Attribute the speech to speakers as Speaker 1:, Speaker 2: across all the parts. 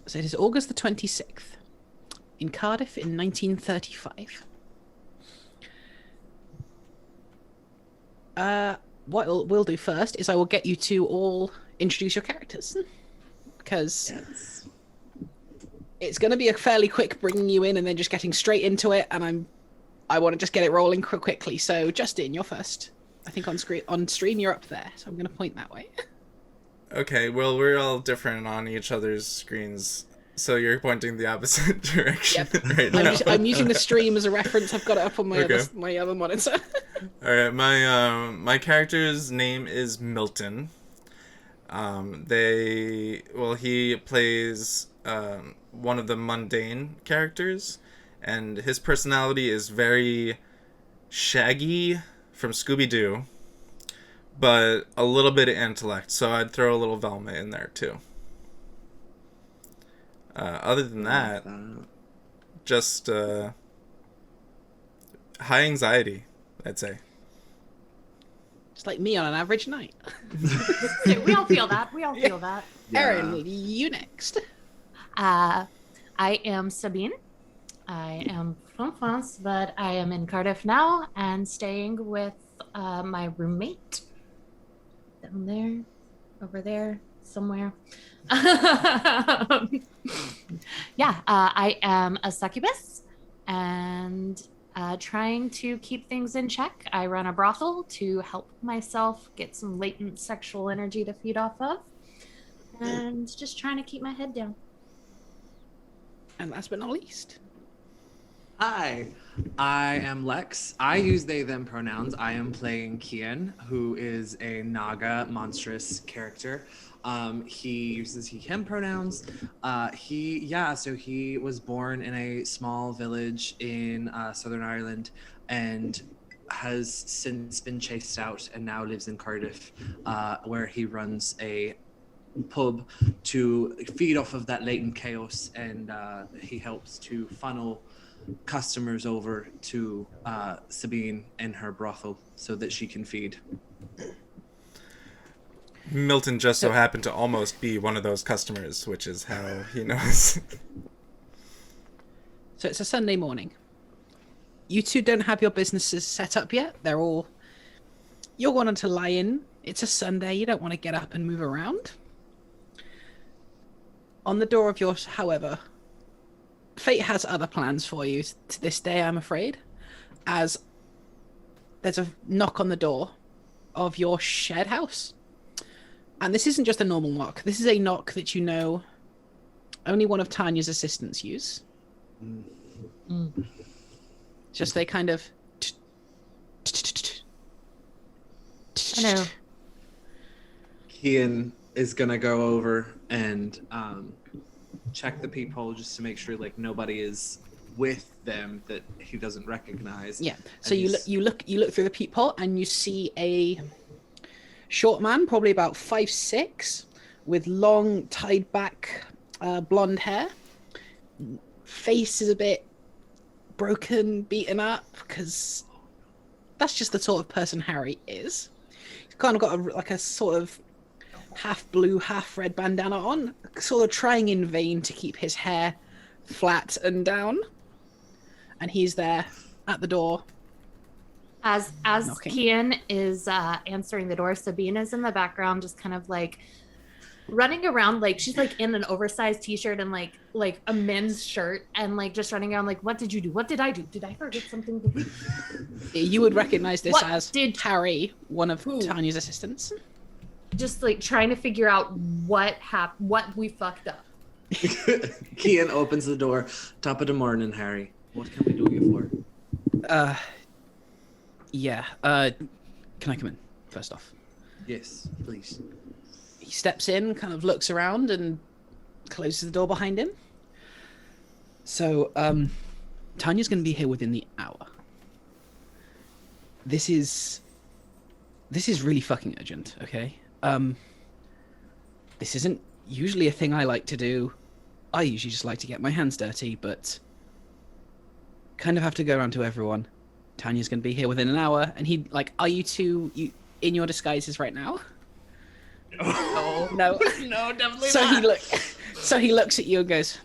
Speaker 1: So it is August the 26th in Cardiff in 1935. What we'll do first is I will get you to all introduce your characters. Because it's going to be a fairly quick bringing you in and then just getting straight into it, and I want to just get it rolling quickly. So Justin, you're first. I think on stream you're up there, so I'm going to point that way.
Speaker 2: Okay, well, we're all different on each other's screens, so you're pointing the opposite direction right now.
Speaker 1: I'm using the stream as a reference. I've got it up on my other monitor.
Speaker 2: All right, my character's name is Milton. He plays one of the mundane characters, and his personality is very Shaggy from Scooby-Doo, but a little bit of intellect, so I'd throw a little Velma in there too. Other than that, just high anxiety, I'd say.
Speaker 1: Just like me on an average night.
Speaker 3: We all feel that.
Speaker 1: Yeah. Erin, you next.
Speaker 3: I am Sabine. I am from France, but I am in Cardiff now and staying with my roommate down there, over there, somewhere. I am a succubus and trying to keep things in check. I run a brothel to help myself get some latent sexual energy to feed off of, and just trying to keep my head down.
Speaker 1: And last but not least.
Speaker 4: Hi, I am Lex. I use they, them pronouns. I am playing Kian, who is a Naga monstrous character. He uses he, him pronouns. So he was born in a small village in Southern Ireland and has since been chased out and now lives in Cardiff, where he runs a pub to feed off of that latent chaos, and he helps to funnel customers over to Sabine and her brothel so that she can feed.
Speaker 2: Milton just so happened to almost be one of those customers, which is how he knows.
Speaker 1: So it's a Sunday morning. You two don't have your businesses set up yet. You're wanting to lie in. It's a Sunday. You don't want to get up and move around. On the door of yours, however, fate has other plans for you to this day, I'm afraid, as there's a knock on the door of your shared house. And this isn't just a normal knock. This is a knock that you know only one of Tanya's assistants use. Just they kind of...
Speaker 3: I know.
Speaker 4: Kian is gonna go over and check the peephole just to make sure like nobody is with them that he doesn't recognize.
Speaker 1: Yeah. So you look through the peephole and you see a short man, probably about 5'6", with long tied back blonde hair. Face is a bit broken, beaten up, because that's just the sort of person Harry is. He's kind of got a sort of half blue, half red bandana on, sort of trying in vain to keep his hair flat and down. And he's there at the door.
Speaker 3: As
Speaker 1: knocking.
Speaker 3: Kian is answering the door, Sabine is in the background, just kind of like running around, like she's like in an oversized t-shirt and like a men's shirt, and like just running around like, what did you do? What did I do? Did I forget something?
Speaker 1: You would recognize this as Harry, one of
Speaker 3: Who?
Speaker 1: Tanya's assistants.
Speaker 3: Just like trying to figure out what happened, what we fucked up.
Speaker 4: Kian opens the door. Top of the morning, Harry. What can we do you for?
Speaker 1: Yeah. Can I come in, first off?
Speaker 4: Yes, please.
Speaker 1: He steps in, kind of looks around, and closes the door behind him. So, Tanya's going to be here within the hour. This is really fucking urgent, okay? This isn't usually a thing I like to do. I usually just like to get my hands dirty, but kind of have to go around to everyone. Tanya's going to be here within an hour, and he are you two in your disguises right now?
Speaker 4: No.
Speaker 1: No.
Speaker 4: No, definitely
Speaker 1: So
Speaker 4: not.
Speaker 1: So he looks at you and goes,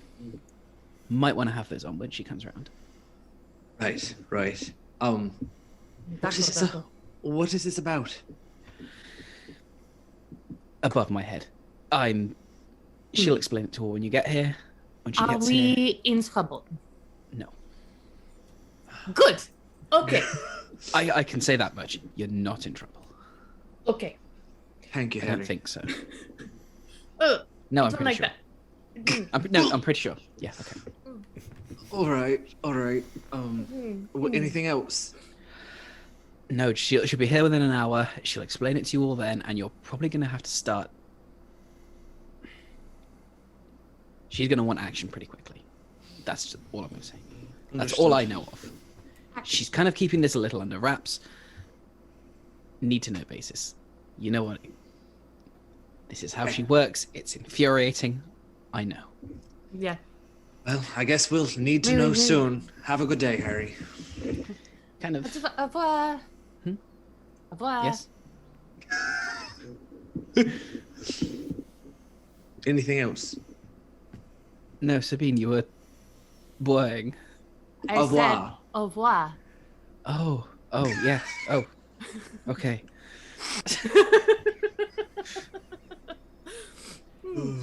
Speaker 1: might want to have those on when she comes around.
Speaker 4: Right. What is this about?
Speaker 1: Above my head. She'll explain it to her when you get here. When she
Speaker 3: Are
Speaker 1: gets here.
Speaker 3: we in trouble?
Speaker 1: No.
Speaker 3: Good. Okay.
Speaker 1: I can say that much. You're not in trouble.
Speaker 3: Okay.
Speaker 4: Thank you,
Speaker 1: I
Speaker 4: Harry.
Speaker 1: don't think so.
Speaker 3: I
Speaker 1: No, I'm
Speaker 3: don't
Speaker 1: pretty
Speaker 3: like
Speaker 1: sure.
Speaker 3: that.
Speaker 1: I'm pretty sure. Yeah, okay.
Speaker 4: All right. Anything else?
Speaker 1: No, she'll be here within an hour. She'll explain it to you all then, and you're probably going to have to start. She's going to want action pretty quickly. That's just all I'm going to say. That's all I know of. She's kind of keeping this a little under wraps. Need to know basis. You know what? This is how she works. It's infuriating. I know.
Speaker 3: Yeah.
Speaker 4: Well, I guess we'll need to know soon. Have a good day, Harry.
Speaker 1: Kind of.
Speaker 3: Au revoir. Au revoir.
Speaker 1: Yes.
Speaker 4: Anything else?
Speaker 1: No, Sabine, you were boring.
Speaker 3: I
Speaker 4: Au
Speaker 3: said
Speaker 4: revoir.
Speaker 3: au revoir.
Speaker 1: Oh, yes. Oh, okay.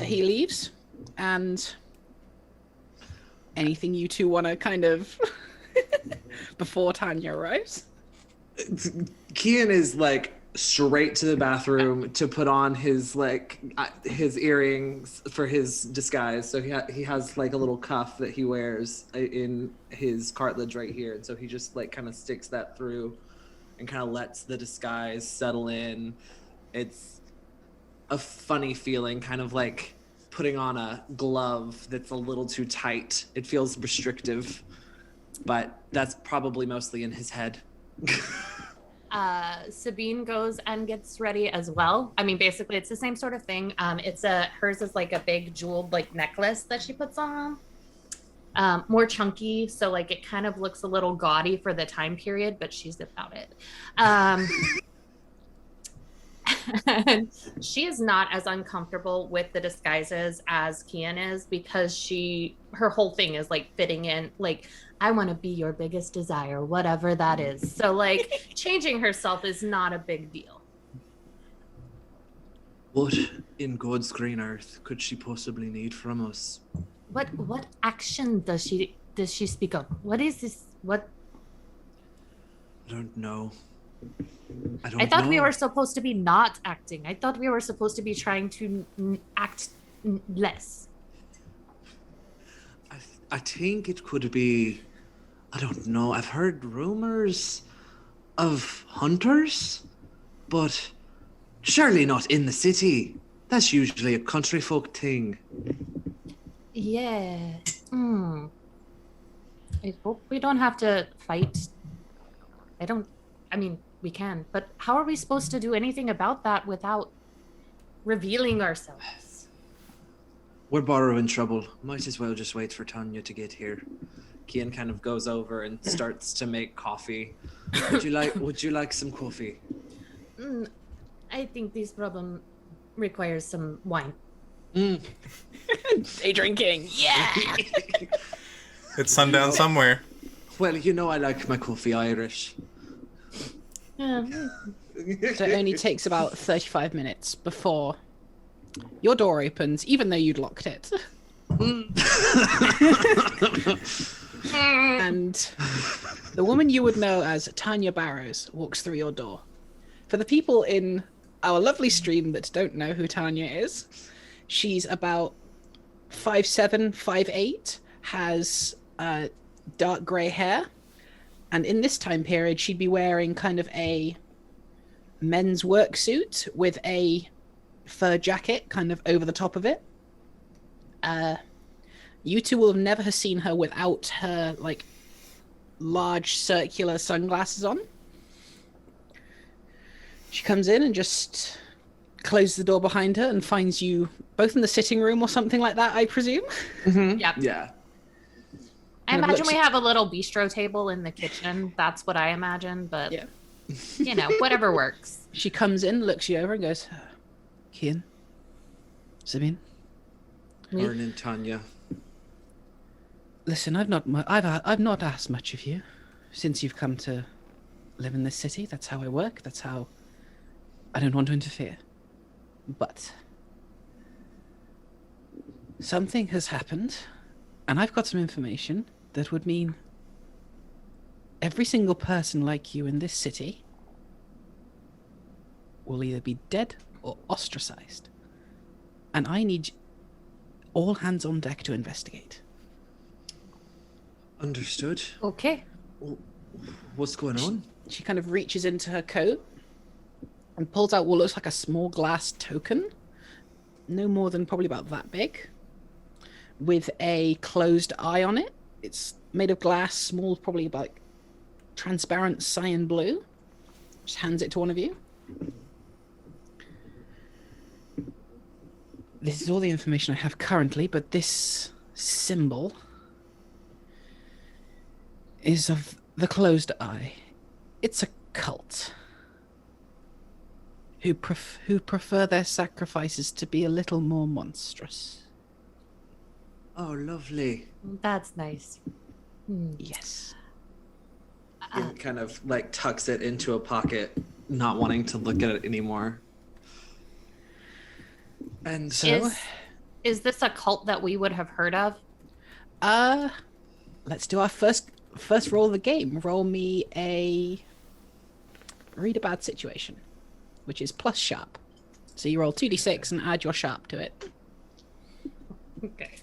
Speaker 1: He leaves, and anything you two want to kind of before Tanya arrives?
Speaker 4: Kian is like straight to the bathroom to put on his his earrings for his disguise. So he has like a little cuff that he wears in his cartilage right here, and so he just like kind of sticks that through and kind of lets the disguise settle in. It's a funny feeling, kind of like putting on a glove that's a little too tight. It feels restrictive, but that's probably mostly in his head.
Speaker 3: Sabine goes and gets ready as well. I mean, basically, it's the same sort of thing. Hers is like a big jeweled like necklace that she puts on. More chunky, so like it kind of looks a little gaudy for the time period, but she's about it. And she is not as uncomfortable with the disguises as Kian is, because her whole thing is like fitting in, like, I want to be your biggest desire, whatever that is. So like changing herself is not a big deal.
Speaker 4: What in God's green earth could she possibly need from us?
Speaker 3: What action does she speak of? What is this? What?
Speaker 4: I don't know.
Speaker 3: I thought we were supposed to be not acting. I thought we were supposed to be trying to act less.
Speaker 4: I think it could be, I don't know. I've heard rumors of hunters, but surely not in the city. That's usually a country folk thing.
Speaker 3: Yeah. I hope we don't have to fight. I mean, we can, but how are we supposed to do anything about that without revealing ourselves?
Speaker 4: We're borrowing trouble. Might as well just wait for Tanya to get here. Kian kind of goes over and starts to make coffee. Would you like some coffee?
Speaker 3: I think this problem requires some wine.
Speaker 1: Day drinking. Yeah.
Speaker 2: It's sundown somewhere.
Speaker 4: Well, you know I like my coffee Irish.
Speaker 3: Yeah.
Speaker 1: So it only takes about 35 minutes before your door opens, even though you'd locked it. And the woman you would know as Tanya Barrows walks through your door. For the people in our lovely stream that don't know who Tanya is, she's about 5'7", 5'8", has dark grey hair. And in this time period, she'd be wearing kind of a men's work suit with a fur jacket kind of over the top of it. You two will have never have seen her without her, like, large circular sunglasses on. She comes in and just closes the door behind her and finds you both in the sitting room or something like that, I presume.
Speaker 4: Mm-hmm.
Speaker 3: Yep.
Speaker 4: Yeah.
Speaker 3: I imagine we have a little bistro table in the kitchen. That's what I imagine, but
Speaker 1: Yeah.
Speaker 3: You know, whatever works.
Speaker 1: She comes in, looks you over and goes, Kian? Sabine?
Speaker 4: Erin and Tanya.
Speaker 1: Listen, I've not asked much of you since you've come to live in this city. That's how I work. That's how I don't want to interfere. But something has happened, and I've got some information that would mean every single person like you in this city will either be dead or ostracized. And I need all hands on deck to investigate.
Speaker 4: Understood.
Speaker 3: Okay.
Speaker 4: What's going on?
Speaker 1: She kind of reaches into her coat and pulls out what looks like a small glass token, no more than probably about that big, with a closed eye on it. It's made of glass, small, probably about transparent cyan blue. Just hands it to one of you. This is all the information I have currently, but this symbol is of the closed eye. It's a cult who prefer their sacrifices to be a little more monstrous.
Speaker 4: Oh, lovely.
Speaker 3: That's nice.
Speaker 1: Yes.
Speaker 4: And kind of like tucks it into a pocket, not wanting to look at it anymore. And
Speaker 1: So,
Speaker 3: Is this a cult that we would have heard of?
Speaker 1: let's do our first roll of the game. Roll me a read a bad situation, which is plus sharp. So you roll 2d6 and add your sharp to it.
Speaker 3: Okay.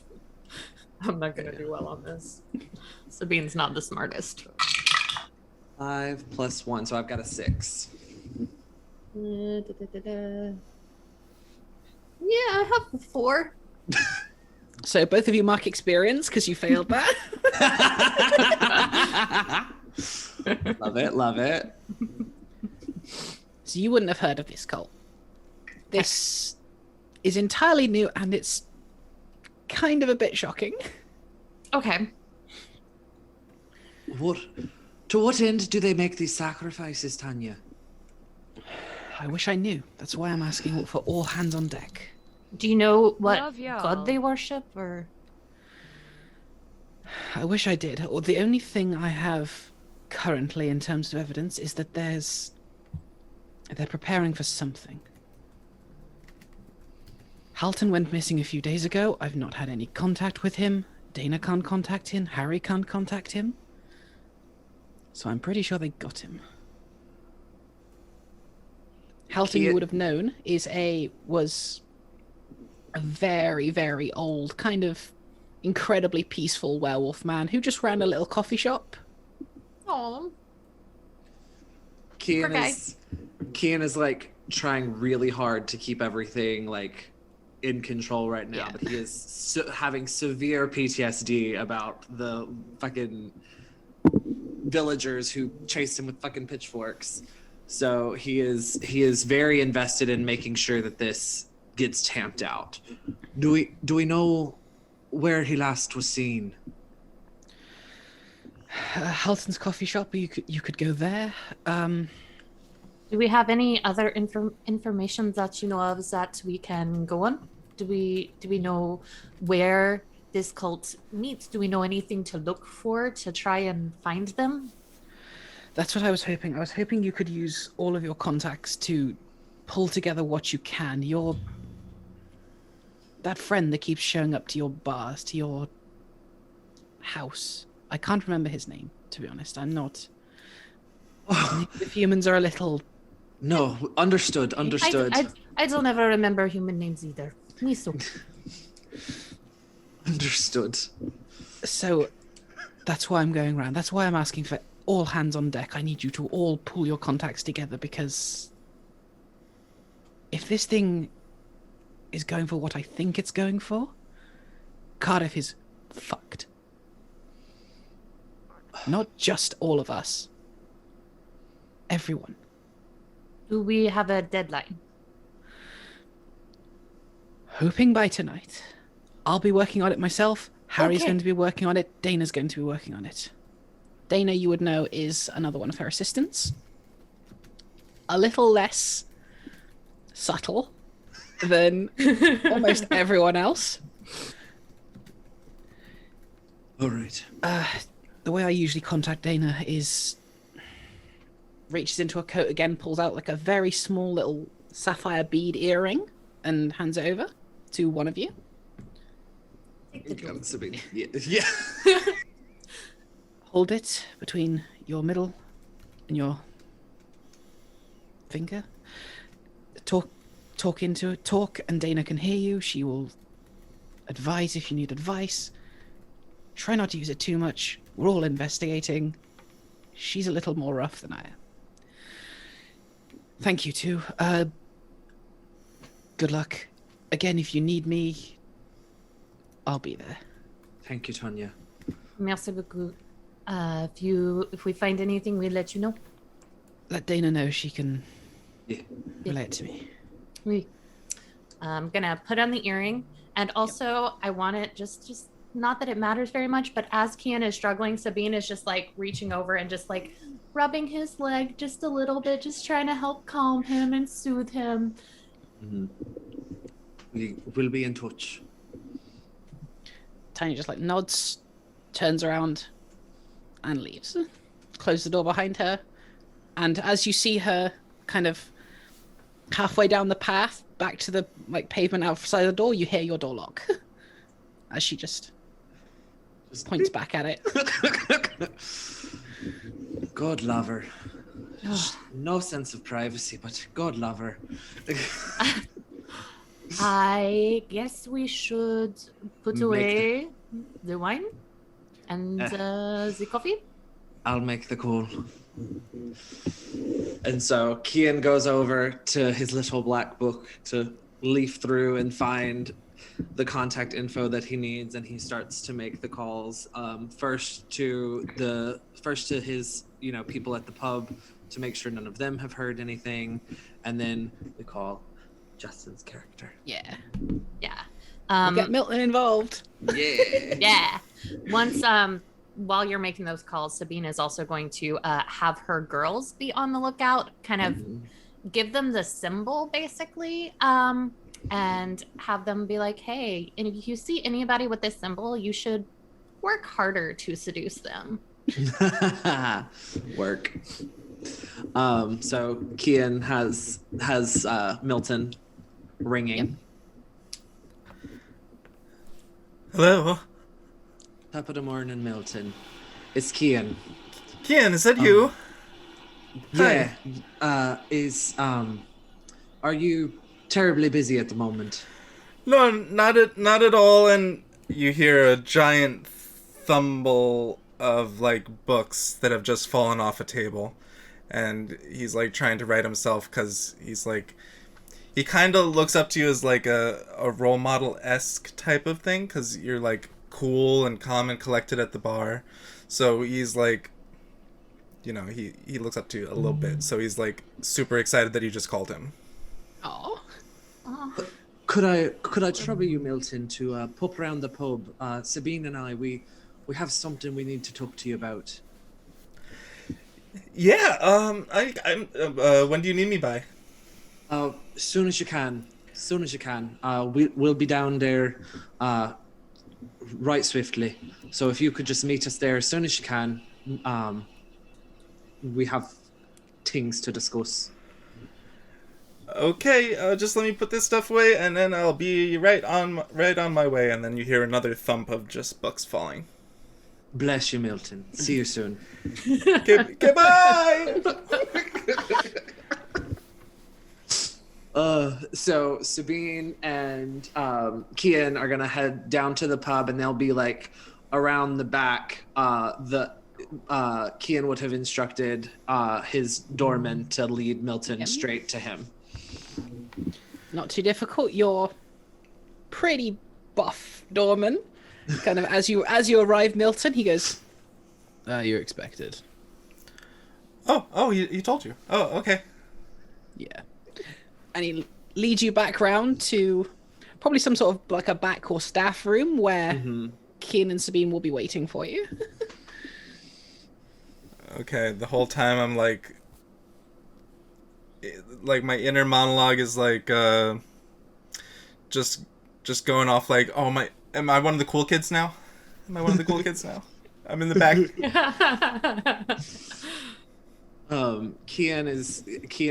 Speaker 3: I'm not gonna do well on this. Sabine's not the smartest.
Speaker 4: 5 + 1, so I've got a 6.
Speaker 3: Yeah, I have 4.
Speaker 1: So both of you mark experience because you failed that.
Speaker 4: Love it, love it.
Speaker 1: So you wouldn't have heard of this cult. This is entirely new and it's kind of a bit shocking.
Speaker 3: Okay.
Speaker 4: To what end do they make these sacrifices, Tanya?
Speaker 1: I wish I knew. That's why I'm asking for all hands on deck.
Speaker 3: Do you know what
Speaker 5: Love y'all.
Speaker 3: god they worship, or?
Speaker 1: I wish I did. Or the only thing I have currently in terms of evidence is that they're preparing for something. Halton went missing a few days ago. I've not had any contact with him. Dana can't contact him. Harry can't contact him. So I'm pretty sure they got him. Halton, you would have known, was a very, very old, kind of incredibly peaceful werewolf man who just ran a little coffee shop.
Speaker 3: Oh.
Speaker 4: Kian
Speaker 3: Okay.
Speaker 4: is like trying really hard to keep everything like in control right now,
Speaker 1: Yeah.
Speaker 4: but he is having severe PTSD about the fucking villagers who chased him with fucking pitchforks. So he is very invested in making sure that this gets tamped out. Do we know where he last was seen?
Speaker 1: Halton's coffee shop. You could go there.
Speaker 3: Do we have any other information that you know of that we can go on? Do we know where this cult meets? Do we know anything to look for to try and find them?
Speaker 1: That's what I was hoping. I was hoping you could use all of your contacts to pull together what you can. That friend that keeps showing up to your bars, to your house. I can't remember his name, to be honest. I'm not. If humans are a little.
Speaker 4: No, understood.
Speaker 3: I don't ever remember human names either. Me so.
Speaker 4: Understood.
Speaker 1: So that's why I'm going around. That's why I'm asking for all hands on deck. I need you to all pull your contacts together because if this thing is going for what I think it's going for, Cardiff is fucked. Not just all of us. Everyone.
Speaker 3: Do we have a deadline?
Speaker 1: Hoping by tonight. I'll be working on it myself. Harry's
Speaker 3: Okay.
Speaker 1: going to be working on it. Dana's going to be working on it. Dana, you would know, is another one of her assistants. A little less subtle than almost everyone else.
Speaker 4: All right.
Speaker 1: The way I usually contact Dana is reaches into her coat again, pulls out like a very small little sapphire bead earring, and hands it over to one of you.
Speaker 3: Take the jewel.
Speaker 4: Sabine. Yeah.
Speaker 1: Hold it between your middle and your finger. Talk into it. Talk, and Dana can hear you. She will advise if you need advice. Try not to use it too much. We're all investigating. She's a little more rough than I am. Thank you, too. Good luck. Again, if you need me, I'll be there.
Speaker 4: Thank you, Tonya.
Speaker 3: Merci beaucoup. If we find anything, we'll let you know.
Speaker 1: Let Dana know she can
Speaker 4: Yeah.
Speaker 1: relay it to me.
Speaker 3: We. I'm gonna put on the earring, and also I want it just not that it matters very much, but as Kian is struggling, Sabine is just like reaching over and just like rubbing his leg just a little bit, just trying to help calm him and soothe him.
Speaker 4: Mm-hmm. We will be in touch.
Speaker 1: Tanya just like nods, turns around, and leaves. Close the door behind her, and as you see her kind of halfway down the path back to the like pavement outside the door, you hear your door lock as she just points back at it.
Speaker 4: God love her. No sense of privacy, but God love her.
Speaker 3: I guess we should put
Speaker 4: Make
Speaker 3: away the wine and the coffee.
Speaker 4: I'll make the call. And so Kian goes over to his little black book to leaf through and find the contact info that he needs, and he starts to make the calls. First to his people at the pub to make sure none of them have heard anything, and then we call Justin's character.
Speaker 1: Yeah.
Speaker 3: Yeah.
Speaker 1: Get Milton involved.
Speaker 4: Yeah.
Speaker 3: Yeah. Once while you're making those calls, Sabine is also going to have her girls be on the lookout, kind of give them the symbol basically, and have them be like, hey, and if you see anybody with this symbol, you should work harder to seduce them.
Speaker 4: Work. So Kian has Milton ringing.
Speaker 2: Hello?
Speaker 4: Top of the morning, Milton. It's Kian.
Speaker 2: Kian, is that you?
Speaker 4: Yeah. Are you terribly busy at the moment?
Speaker 2: No, not at all. And you hear a giant thumble of like books that have just fallen off a table, and he's like trying to write himself because he's like, he kind of looks up to you as like a role model-esque type of thing because you're like cool and calm and collected at the bar. So he's like, he looks up to you a little bit. So he's like super excited that you just called him.
Speaker 1: Oh.
Speaker 4: Could I trouble you, Milton, to pop around the pub? Sabine and I, we have something we need to talk to you about.
Speaker 2: Yeah. I'm. When do you need me by?
Speaker 4: Soon as you can. We'll be down there, right swiftly. So if you could just meet us there as soon as you can, we have things to discuss.
Speaker 2: Okay, just let me put this stuff away, and then I'll be right on my way. And then you hear another thump of just books falling.
Speaker 4: Bless you, Milton. See you soon.
Speaker 2: Goodbye.
Speaker 4: So Sabine and Kian are gonna head down to the pub, and they'll be like around the back. Kian would have instructed his doorman to lead Milton straight to him.
Speaker 1: Not too difficult. You're pretty buff doorman. Kind of as you arrive, Milton, he goes, "You're expected."
Speaker 2: Oh, he told you. Oh, okay.
Speaker 1: Yeah. And he leads you back round to probably some sort of like a back or staff room where Kian and Sabine will be waiting for you.
Speaker 2: Okay, the whole time I'm like my inner monologue is like just going off like, oh Am I one of the cool kids now? Am I one of the cool kids now? I'm in the back.
Speaker 4: Kian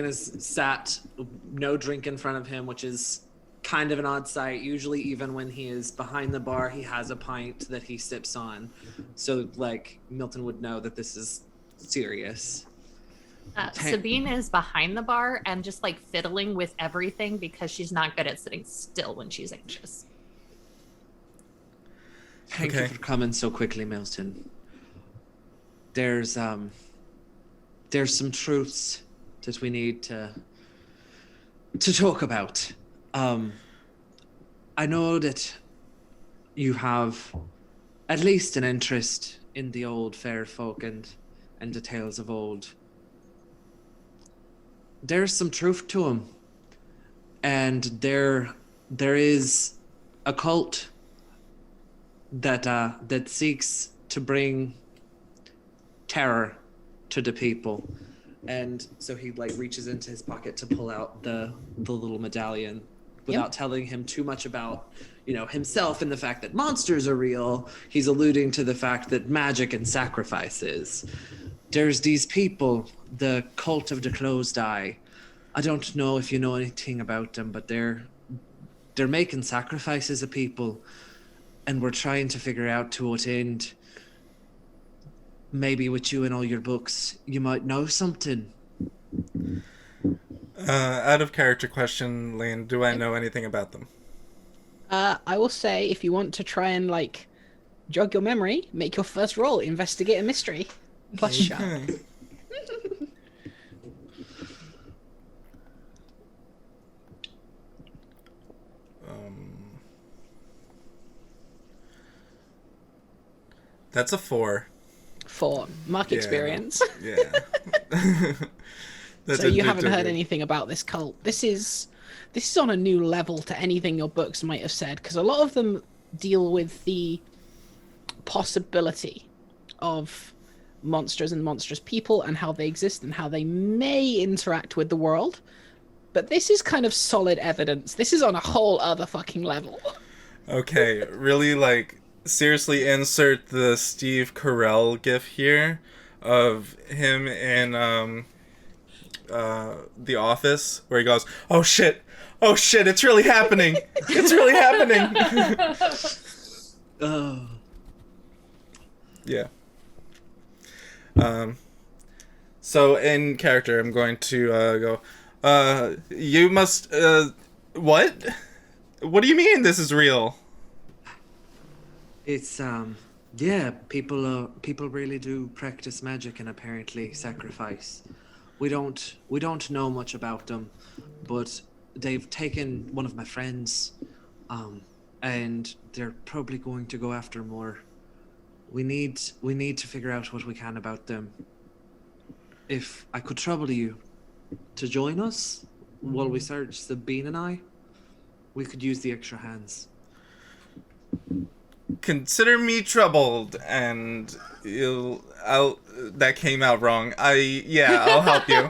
Speaker 4: is sat, no drink in front of him, which is kind of an odd sight. Usually, even when he is behind the bar, he has a pint that he sips on. So, like, Milton would know that this is serious.
Speaker 3: Sabine is behind the bar and just like fiddling with everything because she's not good at sitting still when she's anxious.
Speaker 4: Thank you for coming so quickly, Milton. There's some truths that we need to talk about. I know that you have at least an interest in the old fair folk and the tales of old. There's some truth to them, and there is a cult that seeks to bring terror to the people. And so he like reaches into his pocket to pull out the little medallion without telling him too much about, you know, himself and the fact that monsters are real. He's alluding to the fact that magic and sacrifices. There's these people, the cult of the closed eye. I don't know if you know anything about them, but they're making sacrifices of people, and we're trying to figure out to what end. Maybe with you and all your books, you might know something.
Speaker 2: Out of character question, Layne, do I know anything about them?
Speaker 1: I will say, if you want to try and like jog your memory, make your first roll, investigate a mystery. Plus sharp.
Speaker 2: That's a 4.
Speaker 1: 4. Mark experience.
Speaker 2: Yeah.
Speaker 1: So you haven't heard anything about this cult. This is on a new level to anything your books might have said, because a lot of them deal with the possibility of monsters and monstrous people and how they exist and how they may interact with the world. But this is kind of solid evidence. This is on a whole other fucking level. Okay,
Speaker 2: really, like, seriously insert the Steve Carell gif here of him in The Office, where he goes, oh shit, it's really happening, it's really happening. Yeah. So in character, I'm going to go, you must, what do you mean this is real?
Speaker 4: It's yeah, people really do practice magic and apparently sacrifice. We don't know much about them, but they've taken one of my friends, and they're probably going to go after more. We need to figure out what we can about them. If I could trouble you to join us while we search, Sabine and I, we could use the extra hands.
Speaker 2: Consider me troubled, and that came out wrong. I'll help you.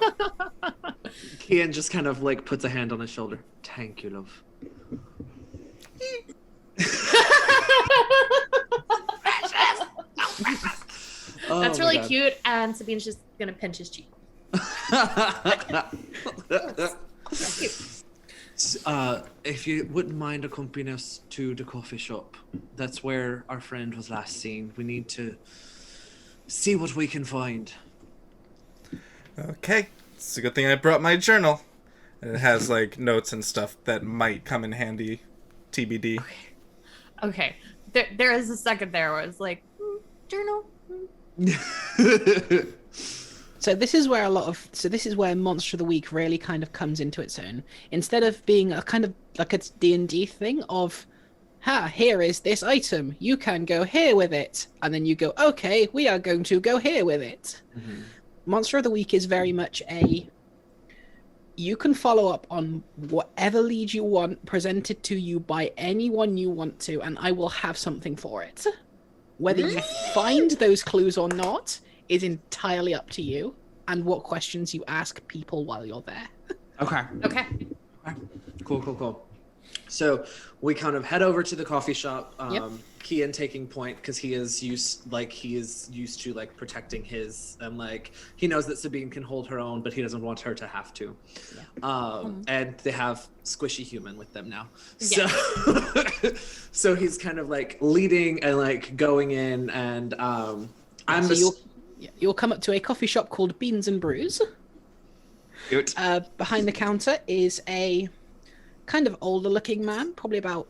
Speaker 4: Kian just kind of like puts a hand on his shoulder. Thank you, love.
Speaker 3: That's really cute, and Sabine's just gonna pinch his cheek.
Speaker 4: If you wouldn't mind accompanying us to the coffee shop, that's where our friend was last seen. We need to see what we can find.
Speaker 2: Okay, it's a good thing I brought my journal. And it has like notes and stuff that might come in handy, TBD.
Speaker 3: Okay. There is a second there where it's like, journal.
Speaker 1: So this is where Monster of the Week really kind of comes into its own. Instead of being a kind of like a D&D thing of, here is this item, you can go here with it, and then you go, okay, we are going to go here with it. Mm-hmm. Monster of the Week is very much you can follow up on whatever lead you want presented to you by anyone you want to, and I will have something for it. Whether you find those clues or not is entirely up to you, and what questions you ask people while you're there.
Speaker 4: Okay.
Speaker 3: Okay.
Speaker 4: Cool. So we kind of head over to the coffee shop.
Speaker 1: Yep.
Speaker 4: Kian taking point because he is used to like protecting his like he knows that Sabine can hold her own, but he doesn't want her to have to. And they have Squishy Human with them now.
Speaker 3: Yeah.
Speaker 4: So so he's kind of like leading and like going in, and
Speaker 1: you'll come up to a coffee shop called Beans and Brews.
Speaker 4: Cute.
Speaker 1: Behind the counter is a kind of older looking man, probably about,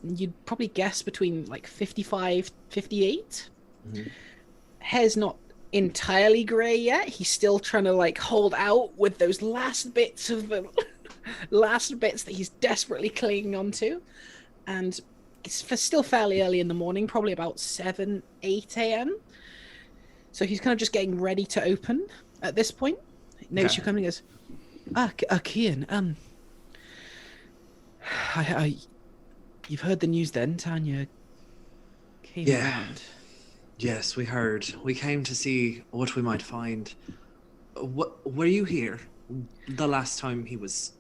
Speaker 1: you'd probably guess between like 55, 58.
Speaker 4: Mm-hmm.
Speaker 1: Hair's not entirely grey yet. He's still trying to like hold out with those last bits that he's desperately clinging onto. And it's still fairly early in the morning, probably about 7, 8 a.m. So he's kind of just getting ready to open at this point. He notices you coming and goes, Kian, you've heard the news then? Tanya came around.
Speaker 4: Yes, we heard. We came to see what we might find. Were you here the last time he was?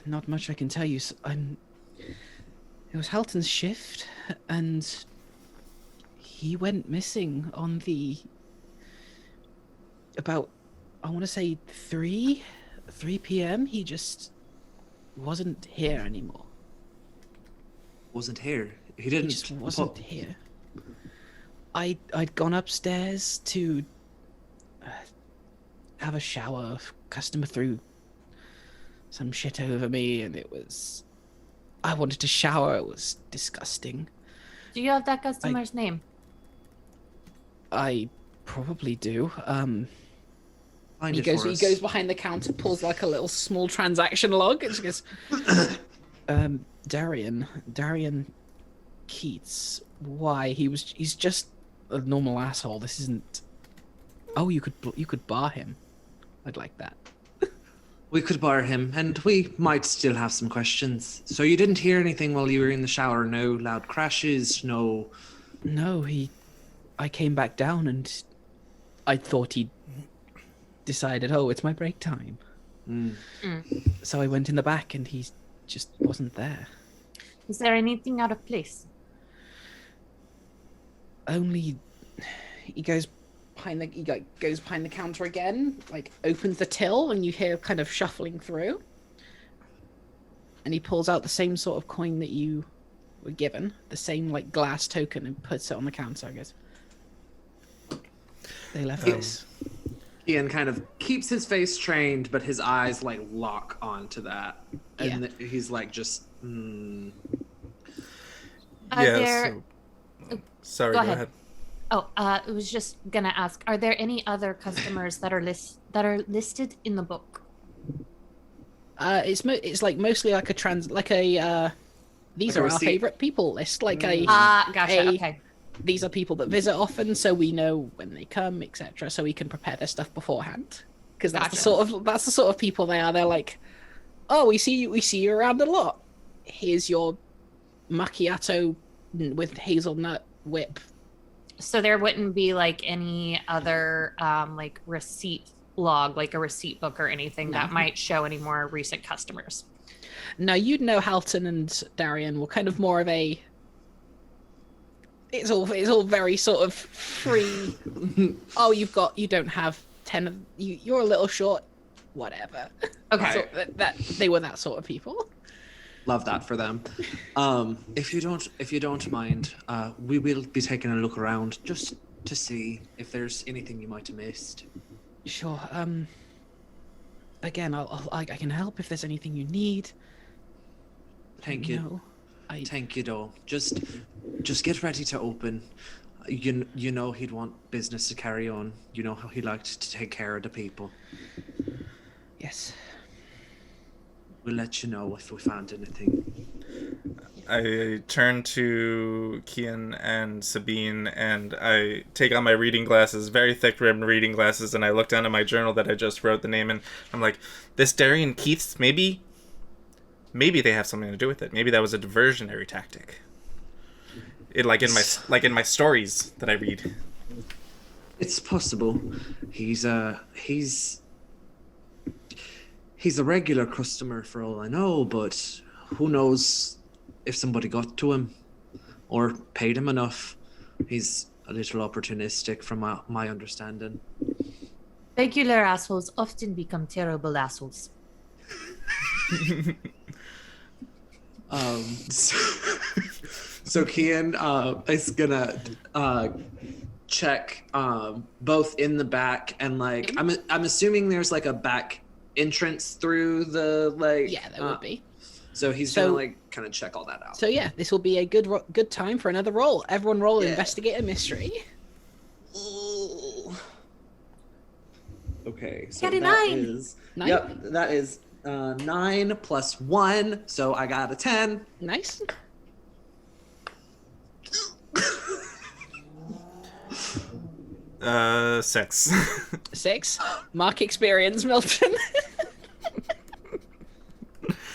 Speaker 1: Not much I can tell you. It was Halton's shift, and he went missing on about, I want to say 3 p.m. He just wasn't here anymore.
Speaker 4: Wasn't here? He didn't.
Speaker 1: He just wasn't here. I'd gone upstairs to have a shower. Customer threw some shit over me, and I wanted to shower. It was disgusting.
Speaker 3: Do you have that customer's name?
Speaker 1: I probably do.
Speaker 4: He
Speaker 1: goes behind the counter, pulls like a little small transaction log, and she goes, Darian Keats. Why? He's just a normal asshole. This isn't. Oh, you could bar him. I'd like that.
Speaker 4: We could bar him, and we might still have some questions. So you didn't hear anything while you were in the shower? No loud crashes? No.
Speaker 1: No, I came back down, and I thought he decided, oh, it's my break time. So I went in the back, and he just wasn't there.
Speaker 3: Is there anything out of place?
Speaker 1: Only he goes behind the counter again, like opens the till, and you hear kind of shuffling through, and he pulls out the same sort of coin that you were given, the same like glass token, and puts it on the counter. I guess they left this.
Speaker 4: Ian kind of keeps his face trained, but his eyes like lock onto that, and he's like just.
Speaker 2: Sorry, go ahead.
Speaker 3: Oh, I was just gonna ask: are there any other customers that are listed in the book?
Speaker 1: It's like mostly like these are our favorite people list, like
Speaker 3: gotcha. Okay.
Speaker 1: These are people that visit often, so we know when they come, etc. So we can prepare their stuff beforehand, because that's the sort of people they are. They're like, oh, we see you around a lot. Here's your macchiato with hazelnut whip.
Speaker 3: So there wouldn't be like any other like receipt log, like a receipt book or anything that might show any more recent customers.
Speaker 1: No, you'd know Halton and Darian were kind of more of a. It's all very sort of free. Oh, you don't have 10. You're a little short. Whatever.
Speaker 3: Okay.
Speaker 1: So that they were that sort of people.
Speaker 4: Love that for them. If you don't mind, we will be taking a look around just to see if there's anything you might have missed.
Speaker 1: Sure. Again, I can help if there's anything you need.
Speaker 4: Thank you. Thank you, though. Just get ready to open. You know he'd want business to carry on. You know how he liked to take care of the people.
Speaker 1: Yes.
Speaker 4: We'll let you know if we found anything.
Speaker 2: I turn to Kian and Sabine, and I take out my reading glasses, very thick-rimmed reading glasses, and I look down at my journal that I just wrote the name in. I'm like, this Darian Keats, maybe they have something to do with it. Maybe that was a diversionary tactic. In my stories that I read.
Speaker 4: It's possible. He's He's a regular customer for all I know, but who knows if somebody got to him or paid him enough. He's a little opportunistic from my understanding.
Speaker 3: Regular assholes often become terrible assholes.
Speaker 4: So Kian is gonna check both in the back and like I'm assuming there's like a back entrance through the like
Speaker 1: Yeah, there would be.
Speaker 4: So he's gonna like kind of check all that out.
Speaker 1: So yeah, this will be a good time for another roll. Everyone roll investigate a mystery.
Speaker 4: Ooh. Okay, so
Speaker 3: Got a
Speaker 4: that
Speaker 3: 9.
Speaker 4: is
Speaker 1: 9?
Speaker 4: Yep, that is 9 plus 1, so I got a 10.
Speaker 1: Nice.
Speaker 2: Six.
Speaker 1: 6. Mark experience, Milton.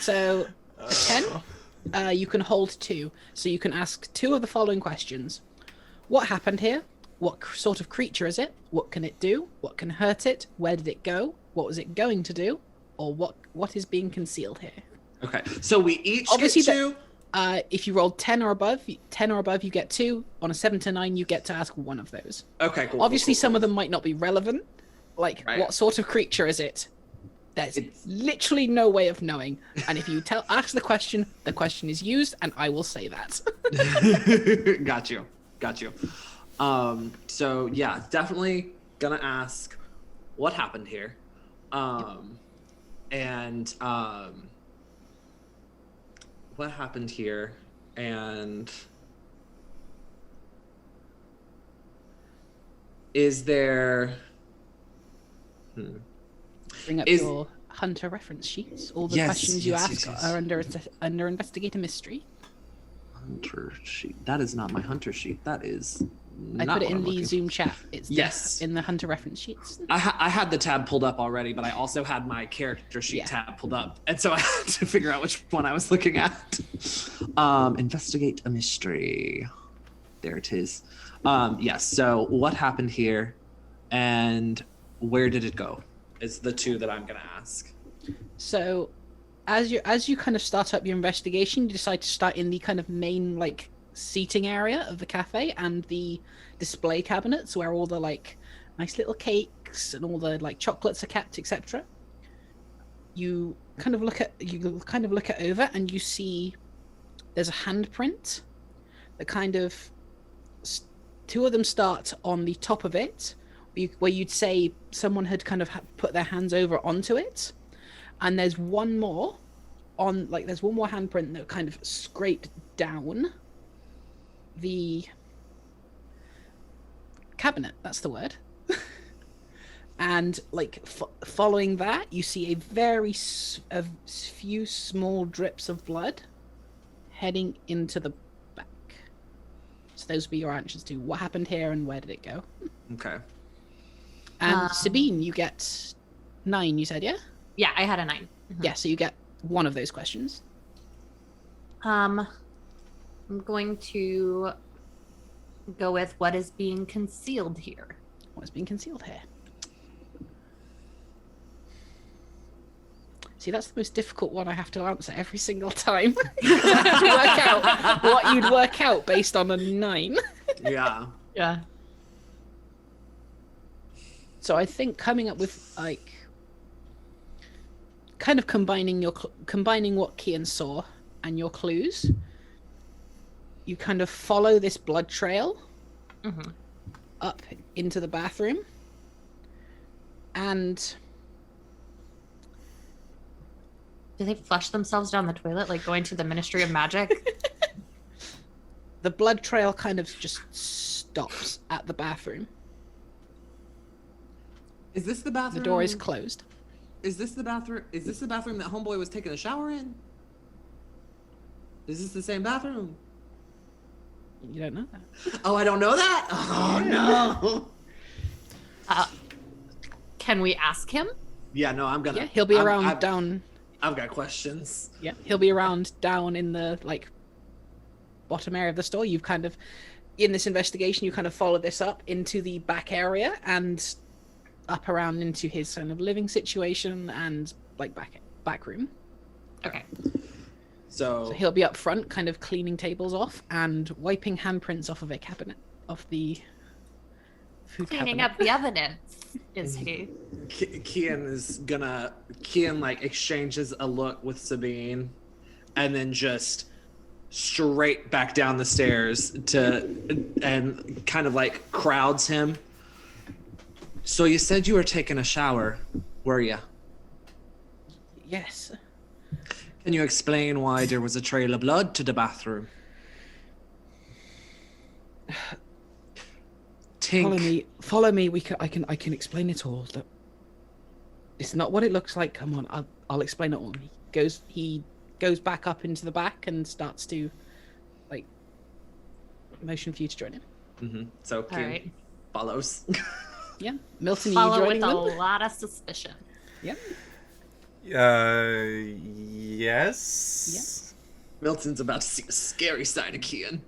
Speaker 1: So, a 10, you can hold 2. So you can ask 2 of the following questions. What happened here? What sort of creature is it? What can it do? What can hurt it? Where did it go? What was it going to do? Or what is being concealed here?
Speaker 4: Okay, so we each
Speaker 1: Obviously
Speaker 4: get 2.
Speaker 1: If you rolled 10 or above, you get 2. On a 7 to 9, you get to ask one of those.
Speaker 4: Okay, cool.
Speaker 1: Obviously,
Speaker 4: cool.
Speaker 1: some of them might not be relevant. Like,
Speaker 4: Right.
Speaker 1: what sort of creature is it? There's
Speaker 4: It's-
Speaker 1: literally no way of knowing. And if you ask the question is used, and I will say that.
Speaker 4: Got you. So yeah, definitely gonna ask what happened here. And what happened here and is there
Speaker 1: Bring up your hunter reference sheets. All the questions you ask are under investigate a mystery.
Speaker 4: hunter sheet? That is not my hunter sheet. That is
Speaker 1: I
Speaker 4: not
Speaker 1: put it
Speaker 4: what
Speaker 1: in
Speaker 4: I'm
Speaker 1: the
Speaker 4: looking
Speaker 1: Zoom chat. It's
Speaker 4: Yes.
Speaker 1: in the hunter reference sheets.
Speaker 4: I had the tab pulled up already, but I also had my character sheet
Speaker 1: Yeah.
Speaker 4: tab pulled up, and so I had to figure out which one I was looking at. Investigate a mystery. There it is. Yes. So what happened here, and where did it go? Is the 2 that I'm gonna ask.
Speaker 1: So, as you kind of start up your investigation, you decide to start in the kind of main like seating area of the cafe and the display cabinets where all the like nice little cakes and all the like chocolates are kept, etc. You kind of look at over and you see there's a handprint that kind of 2 of them start on the top of it where you'd say someone had kind of put their hands over onto it, and there's one more handprint that kind of scraped down the cabinet. That's the word. And like following that, you see a few small drips of blood heading into the back. So those would be your answers to what happened here and where did it go.
Speaker 4: Okay.
Speaker 1: And Sabine, you get 9. You said, yeah.
Speaker 3: Yeah, I had a 9.
Speaker 1: Yeah, so you get one of those questions.
Speaker 3: I'm going to go with what is being concealed here.
Speaker 1: What is being concealed here? See, that's the most difficult one I have to answer every single time. I have to work out what you'd work out based on a 9.
Speaker 4: Yeah.
Speaker 3: Yeah.
Speaker 1: So I think coming up with like kind of combining what Kian saw and your clues, you kind of follow this blood trail up into the bathroom, and
Speaker 3: Do they flush themselves down the toilet like going to the Ministry of Magic?
Speaker 1: the blood trail kind of just stops at the bathroom.
Speaker 4: Is this the bathroom?
Speaker 1: The door is closed.
Speaker 4: Is this the bathroom? Is this the bathroom that Homeboy was taking a shower in? Is this the same bathroom?
Speaker 1: You don't know that.
Speaker 4: Oh, I don't know that. Oh no.
Speaker 3: Can we ask him?
Speaker 4: Yeah, no, I'm gonna.
Speaker 1: Yeah, he'll be around down.
Speaker 4: I've got questions.
Speaker 1: Yeah, he'll be around down in the like bottom area of the store. You've kind of, in this investigation, you kind of follow this up into the back area and up around into his kind of living situation and like back back room.
Speaker 3: Okay.
Speaker 4: So
Speaker 1: So he'll be up front, kind of cleaning tables off and wiping handprints off of a cabinet, off the food
Speaker 3: Cleaning
Speaker 1: cabinet.
Speaker 3: up the evidence, is he?
Speaker 4: Kian like exchanges a look with Sabine, and then just straight back down the stairs and kind of like crowds him. So you said you were taking a shower, were you?
Speaker 1: Yes.
Speaker 4: Can you explain why there was a trail of blood to the bathroom? Tink.
Speaker 1: Follow me. I can explain it all. It's not what it looks like. Come on, I'll explain it all. He goes back up into the back and starts to, like, motion for you to join him.
Speaker 4: Mm-hmm. So
Speaker 3: All
Speaker 4: Kian
Speaker 3: right.
Speaker 4: follows.
Speaker 1: Yeah, Milton, are you
Speaker 3: Follow
Speaker 1: joining
Speaker 3: with a
Speaker 1: them?
Speaker 3: lot of suspicion.
Speaker 1: Yeah.
Speaker 2: Yes.
Speaker 4: Milton's about to see the scary side of Kian.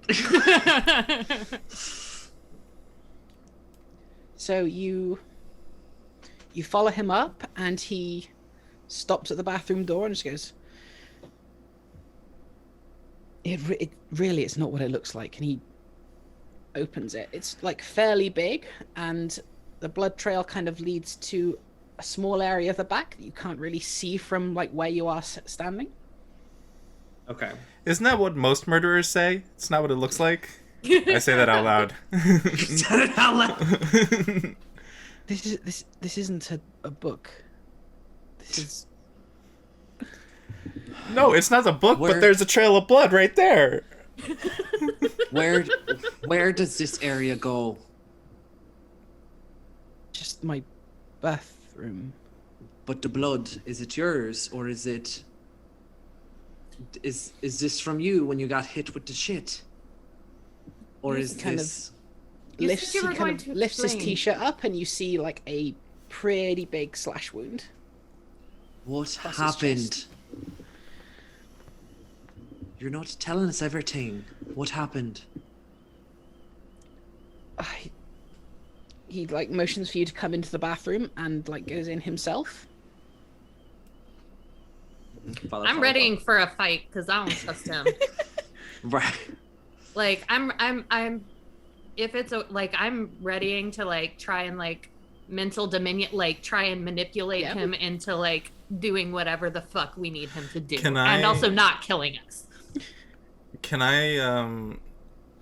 Speaker 1: So you follow him up, and he stops at the bathroom door and just goes, It really, it's not what it looks like. And he opens it. It's like fairly big, and the blood trail kind of leads to a small area of the back that you can't really see from like where you are standing.
Speaker 4: Okay.
Speaker 2: Isn't that what most murderers say? It's not what it looks like. I say that out loud.
Speaker 4: Said it out loud.
Speaker 1: This isn't a book. This is
Speaker 2: No, it's not a book,
Speaker 4: Where-
Speaker 2: but there's a trail of blood right there.
Speaker 4: Where does this area go?
Speaker 1: just my bathroom.
Speaker 4: But the blood, is it yours, or is it? Is this from you when you got hit with the shit? Or
Speaker 1: Yes,
Speaker 4: is
Speaker 1: kind
Speaker 4: this?
Speaker 3: You
Speaker 1: Lifts,
Speaker 3: said you
Speaker 1: he
Speaker 3: were
Speaker 1: kind
Speaker 3: going
Speaker 1: of
Speaker 3: to
Speaker 1: lifts his
Speaker 3: explain.
Speaker 1: t-shirt up, and you see like a pretty big slash wound.
Speaker 4: What
Speaker 1: Across his
Speaker 4: happened?
Speaker 1: chest.
Speaker 4: You're not telling us everything. What happened?
Speaker 1: He like motions for you to come into the bathroom and like goes in himself.
Speaker 3: I'm readying for a fight because I don't trust him.
Speaker 4: Right.
Speaker 3: Like I'm if it's I'm readying to like try and like mental dominion, like try and manipulate
Speaker 1: Yep.
Speaker 3: him into like doing whatever the fuck we need him to do,
Speaker 2: Can
Speaker 3: and
Speaker 2: I-
Speaker 3: also not killing us.
Speaker 2: Can I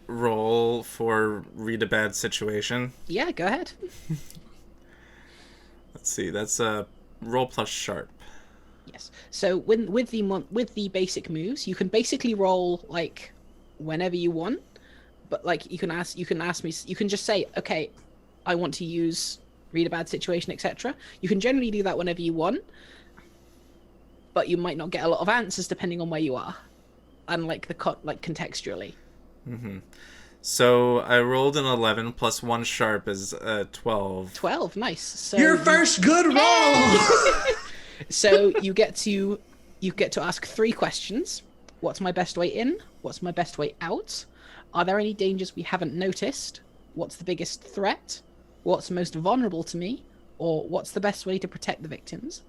Speaker 2: roll for read a bad situation?
Speaker 1: Yeah, go ahead.
Speaker 2: Let's see. That's a roll plus sharp.
Speaker 1: Yes. So with the basic moves, you can basically roll like whenever you want, but like you can ask me, you can just say, okay, I want to use read a bad situation, etc. You can generally do that whenever you want, but you might not get a lot of answers depending on where you are, and like contextually.
Speaker 2: Mm-hmm. So I rolled an 11 plus 1 sharp is 12.
Speaker 1: 12, nice. So
Speaker 4: Your first good roll.
Speaker 1: So you get to ask 3 questions. What's my best way in? What's my best way out? Are there any dangers we haven't noticed? What's the biggest threat? What's most vulnerable to me? Or what's the best way to protect the victims?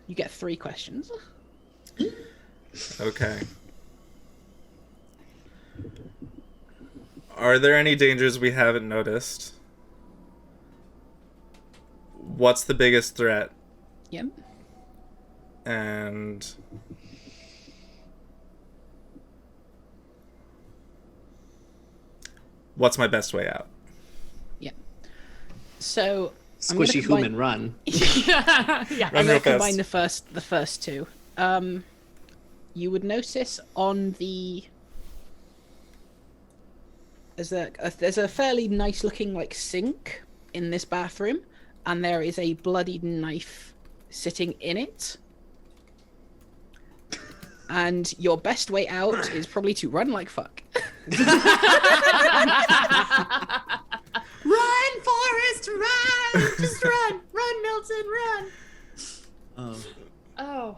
Speaker 1: You get 3 questions.
Speaker 2: Okay. Are there any dangers we haven't noticed? What's the biggest threat?
Speaker 1: Yep.
Speaker 2: And what's my best way out?
Speaker 1: So I'm gonna
Speaker 4: Squishy
Speaker 1: combine-
Speaker 4: human run.
Speaker 3: Yeah.
Speaker 2: Run
Speaker 1: I'm
Speaker 2: real
Speaker 1: going to combine
Speaker 2: fast.
Speaker 1: the first 2. You would notice on the there's a fairly nice looking like sink in this bathroom, and there is a bloodied knife sitting in it. And your best way out is probably to run like fuck.
Speaker 3: Run, Forrest, run! Just run, run, Milton, run!
Speaker 4: Oh.
Speaker 3: Oh.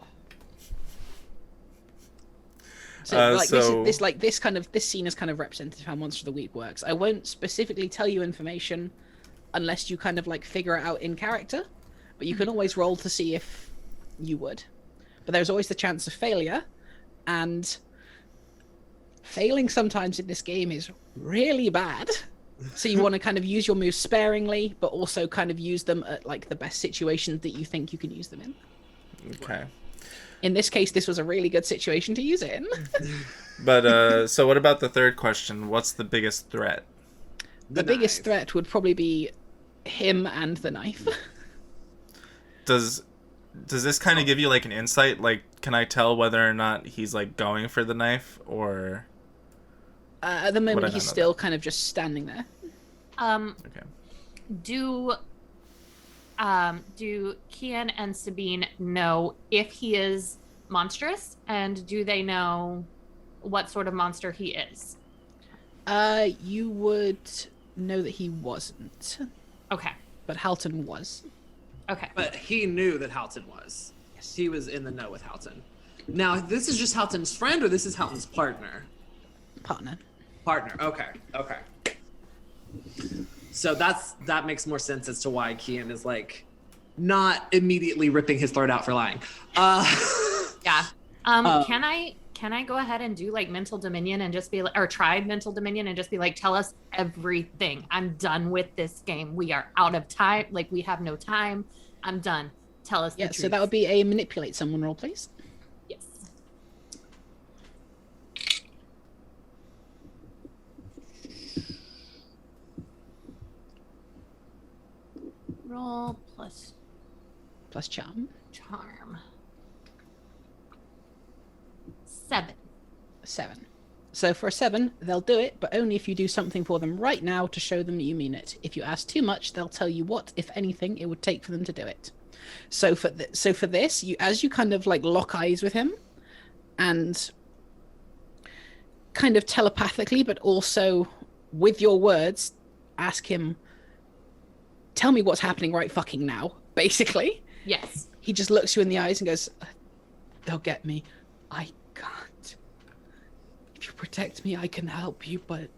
Speaker 1: So like
Speaker 2: so-
Speaker 1: this scene is kind of representative of how Monster of the Week works. I won't specifically tell you information unless you kind of like figure it out in character, but you can always roll to see if you would. But there's always the chance of failure, and failing sometimes in this game is really bad. So you want to kind of use your moves sparingly, but also kind of use them at like the best situations that you think you can use them in.
Speaker 2: Okay.
Speaker 1: In this case, this was a really good situation to use it in.
Speaker 2: But so what about the third question? What's the biggest threat?
Speaker 1: The biggest threat would probably be him and the knife.
Speaker 2: Does this kind of give you like an insight? Like, can I tell whether or not he's like going for the knife, or
Speaker 1: At the
Speaker 2: Would I
Speaker 1: moment,
Speaker 2: not
Speaker 1: he's
Speaker 2: know
Speaker 1: still kind of just standing there.
Speaker 2: okay?
Speaker 3: Do Kian and Sabine know if he is monstrous, and do they know what sort of monster he is?
Speaker 1: You would know that he wasn't,
Speaker 3: Okay.
Speaker 1: but Halton was.
Speaker 3: Okay.
Speaker 4: But he knew that Halton was.
Speaker 1: Yes.
Speaker 4: He was in the know with Halton. Now, this is just Halton's friend, or this is Halton's partner?
Speaker 1: Partner.
Speaker 4: Partner. Okay. So that makes more sense as to why Kian is like not immediately ripping his throat out for lying.
Speaker 3: Yeah. Can I go ahead and do like mental dominion and just be like, or try mental dominion and just be like, tell us everything. I'm done with this game. We are out of time. Like, we have no time. I'm done. Tell us the
Speaker 1: Yeah,
Speaker 3: truth.
Speaker 1: so that would be a manipulate someone roll, please.
Speaker 3: Yes. Roll plus
Speaker 1: Plus charm.
Speaker 3: charm. 7.
Speaker 1: 7. So for a 7, they'll do it, but only if you do something for them right now to show them that you mean it. If you ask too much, they'll tell you what, if anything, it would take for them to do it. So for this, as you kind of like lock eyes with him, and kind of telepathically, but also with your words, ask him, tell me what's happening right fucking now, basically.
Speaker 3: Yes.
Speaker 1: He just looks you in the eyes and goes, they'll get me. I can't. If you protect me, I can help you, but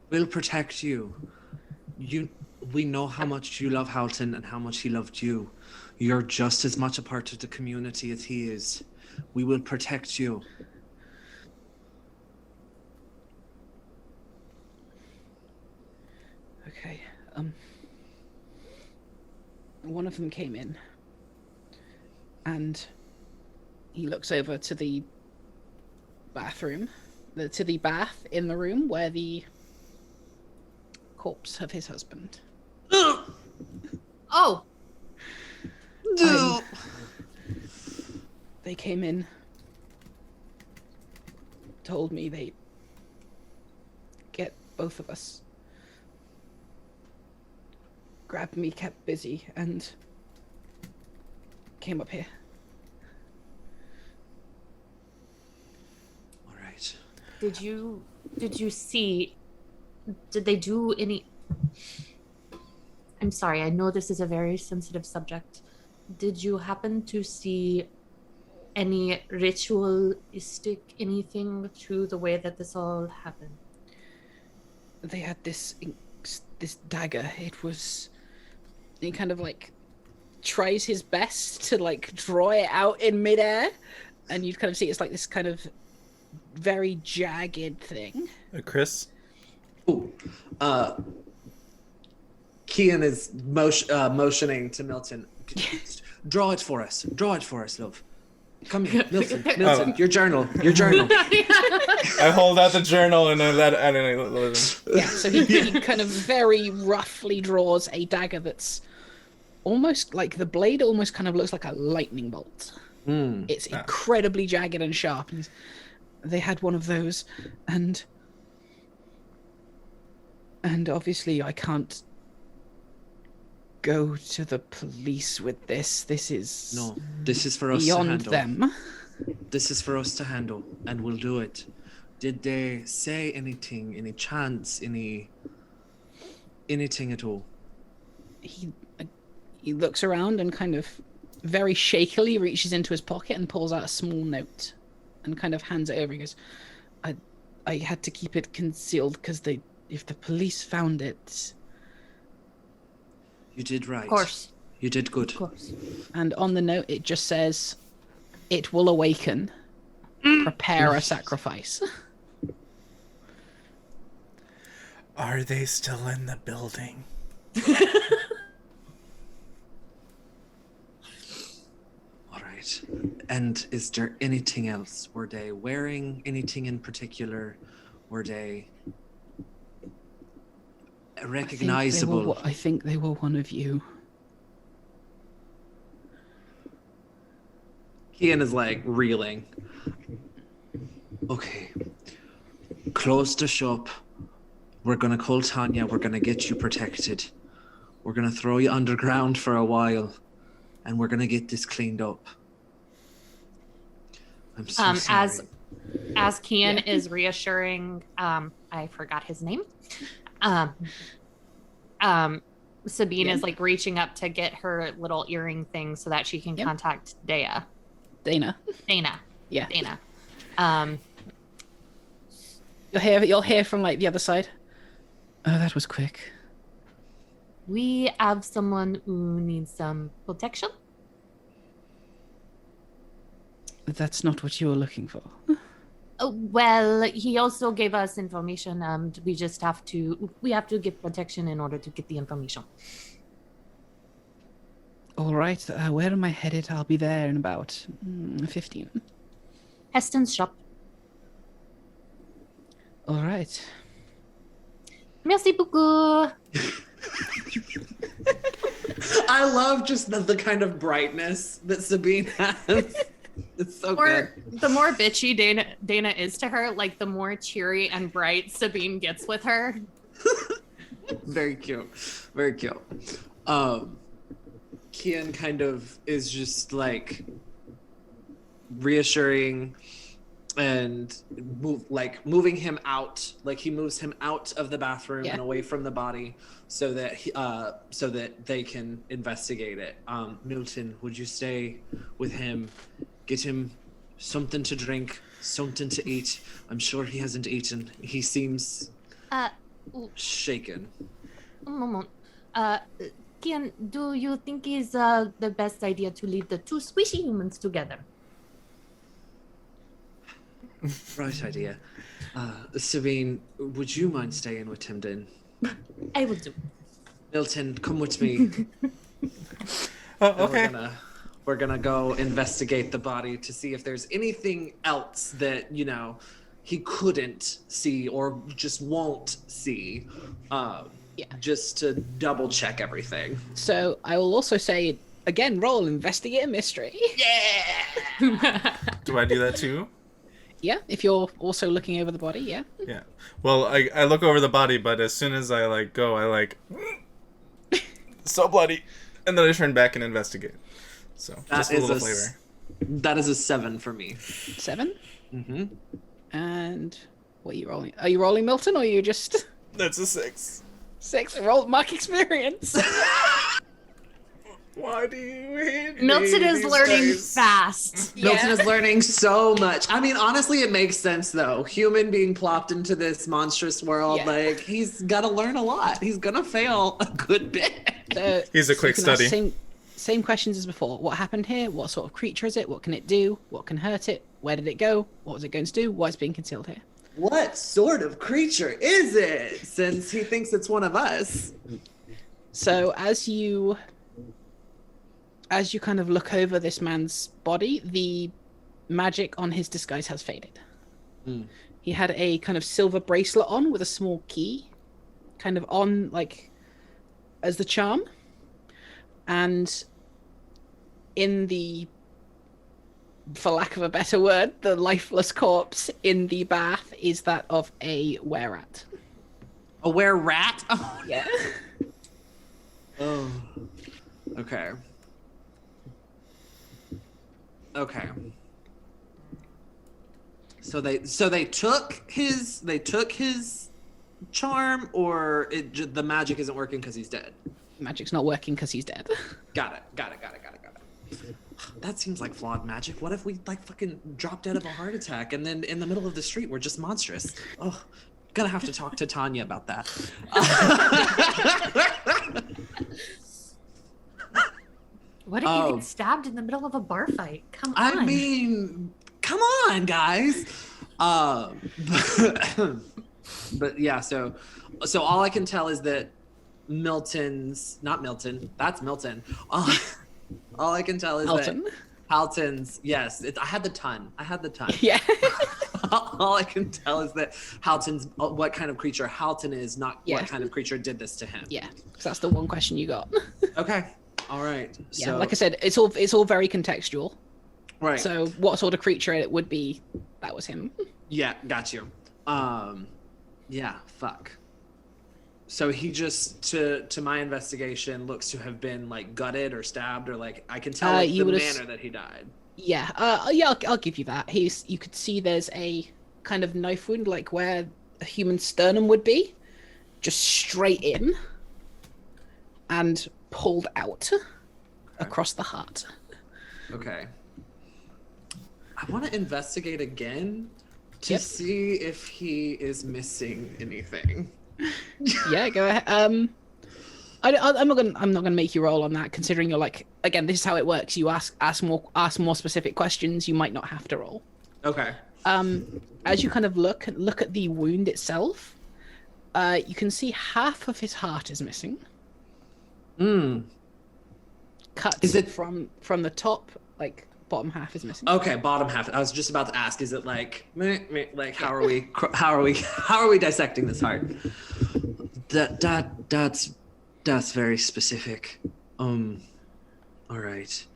Speaker 4: We'll protect you. We know how much you love Halton and how much he loved you. You're just as much a part of the community as he is. We will protect you.
Speaker 1: Okay. One of them came in, and he looks over to the bathroom, to the bath in the room where the corpse of his husband.
Speaker 3: Oh.
Speaker 1: They came in, told me they'd get both of us, grabbed me, kept busy, and came up here.
Speaker 4: All right.
Speaker 3: Did you see, did they do any, I'm sorry, I know this is a very sensitive subject. Did you happen to see any ritualistic anything to the way that this all happened?
Speaker 1: They had this dagger. It was, he kind of like tries his best to like draw it out in midair, and you kind of see it's like this kind of very jagged thing.
Speaker 2: Chris?
Speaker 4: Ooh. Kian is motioning to Milton. Draw it for us. Draw it for us, love. Come here, Milton. Milton, your journal. Your journal.
Speaker 2: I hold out the journal and then
Speaker 1: Yeah, so he kind of very roughly draws a dagger that's almost like the blade almost kind of looks like a lightning bolt. It's incredibly jagged and sharp. And they had one of those, and obviously I can't go to the police with this. This is
Speaker 4: No, this is for us to
Speaker 1: beyond
Speaker 4: handle.
Speaker 1: them.
Speaker 4: This is for us to handle, and we'll do it. Did they say anything, any chants, anything at all?
Speaker 1: He looks around and kind of very shakily reaches into his pocket and pulls out a small note and kind of hands it over. He goes, I had to keep it concealed because if the police found it,
Speaker 4: You did right.
Speaker 3: Of course.
Speaker 4: You did good.
Speaker 3: Of course.
Speaker 1: And on the note, it just says, "It will awaken. Prepare a sacrifice."
Speaker 2: Are they still in the building?
Speaker 4: All right. And is there anything else? Were they wearing anything in particular? Were they recognizable?
Speaker 1: I think they were one of you.
Speaker 4: Ian is like reeling. Okay. Close the shop. We're gonna call Tanya. We're gonna get you protected. We're gonna throw you underground for a while, and we're gonna get this cleaned up. I'm so sorry.
Speaker 3: As Kian is reassuring, I forgot his name. Sabine is like reaching up to get her little earring thing so that she can contact Dana. Yeah. Dana.
Speaker 1: You'll hear from like the other side. Oh, that was quick.
Speaker 3: We have someone who needs some protection.
Speaker 1: That's not what you were looking for.
Speaker 3: Well, he also gave us information, and we have to get protection in order to get the information.
Speaker 1: All right, where am I headed? I'll be there in about 15.
Speaker 3: Heston's shop.
Speaker 1: All right.
Speaker 3: Merci beaucoup.
Speaker 4: I love just the kind of brightness that Sabine has. It's so good.
Speaker 3: The more bitchy Dana is to her, like the more cheery and bright Sabine gets with her.
Speaker 4: Very cute. Very cute. Kian kind of is just like reassuring and moving him out. Like he moves him out of the bathroom and away from the body so that they can investigate it. Milton, would you stay with him? Get him something to drink, something to eat. I'm sure he hasn't eaten. He seems shaken.
Speaker 3: Un moment. Kian, do you think is the best idea to leave the two squishy humans together?
Speaker 4: Right idea. Sabine, would you mind staying with him then?
Speaker 3: I will do.
Speaker 4: Milton, come with me.
Speaker 2: Okay.
Speaker 4: We're gonna go investigate the body to see if there's anything else that, he couldn't see or just won't see. Just to double check everything.
Speaker 1: So I will also say, again, roll investigate a mystery.
Speaker 4: Yeah!
Speaker 2: Do I do that too?
Speaker 1: Yeah, if you're also looking over the body, yeah.
Speaker 2: Yeah. Well, I look over the body, but as soon as I go, so bloody, and then I turn back and investigate. So just a little flavor.
Speaker 4: That is a 7 for me.
Speaker 1: 7?
Speaker 4: Mm-hmm.
Speaker 1: And what are you rolling? Are you rolling Milton, or are you just...
Speaker 2: That's a 6.
Speaker 1: 6? Roll mark experience.
Speaker 2: Why do you hate
Speaker 3: Milton
Speaker 2: me
Speaker 3: is
Speaker 2: these
Speaker 3: learning
Speaker 2: days?
Speaker 3: fast.
Speaker 4: Milton is learning so much. I mean, honestly, it makes sense, though. Human being plopped into this monstrous world, he's got to learn a lot. He's going to fail a good bit.
Speaker 1: So,
Speaker 2: He's a quick
Speaker 1: you can ask
Speaker 2: study.
Speaker 1: Same questions as before. What happened here? What sort of creature is it? What can it do? What can hurt it? Where did it go? What was it going to do? Why is it being concealed here?
Speaker 4: What sort of creature is it, since he thinks it's one of us?
Speaker 1: So as you kind of look over this man's body, the magic on his disguise has faded. He had a kind of silver bracelet on with a small key kind of on, like, as the charm. And in the, for lack of a better word, the lifeless corpse in the bath is that of a were-rat.
Speaker 4: A were-rat? Oh,
Speaker 1: yeah.
Speaker 4: Oh. Okay. Okay. So they took his charm, or the magic isn't working because he's dead.
Speaker 1: Magic's not working because he's dead.
Speaker 4: Got it. That seems like flawed magic. What if we fucking dropped out of a heart attack and then in the middle of the street we're just monstrous? Oh, gonna have to talk to Tanya about that.
Speaker 3: What if you get stabbed in the middle of a bar fight? Come on.
Speaker 4: I mean, come on, guys. But yeah, so all I can tell is that not Milton, that's Milton. All I can tell is
Speaker 1: Halton?
Speaker 4: that Halton's, yes, I had the ton.
Speaker 1: Yeah.
Speaker 4: All I can tell is that Halton's, what kind of creature Halton is, not what kind of creature did this to him.
Speaker 1: Yeah, because that's the one question you got.
Speaker 4: Okay, all right.
Speaker 1: Yeah,
Speaker 4: So,
Speaker 1: like I said, it's all very contextual.
Speaker 4: right.
Speaker 1: So what sort of creature it would be, that was him.
Speaker 4: Yeah, got you. Yeah, fuck. So he just, to my investigation, looks to have been like gutted or stabbed, or like I can tell the manner that he died.
Speaker 1: Yeah, I'll give you that. You could see there's a kind of knife wound, like where a human sternum would be, just straight in and pulled out across the heart.
Speaker 4: Okay. I want to investigate again to see if he is missing anything.
Speaker 1: Yeah, go ahead. I'm not gonna make you roll on that, considering you're like, again, this is how it works. You ask more specific questions. You might not have to roll.
Speaker 4: Okay.
Speaker 1: As you kind of look at the wound itself, you can see half of his heart is missing. Cut.
Speaker 4: Is it
Speaker 1: from the top? Like bottom half is missing.
Speaker 4: Okay, bottom half. I was just about to ask, is it like how are we dissecting this heart? That's very specific. All right.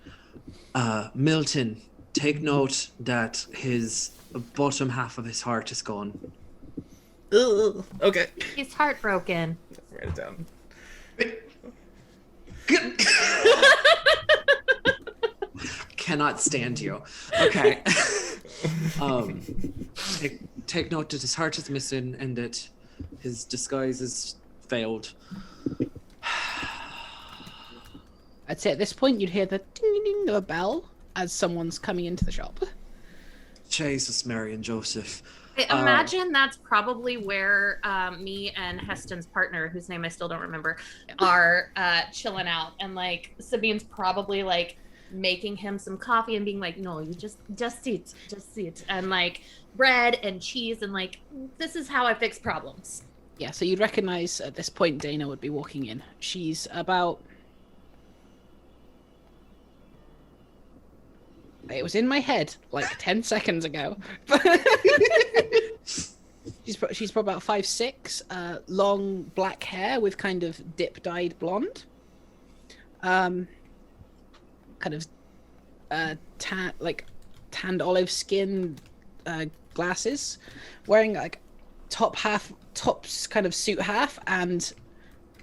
Speaker 4: Milton, take note that his bottom half of his heart is gone.
Speaker 2: Ugh, okay.
Speaker 3: He's heartbroken.
Speaker 2: Write it down.
Speaker 4: Cannot stand you. Okay. Take note that his heart is missing and that his disguise has failed.
Speaker 1: I'd say at this point you'd hear the ding ding of a bell as someone's coming into the shop.
Speaker 4: Jesus, Mary and Joseph.
Speaker 3: I imagine that's probably where me and Heston's partner, whose name I still don't remember, are chilling out. And like Sabine's probably like making him some coffee and being like, no, you just sit. And like bread and cheese and like, this is how I fix problems.
Speaker 1: Yeah, so you'd recognize at this point Dana would be walking in. She's about... It was in my head like 10 seconds ago. She's probably about 5'6", long black hair with kind of dip-dyed blonde. Kind of tanned olive skin, glasses, wearing like tops kind of suit half and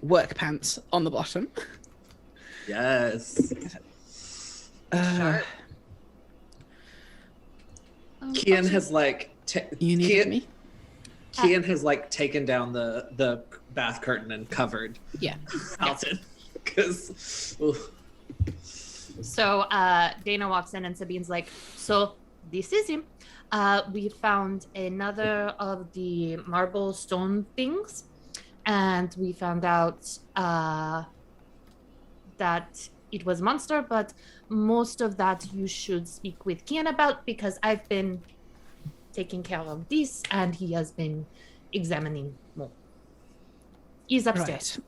Speaker 1: work pants on the bottom.
Speaker 4: Yes.
Speaker 3: Sharp.
Speaker 4: Kian has like
Speaker 1: You need me?
Speaker 4: Kian has like taken down the bath curtain and covered
Speaker 1: Yeah.
Speaker 4: Halton. Because
Speaker 3: So Dana walks in and Sabine's like, so this is him. We found another of the marble stone things, and we found out that it was a monster, but most of that you should speak with Kian about, because I've been taking care of this and he has been examining more. He's upstairs.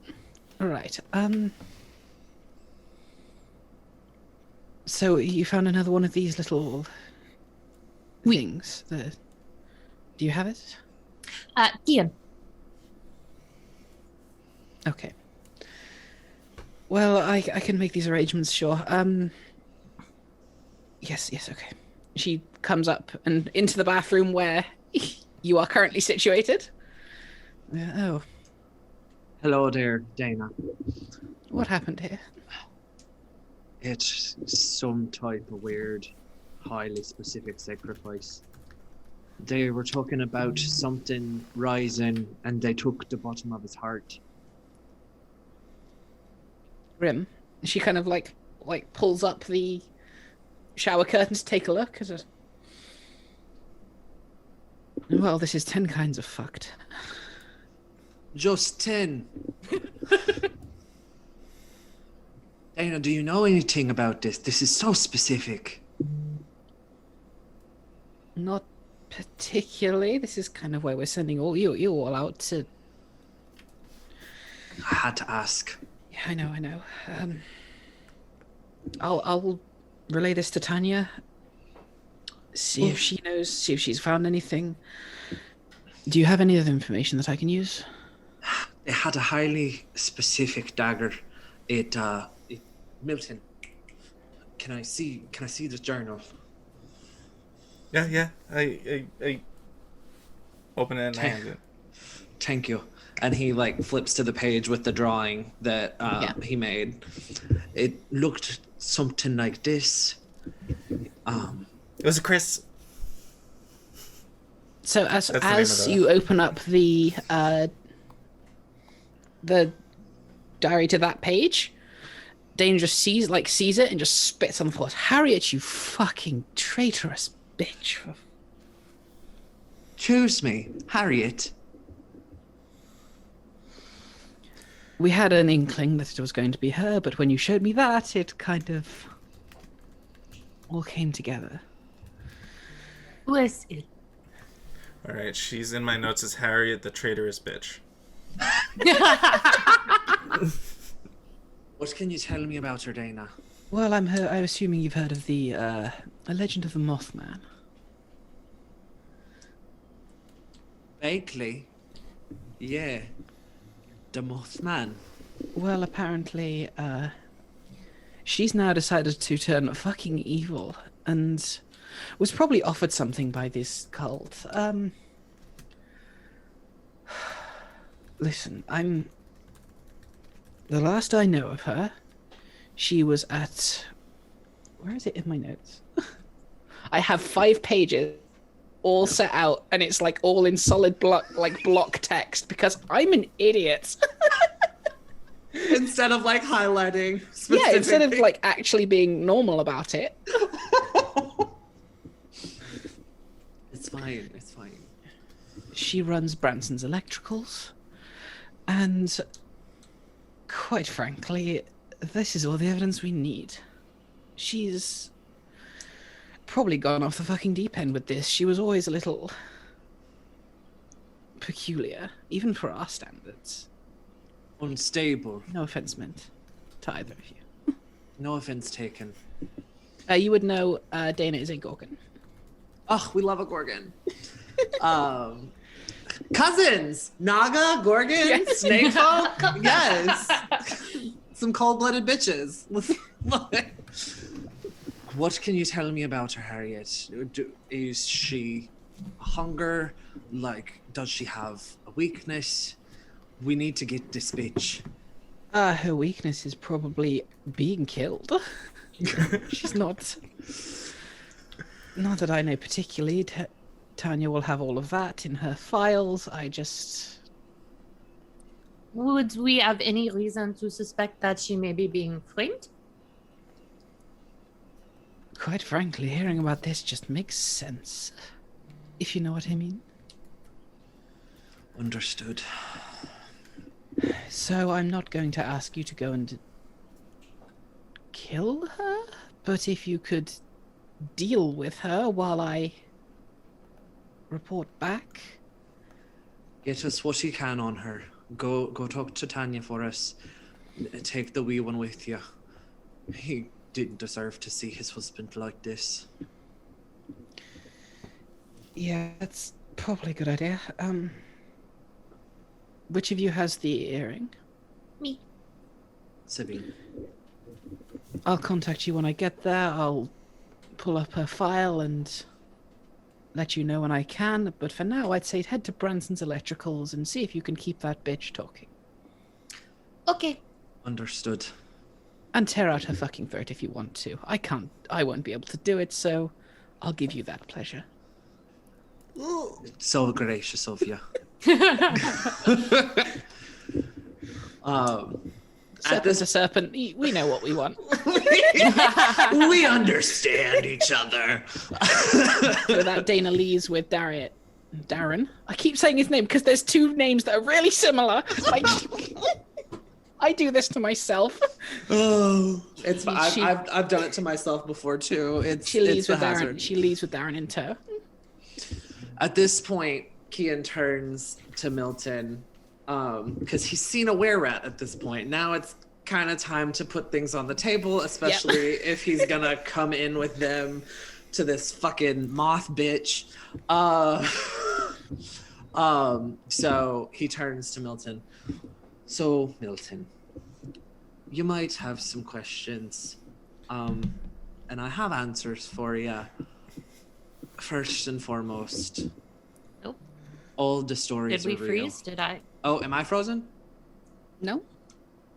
Speaker 1: Right. So you found another one of these little things. Do you have it?
Speaker 3: Kian.
Speaker 1: Okay. Well, I can make these arrangements, sure. Yes, okay. She comes up and into the bathroom where you are currently situated. Oh.
Speaker 4: hello there, Dana.
Speaker 1: What happened here?
Speaker 4: It's some type of weird, highly specific sacrifice. They were talking about something rising and they took the bottom of his heart.
Speaker 1: Grim. She kind of like pulls up the shower curtain to take a look. Well, this is 10 kinds of fucked.
Speaker 4: Just 10. Dana, do you know anything about this? This is so specific.
Speaker 1: Not particularly. This is kind of why we're sending you all out to.
Speaker 4: I had to ask.
Speaker 1: Yeah, I know. I'll relay this to Tanya. See if she knows. See if she's found anything. Do you have any other information that I can use?
Speaker 4: It had a highly specific dagger. Milton, can I see this journal?
Speaker 2: Yeah. I open it and hand it.
Speaker 4: Thank you. And he like flips to the page with the drawing that he made. It looked something like this.
Speaker 2: It was a Chris.
Speaker 1: So
Speaker 2: That's the name
Speaker 1: as
Speaker 2: of the-
Speaker 1: you open up the diary to that page, Dane just sees it and just spits on the floor. Harriet, you fucking traitorous bitch.
Speaker 4: Choose me, Harriet.
Speaker 1: We had an inkling that it was going to be her, but when you showed me that, it kind of all came together.
Speaker 3: Who is it?
Speaker 2: All right, she's in my notes as Harriet, the traitorous bitch.
Speaker 4: What can you tell me about her, Dana?
Speaker 1: Well, I'm assuming you've heard of the A Legend of the Mothman.
Speaker 4: Vaguely. Yeah. The Mothman.
Speaker 1: Well, apparently, she's now decided to turn fucking evil and was probably offered something by this cult. Listen, the last I know of her, she was at... Where is it in my notes? I have 5 pages all set out, and it's like all in solid block text because I'm an idiot.
Speaker 4: Instead of like highlighting
Speaker 1: Yeah, instead of like actually being normal about it.
Speaker 4: It's fine.
Speaker 1: She runs Branson's Electricals, and quite frankly, this is all the evidence we need. She's probably gone off the fucking deep end with this. She was always a little peculiar, even for our standards.
Speaker 4: Unstable.
Speaker 1: No offense meant to either of you.
Speaker 4: No offense taken.
Speaker 1: You would know Dana is a Gorgon.
Speaker 4: Oh, we love a Gorgon. Cousins! Naga, Gorgon,
Speaker 1: Yes.
Speaker 4: Snake Folk. Yes. Some cold-blooded bitches. What can you tell me about her, Harriet? Is she hunger? Like, does she have a weakness? We need to get this bitch.
Speaker 1: Her weakness is probably being killed. She's not... Not that I know particularly. Tanya will have all of that in her files. I just...
Speaker 3: Would we have any reason to suspect that she may be being framed?
Speaker 1: Quite frankly, hearing about this just makes sense. If you know what I mean.
Speaker 4: Understood.
Speaker 1: So I'm not going to ask you to go and kill her, but if you could deal with her while I report back.
Speaker 4: Get us what you can on her. Go talk to Tanya for us. Take the wee one with you. He didn't deserve to see his husband like this.
Speaker 1: Yeah, that's probably a good idea. Which of you has the earring?
Speaker 3: Me.
Speaker 4: Sabine.
Speaker 1: I'll contact you when I get there. I'll pull up her file and let you know when I can. But for now, I'd say head to Branson's Electricals and see if you can keep that bitch talking.
Speaker 3: Okay.
Speaker 4: Understood.
Speaker 1: And tear out her fucking throat if you want to. I won't be able to do it, so I'll give you that pleasure.
Speaker 4: So gracious of you.
Speaker 1: Serpent's a serpent. We know what we want.
Speaker 4: We understand each other.
Speaker 1: So that Dana leaves with Darren. I keep saying his name because there's 2 names that are really similar. Like, I do this to myself.
Speaker 4: Oh, it's fine.
Speaker 1: She-
Speaker 4: I've done it to myself before too.
Speaker 1: She leaves
Speaker 4: it's the
Speaker 1: with Darren.
Speaker 4: hazard.
Speaker 1: She leaves with Darren in tow.
Speaker 4: At this point, Kian turns to Milton, because he's seen a were-rat at this point. Now it's kind of time to put things on the table, especially if he's gonna come in with them to this fucking moth bitch. So he turns to Milton. So, Milton, you might have some questions, and I have answers for you. First and foremost,
Speaker 3: Nope.
Speaker 4: all the stories
Speaker 3: Did we
Speaker 4: are real.
Speaker 3: freeze? Did I?
Speaker 4: Oh, am I frozen?
Speaker 1: No?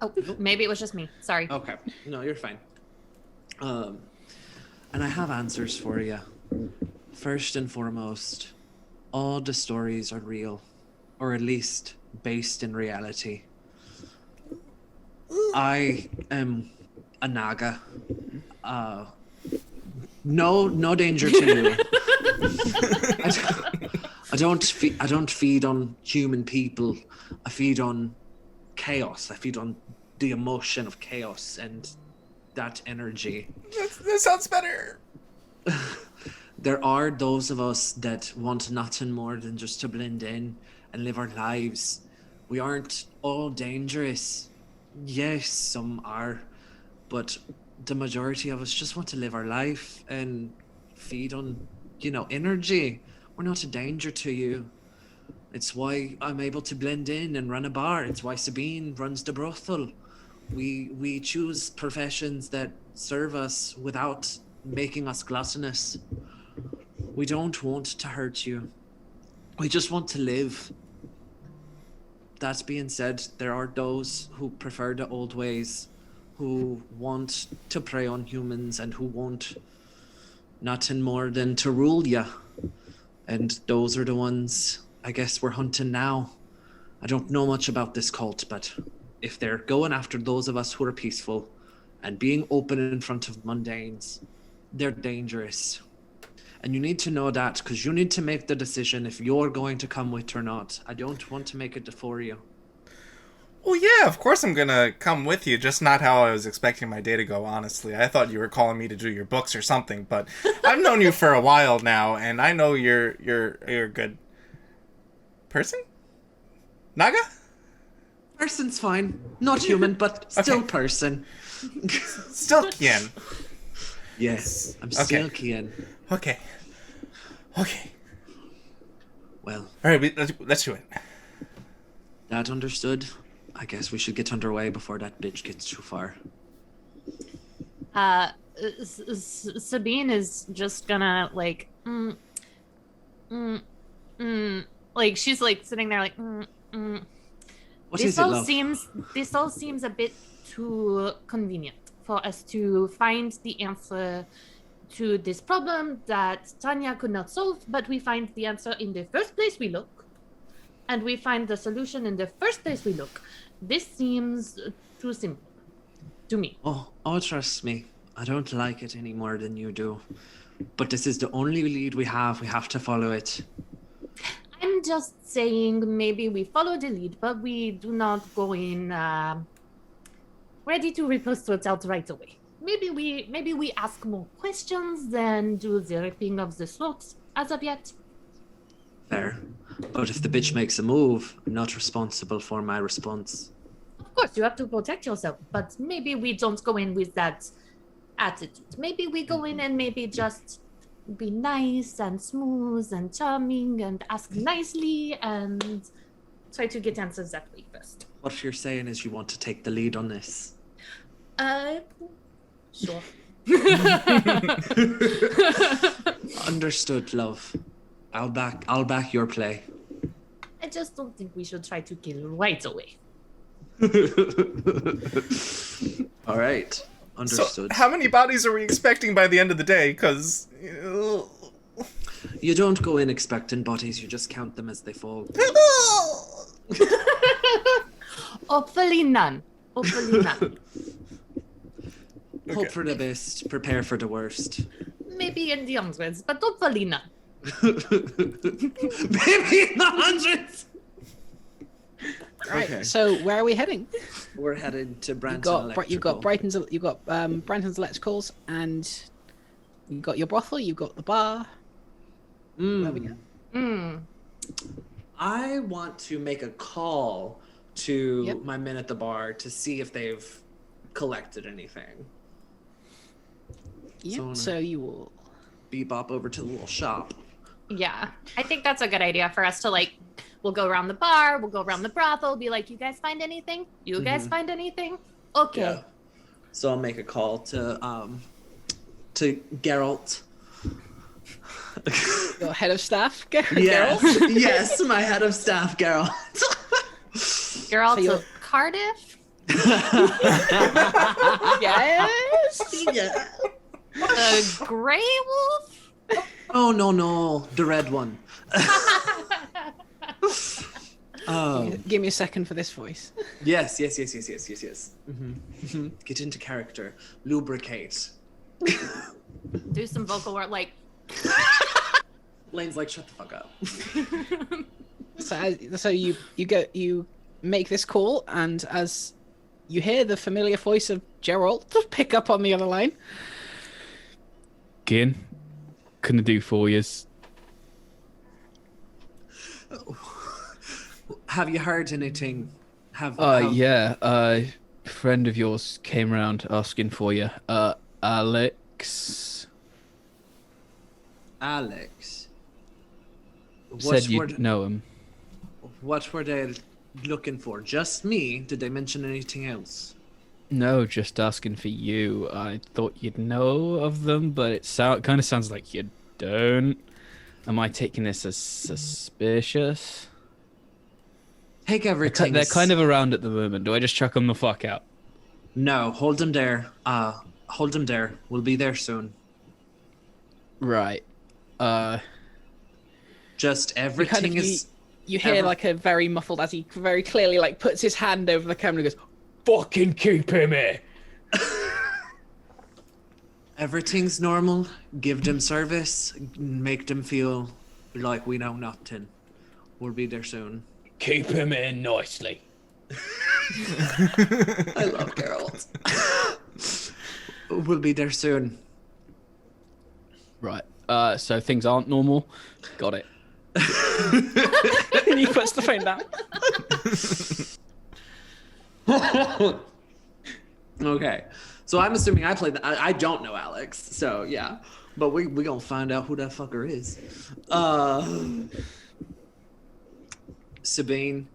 Speaker 3: Oh, maybe it was just me. Sorry.
Speaker 4: Okay, no, you're fine. And I have answers for you. First and foremost, all the stories are real, or at least based in reality. I am a Naga. No danger to you. I don't feed on human people. I feed on chaos. I feed on the emotion of chaos and that energy.
Speaker 2: That sounds better.
Speaker 4: There are those of us that want nothing more than just to blend in and live our lives. We aren't all dangerous. Yes, some are, but the majority of us just want to live our life and feed on, energy. We're not a danger to you. It's why I'm able to blend in and run a bar. It's why Sabine runs the brothel. We choose professions that serve us without making us gluttonous. We don't want to hurt you. We just want to live. That being said, there are those who prefer the old ways, who want to prey on humans and who want nothing more than to rule you. And those are the ones I guess we're hunting now. I don't know much about this cult, but if they're going after those of us who are peaceful and being open in front of mundanes, they're dangerous. And you need to know that, because you need to make the decision if you're going to come with or not. I don't want to make it for you.
Speaker 2: Well, yeah, of course I'm gonna come with you, just not how I was expecting my day to go, honestly. I thought you were calling me to do your books or something, but I've known you for a while now, and I know you're a good person? Naga?
Speaker 4: Person's fine. Not human, but still
Speaker 2: Okay.
Speaker 4: person.
Speaker 2: Still Kian.
Speaker 4: Yes, I'm still Kian.
Speaker 2: Okay.
Speaker 4: Well,
Speaker 2: Alright, let's do it.
Speaker 4: that understood. I guess we should get underway before that bitch gets too far.
Speaker 3: Sabine is just gonna like, like she's like sitting there like,
Speaker 4: What is it, love?
Speaker 3: This all seems a bit too convenient for us to find the answer to this problem that Tanya could not solve, but we find the answer in the first place we look, and we find the solution in the first place we look. This seems too simple to me.
Speaker 4: Oh, trust me. I don't like it any more than you do. But this is the only lead we have. We have to follow it.
Speaker 3: I'm just saying maybe we follow the lead, but we do not go in ready to rip our throats out right away. Maybe we ask more questions than do the ripping of the throats as of yet.
Speaker 4: Fair. But if the bitch makes a move, I'm not responsible for my response.
Speaker 3: Of course, you have to protect yourself, but maybe we don't go in with that attitude. Maybe we go in and maybe just be nice and smooth and charming and ask nicely and try to get answers that way first.
Speaker 4: What you're saying is you want to take the lead on this.
Speaker 3: Sure.
Speaker 4: Understood, love. I'll back your play.
Speaker 3: I just don't think we should try to kill right away.
Speaker 4: All right. Understood.
Speaker 2: So, how many bodies are we expecting by the end of the day? Because...
Speaker 4: You don't go in expecting bodies, you just count them as they fall.
Speaker 3: Hopefully none. Hopefully none.
Speaker 4: Hope for the best, prepare for the worst.
Speaker 3: Maybe in the hundreds, but hopefully none.
Speaker 4: Maybe in the hundreds!
Speaker 1: Right.
Speaker 4: Okay.
Speaker 1: So where are we heading?
Speaker 4: We're headed to Branton
Speaker 1: You've got
Speaker 4: Electrical.
Speaker 1: Brighton's Electricals, and you got your brothel. You've got the bar. Where we go?
Speaker 4: I want to make a call to
Speaker 1: Yep.
Speaker 4: my men at the bar to see if they've collected anything.
Speaker 1: Yeah. So you will.
Speaker 4: Bebop over to the little shop.
Speaker 3: Yeah, I think that's a good idea for us to like. We'll go around the bar. We'll go around the brothel. Be like, you guys find anything? You guys find anything? Okay.
Speaker 4: Yeah. So I'll make a call to Geralt.
Speaker 1: Your head of staff,
Speaker 4: Yes,
Speaker 1: Geralt?
Speaker 4: yes, my head of staff, Geralt.
Speaker 3: Geralt
Speaker 1: So you're-
Speaker 3: of Cardiff.
Speaker 1: Yes.
Speaker 4: Yeah.
Speaker 3: The Grey Wolf.
Speaker 4: Oh no, the red one.
Speaker 1: Give me a second for this voice.
Speaker 4: Yes. Mm-hmm. Get into character. Lubricate.
Speaker 3: Do some vocal work, like.
Speaker 4: Lane's like, shut the fuck up.
Speaker 1: So you make this call, and as you hear the familiar voice of Geralt pick up on the other line.
Speaker 5: Kian, can I do for yous?
Speaker 4: Have you heard anything?
Speaker 5: Yeah, a friend of yours came around asking for you. Alex
Speaker 4: Alex.
Speaker 5: said you'd know him.
Speaker 4: What were they looking for? Just me? Did they mention anything else?
Speaker 5: No, just asking for you. I thought you'd know of them, but it kind of sounds like you don't. Am I taking this as suspicious?
Speaker 4: Take everything.
Speaker 5: They're kind of around at the moment. Do I just chuck them the fuck out?
Speaker 4: No, hold them there. Hold them there. We'll be there soon.
Speaker 5: Right.
Speaker 4: Just everything
Speaker 1: You hear like a very muffled as he very clearly like puts his hand over the camera and goes, "Fucking keep him here."
Speaker 4: Everything's normal. Give them service. Make them feel like we know nothing. We'll be there soon.
Speaker 5: Keep him in nicely.
Speaker 4: I love Geralt. We'll be there soon.
Speaker 5: Right. So things aren't normal. Got it.
Speaker 1: And he puts the phone down.
Speaker 4: Okay. So I'm assuming I played I don't know Alex, so yeah. But we gonna find out who that fucker is. Sabine,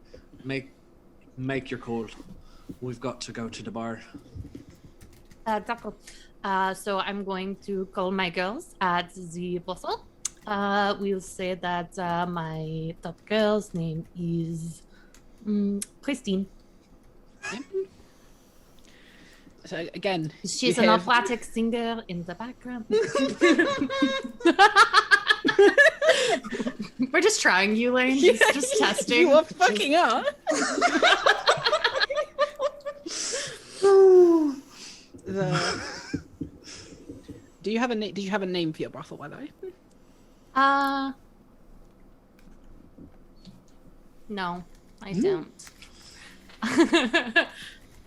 Speaker 4: make your call. We've got to go to the bar.
Speaker 3: D'accord. So I'm going to call my girls at the brothel. We'll say that my top girl's name is Christine.
Speaker 1: So again,
Speaker 3: She's
Speaker 1: you
Speaker 3: an
Speaker 1: hear-
Speaker 3: operatic singer in the background. We're just trying you, Layne. Just testing.
Speaker 1: You are fucking up. Do you have a name? Did you have a name for your brothel, by the way?
Speaker 3: No, I don't.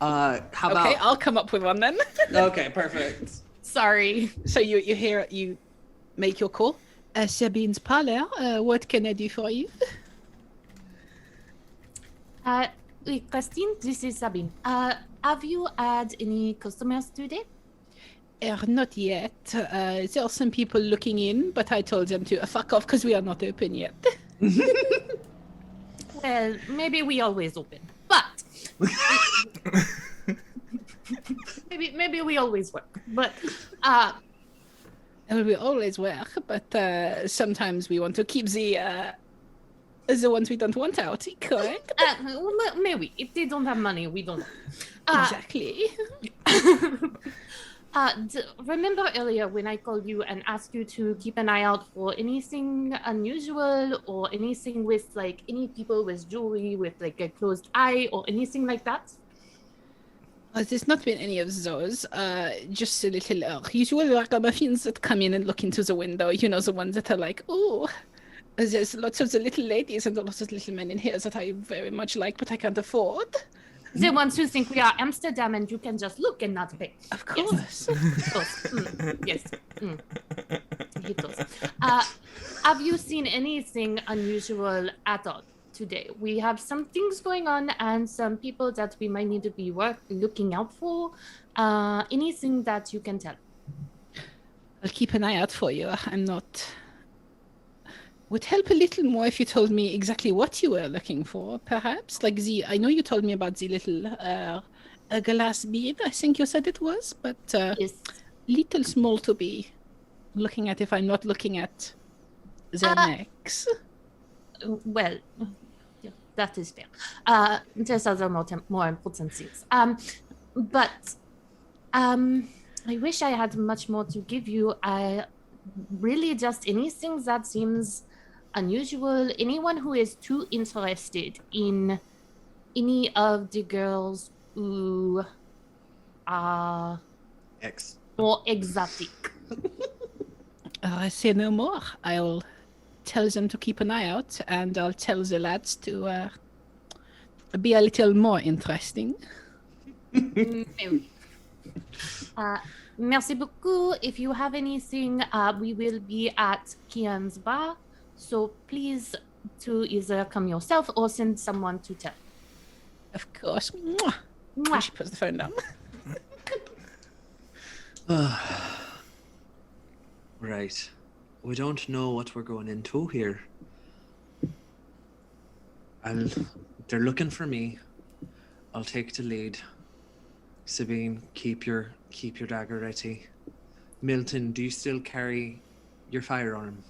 Speaker 4: How about
Speaker 1: Okay, I'll come up with one then.
Speaker 4: Okay, perfect.
Speaker 3: Sorry.
Speaker 1: So you make your call. Sabine's parlor. What can I do for you?
Speaker 3: Oui, Christine, this is Sabine. Have you had any customers today?
Speaker 1: Not yet. There are some people looking in, but I told them to fuck off because we are not open yet.
Speaker 3: Well, maybe we always open, but maybe we always work. But
Speaker 1: We always work, but sometimes we want to keep the ones we don't want out. Correct?
Speaker 3: maybe if they don't have money, we don't.
Speaker 1: Exactly.
Speaker 3: Remember earlier when I called you and asked you to keep an eye out for anything unusual or anything with like any people with jewelry with like a closed eye or anything like that?
Speaker 1: There's not been any of those. Just a little usual ragamuffins that come in and look into the window. You know, the ones that are like, "Oh, There's lots of the little ladies and lots of little men in here that I very much like, but I can't afford.
Speaker 3: The ones who think we are Amsterdam and you can just look and not pay.
Speaker 1: Of course.
Speaker 3: Yes. It does. Have you seen anything unusual at all today? We have some things going on and some people that we might need to be looking out for. Anything that you can tell?
Speaker 1: I'll keep an eye out for you. I'm not... Would help a little more if you told me exactly what you were looking for, perhaps. Like I know you told me about the little a glass bead, I think you said it was, but
Speaker 3: Yes.
Speaker 1: little small to be looking at if I'm not looking at their necks.
Speaker 3: Well, yeah, that is fair. There's other more important things. But I wish I had much more to give you. Really just anything that seems unusual. Anyone who is too interested in any of the girls who are more exotic.
Speaker 1: I say no more. I'll tell them to keep an eye out, and I'll tell the lads to be a little more interesting.
Speaker 3: Merci beaucoup. If you have anything, we will be at Kian's bar. So please to either come yourself or send someone to tell.
Speaker 1: Of course. Mwah.
Speaker 3: Mwah.
Speaker 1: She puts the phone down.
Speaker 4: Right. We don't know what we're going into here. They're looking for me. I'll take the lead. Sabine, keep your dagger ready. Milton, do you still carry your firearm?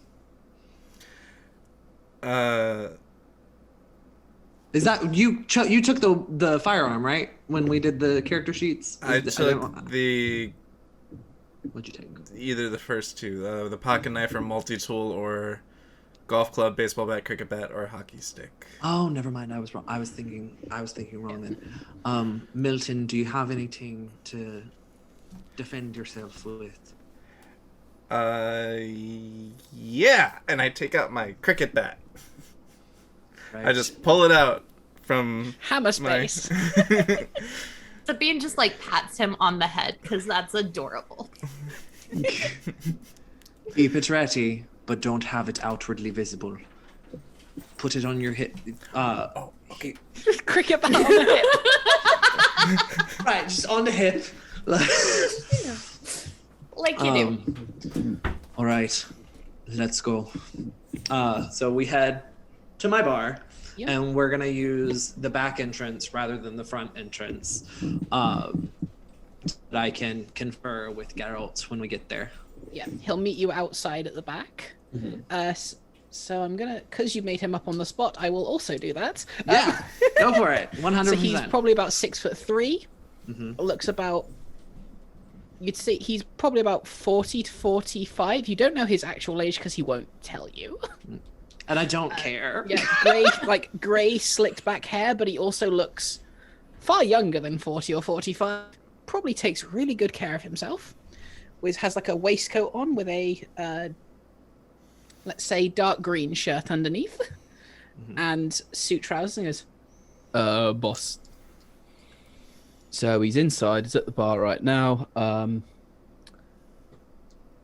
Speaker 4: Is that you took the firearm, right? When we did the character sheets?
Speaker 2: I took the...
Speaker 4: What'd you take?
Speaker 2: Either the first two, the pocket knife or multi-tool, or golf club, baseball bat, cricket bat, or hockey stick.
Speaker 4: Oh, never mind. I was wrong. I was thinking wrong then. Milton, do you have anything to defend yourself with?
Speaker 2: Yeah. And I take out my cricket bat.
Speaker 4: Right.
Speaker 2: I just pull it out from
Speaker 1: Hammer space.
Speaker 3: Sabine just like pats him on the head because that's adorable.
Speaker 4: Keep it ready, but don't have it outwardly visible. Put it on your hip.
Speaker 2: Okay.
Speaker 1: Cricket bat on the hip.
Speaker 4: Right, just on the hip.
Speaker 3: Like you do.
Speaker 4: All right, let's go. So we head to my bar,
Speaker 1: Yep.
Speaker 4: and we're gonna use the back entrance rather than the front entrance. That I can confer with Geralt when we get there.
Speaker 1: Yeah, he'll meet you outside at the back. So I'm gonna, because you made him up on the spot, I will also do that.
Speaker 4: Yeah, go for it. 100%.
Speaker 1: So he's probably about 6'3". Looks about. You'd say he's probably about 40 to 45. You don't know his actual age because he won't tell you.
Speaker 4: And I don't care.
Speaker 1: Yeah, grey slicked back hair, but he also looks far younger than 40 or 45. Probably takes really good care of himself. Has like a waistcoat on with a let's say dark green shirt underneath, and suit trousers. And he goes,
Speaker 5: Boss. So he's inside. He's at the bar right now.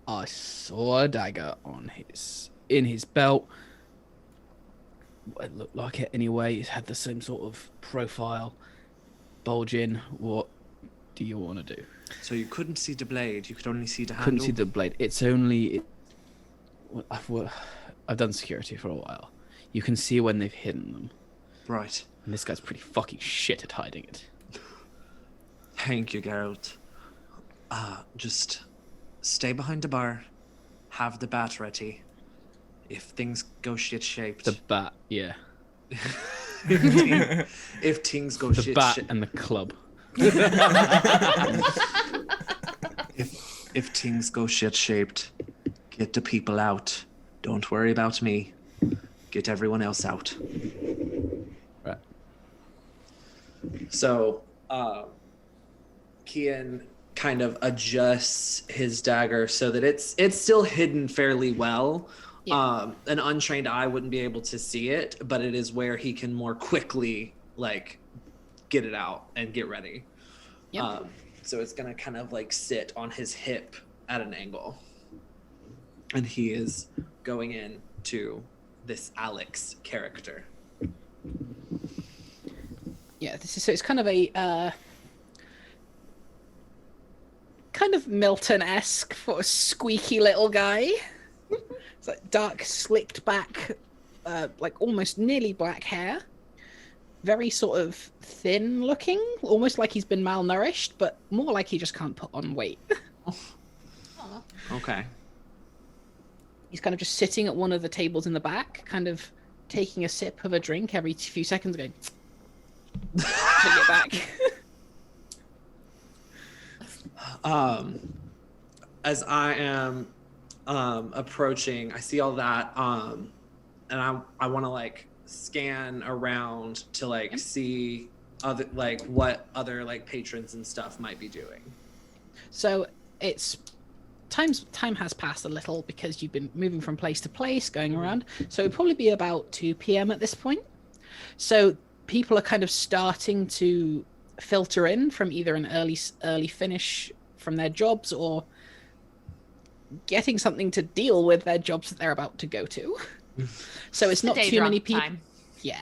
Speaker 5: I saw a dagger in his belt. It looked like it anyway. It had the same sort of profile, bulge in. What do you want to do?
Speaker 4: So you couldn't see the blade. You could only see the handle.
Speaker 5: Couldn't see the blade. It's only. I've done security for a while. You can see when they've hidden them.
Speaker 4: Right.
Speaker 5: And this guy's pretty fucking shit at hiding it.
Speaker 4: Thank you, Geralt. Just stay behind the bar. Have the bat ready. If things go shit-shaped.
Speaker 5: The bat, yeah.
Speaker 4: if things go
Speaker 5: The
Speaker 4: shit
Speaker 5: bat and the club.
Speaker 4: If things go shit-shaped, get the people out. Don't worry about me. Get everyone else out.
Speaker 5: Right.
Speaker 4: So, Kian kind of adjusts his dagger so that it's still hidden fairly well,
Speaker 1: Yeah.
Speaker 4: An untrained eye wouldn't be able to see it, but it is where he can more quickly like get it out and get ready.
Speaker 1: Yep.
Speaker 4: So it's gonna kind of like sit on his hip at an angle, and he is going in to this Alex character.
Speaker 1: Yeah, so it's kind of a kind of Milton-esque for a squeaky little guy. It's like dark, slicked back, like almost nearly black hair. Very sort of thin looking, almost like he's been malnourished, but more like he just can't put on weight.
Speaker 4: Okay.
Speaker 1: He's kind of just sitting at one of the tables in the back, kind of taking a sip of a drink every few seconds, going, take it back.
Speaker 4: As I am approaching, I see all that, and I want to like scan around to like see other like what other like patrons and stuff might be doing.
Speaker 1: So it's time has passed a little because you've been moving from place to place, going around. So it'd probably be about 2 p.m. at this point. So people are kind of starting to filter in from either an early finish from their jobs or getting something to deal with their jobs that they're about to go to. So it's not too many people. Yeah.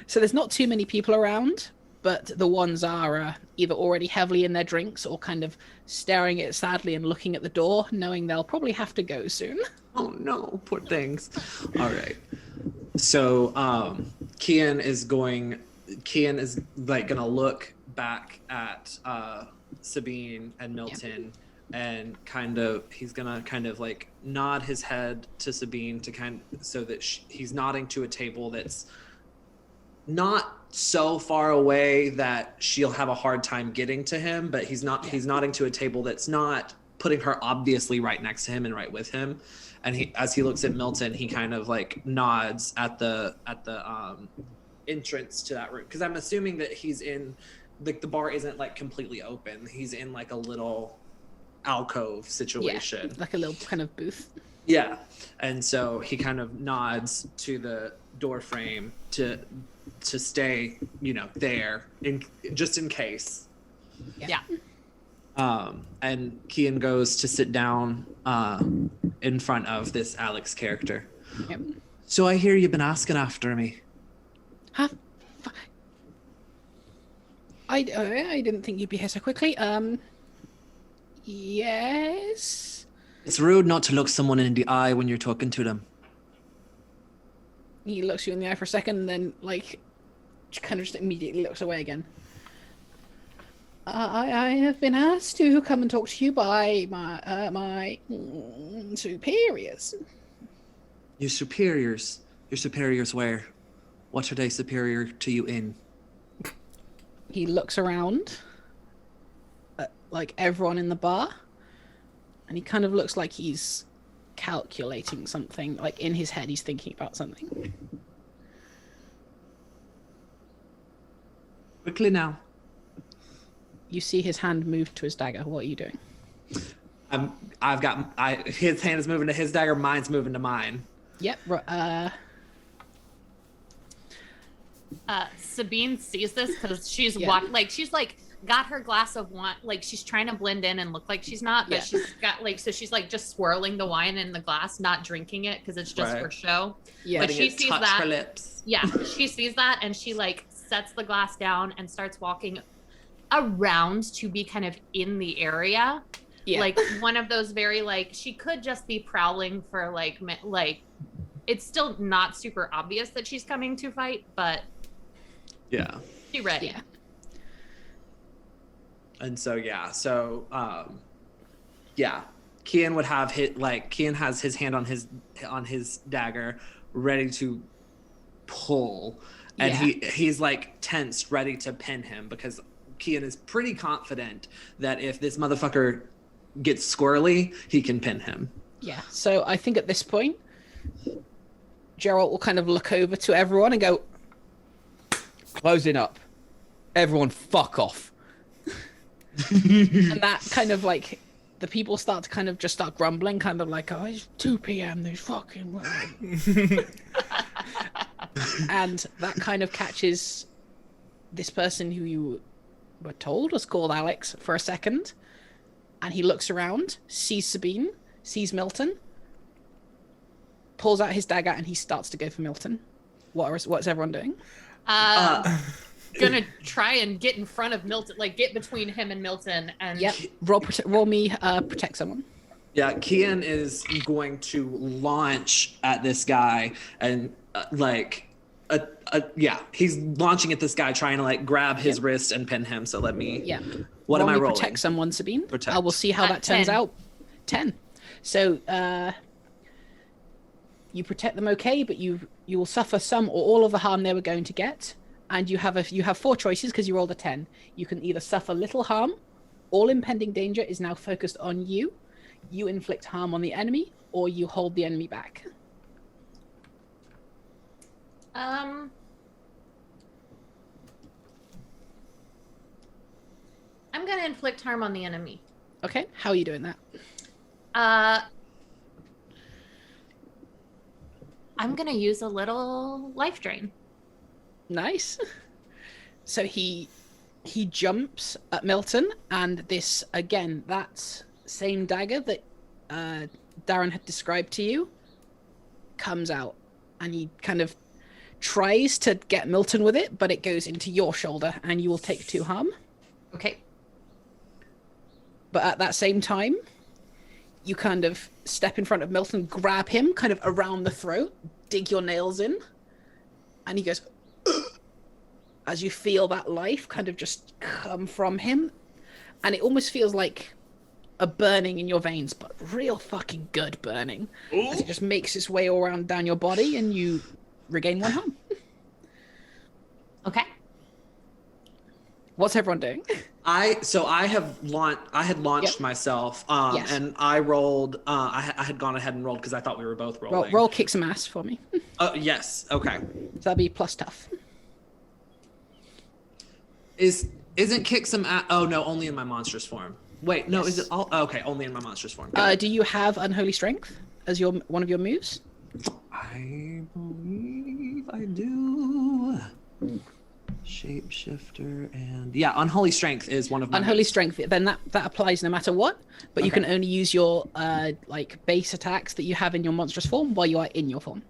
Speaker 1: So there's not too many people around, but the ones are either already heavily in their drinks or kind of staring at it sadly and looking at the door, knowing they'll probably have to go soon.
Speaker 4: Oh no, poor things. All right. So Kian is like gonna look back at Sabine and Milton, and he's gonna kind of like nod his head to Sabine to so that he's nodding to a table that's not so far away that she'll have a hard time getting to him, but he's nodding to a table that's not putting her obviously right next to him and right with him. And as he looks at Milton, he kind of like nods at the entrance to that room, because I'm assuming that he's in like the bar isn't like completely open. He's in like a little alcove situation,
Speaker 1: like a little kind of booth.
Speaker 4: Yeah. And so he kind of nods to the door frame to stay, there just in case.
Speaker 3: Yeah.
Speaker 4: And Kian goes to sit down in front of this Alex character.
Speaker 1: Yep.
Speaker 4: So I hear you've been asking after me.
Speaker 1: Huh? I didn't think you'd be here so quickly. Yes?
Speaker 4: It's rude not to look someone in the eye when you're talking to them.
Speaker 1: He looks you in the eye for a second and then, like, kind of just immediately looks away again. I have been asked to come and talk to you by my superiors.
Speaker 4: Your superiors? Your superiors where? What are they superior to you in?
Speaker 1: He looks around at, like, everyone in the bar, and he kind of looks like he's calculating something. Like, in his head, he's thinking about something.
Speaker 4: Quickly now.
Speaker 1: You see his hand move to his dagger. What are you doing?
Speaker 4: His hand is moving to his dagger, mine's moving to mine.
Speaker 1: Yep.
Speaker 3: Sabine sees this because she's she's like got her glass of wine, like she's trying to blend in and look like she's not, but she's got so she's like just swirling the wine in the glass, not drinking it because it's just for show.
Speaker 1: Yeah,
Speaker 3: but she sees that.
Speaker 4: Her lips.
Speaker 3: Yeah, she sees that and she like sets the glass down and starts walking around to be kind of in the area. Yeah. Like one of those very like she could just be prowling for like it's still not super obvious that she's coming to fight, but she's ready. Yeah.
Speaker 4: And so Kian would have Kian has his hand on his dagger ready to pull, and he's like tense, ready to pin him, because Kian is pretty confident that if this motherfucker gets squirrely, he can pin him.
Speaker 1: Yeah. So I think at this point, Geralt will kind of look over to everyone and go,
Speaker 5: "Closing up. Everyone fuck off."
Speaker 1: And that kind of like the people start to kind of just start grumbling, kind of like, oh, it's 2 p.m. There's fucking. And that kind of catches this person who you were told was called Alex for a second, and he looks around, sees Sabine, sees Milton, pulls out his dagger, and he starts to go for Milton. What's everyone doing?
Speaker 3: Gonna try and get in front of Milton, like get between him and Milton, and
Speaker 1: Yep. Roll me protect someone.
Speaker 4: Yeah, Kian is going to launch at this guy and he's launching at this guy, trying to like grab his wrist and pin him. So let me.
Speaker 1: Yeah.
Speaker 4: What am I rolling?
Speaker 1: Protect someone, Sabine.
Speaker 4: Protect.
Speaker 1: I will see how that turns
Speaker 3: 10.
Speaker 1: out. 10. So you protect them, okay, but you will suffer some or all of the harm they were going to get. And you have 4 choices because you rolled a 10. You can either suffer little harm, all impending danger is now focused on you, you inflict harm on the enemy, or you hold the enemy back.
Speaker 3: I'm gonna inflict harm on the enemy.
Speaker 1: Okay, how are you doing that?
Speaker 3: I'm gonna use a little life drain.
Speaker 1: Nice. So he jumps at Milton, and this again, that same dagger that Darren had described to you comes out, and he kind of tries to get Milton with it, but it goes into your shoulder, and you will take 2 harm.
Speaker 3: Okay.
Speaker 1: But at that same time, you kind of step in front of Milton, grab him kind of around the throat, dig your nails in, and he goes as you feel that life kind of just come from him, and it almost feels like a burning in your veins, but real fucking good burning. As it just makes its way all around down your body, and you regain 1 harm.
Speaker 3: Okay.
Speaker 1: What's everyone doing?
Speaker 4: I had launched myself,
Speaker 1: Yes.
Speaker 4: and I rolled. I had gone ahead and rolled because I thought we were both rolling.
Speaker 1: Roll kick some ass for me.
Speaker 4: Yes. Okay.
Speaker 1: So that'll be plus tough.
Speaker 4: Isn't kick some? Oh no, only in my monstrous form. Wait, no, is it all? Okay, only in my monstrous form.
Speaker 1: Do you have Unholy Strength as one of your moves?
Speaker 4: I believe I do. Shapeshifter and Unholy Strength is one of my
Speaker 1: Unholy
Speaker 4: moves.
Speaker 1: Strength, then that applies no matter what, but you can only use your like base attacks that you have in your monstrous form while you are in your form.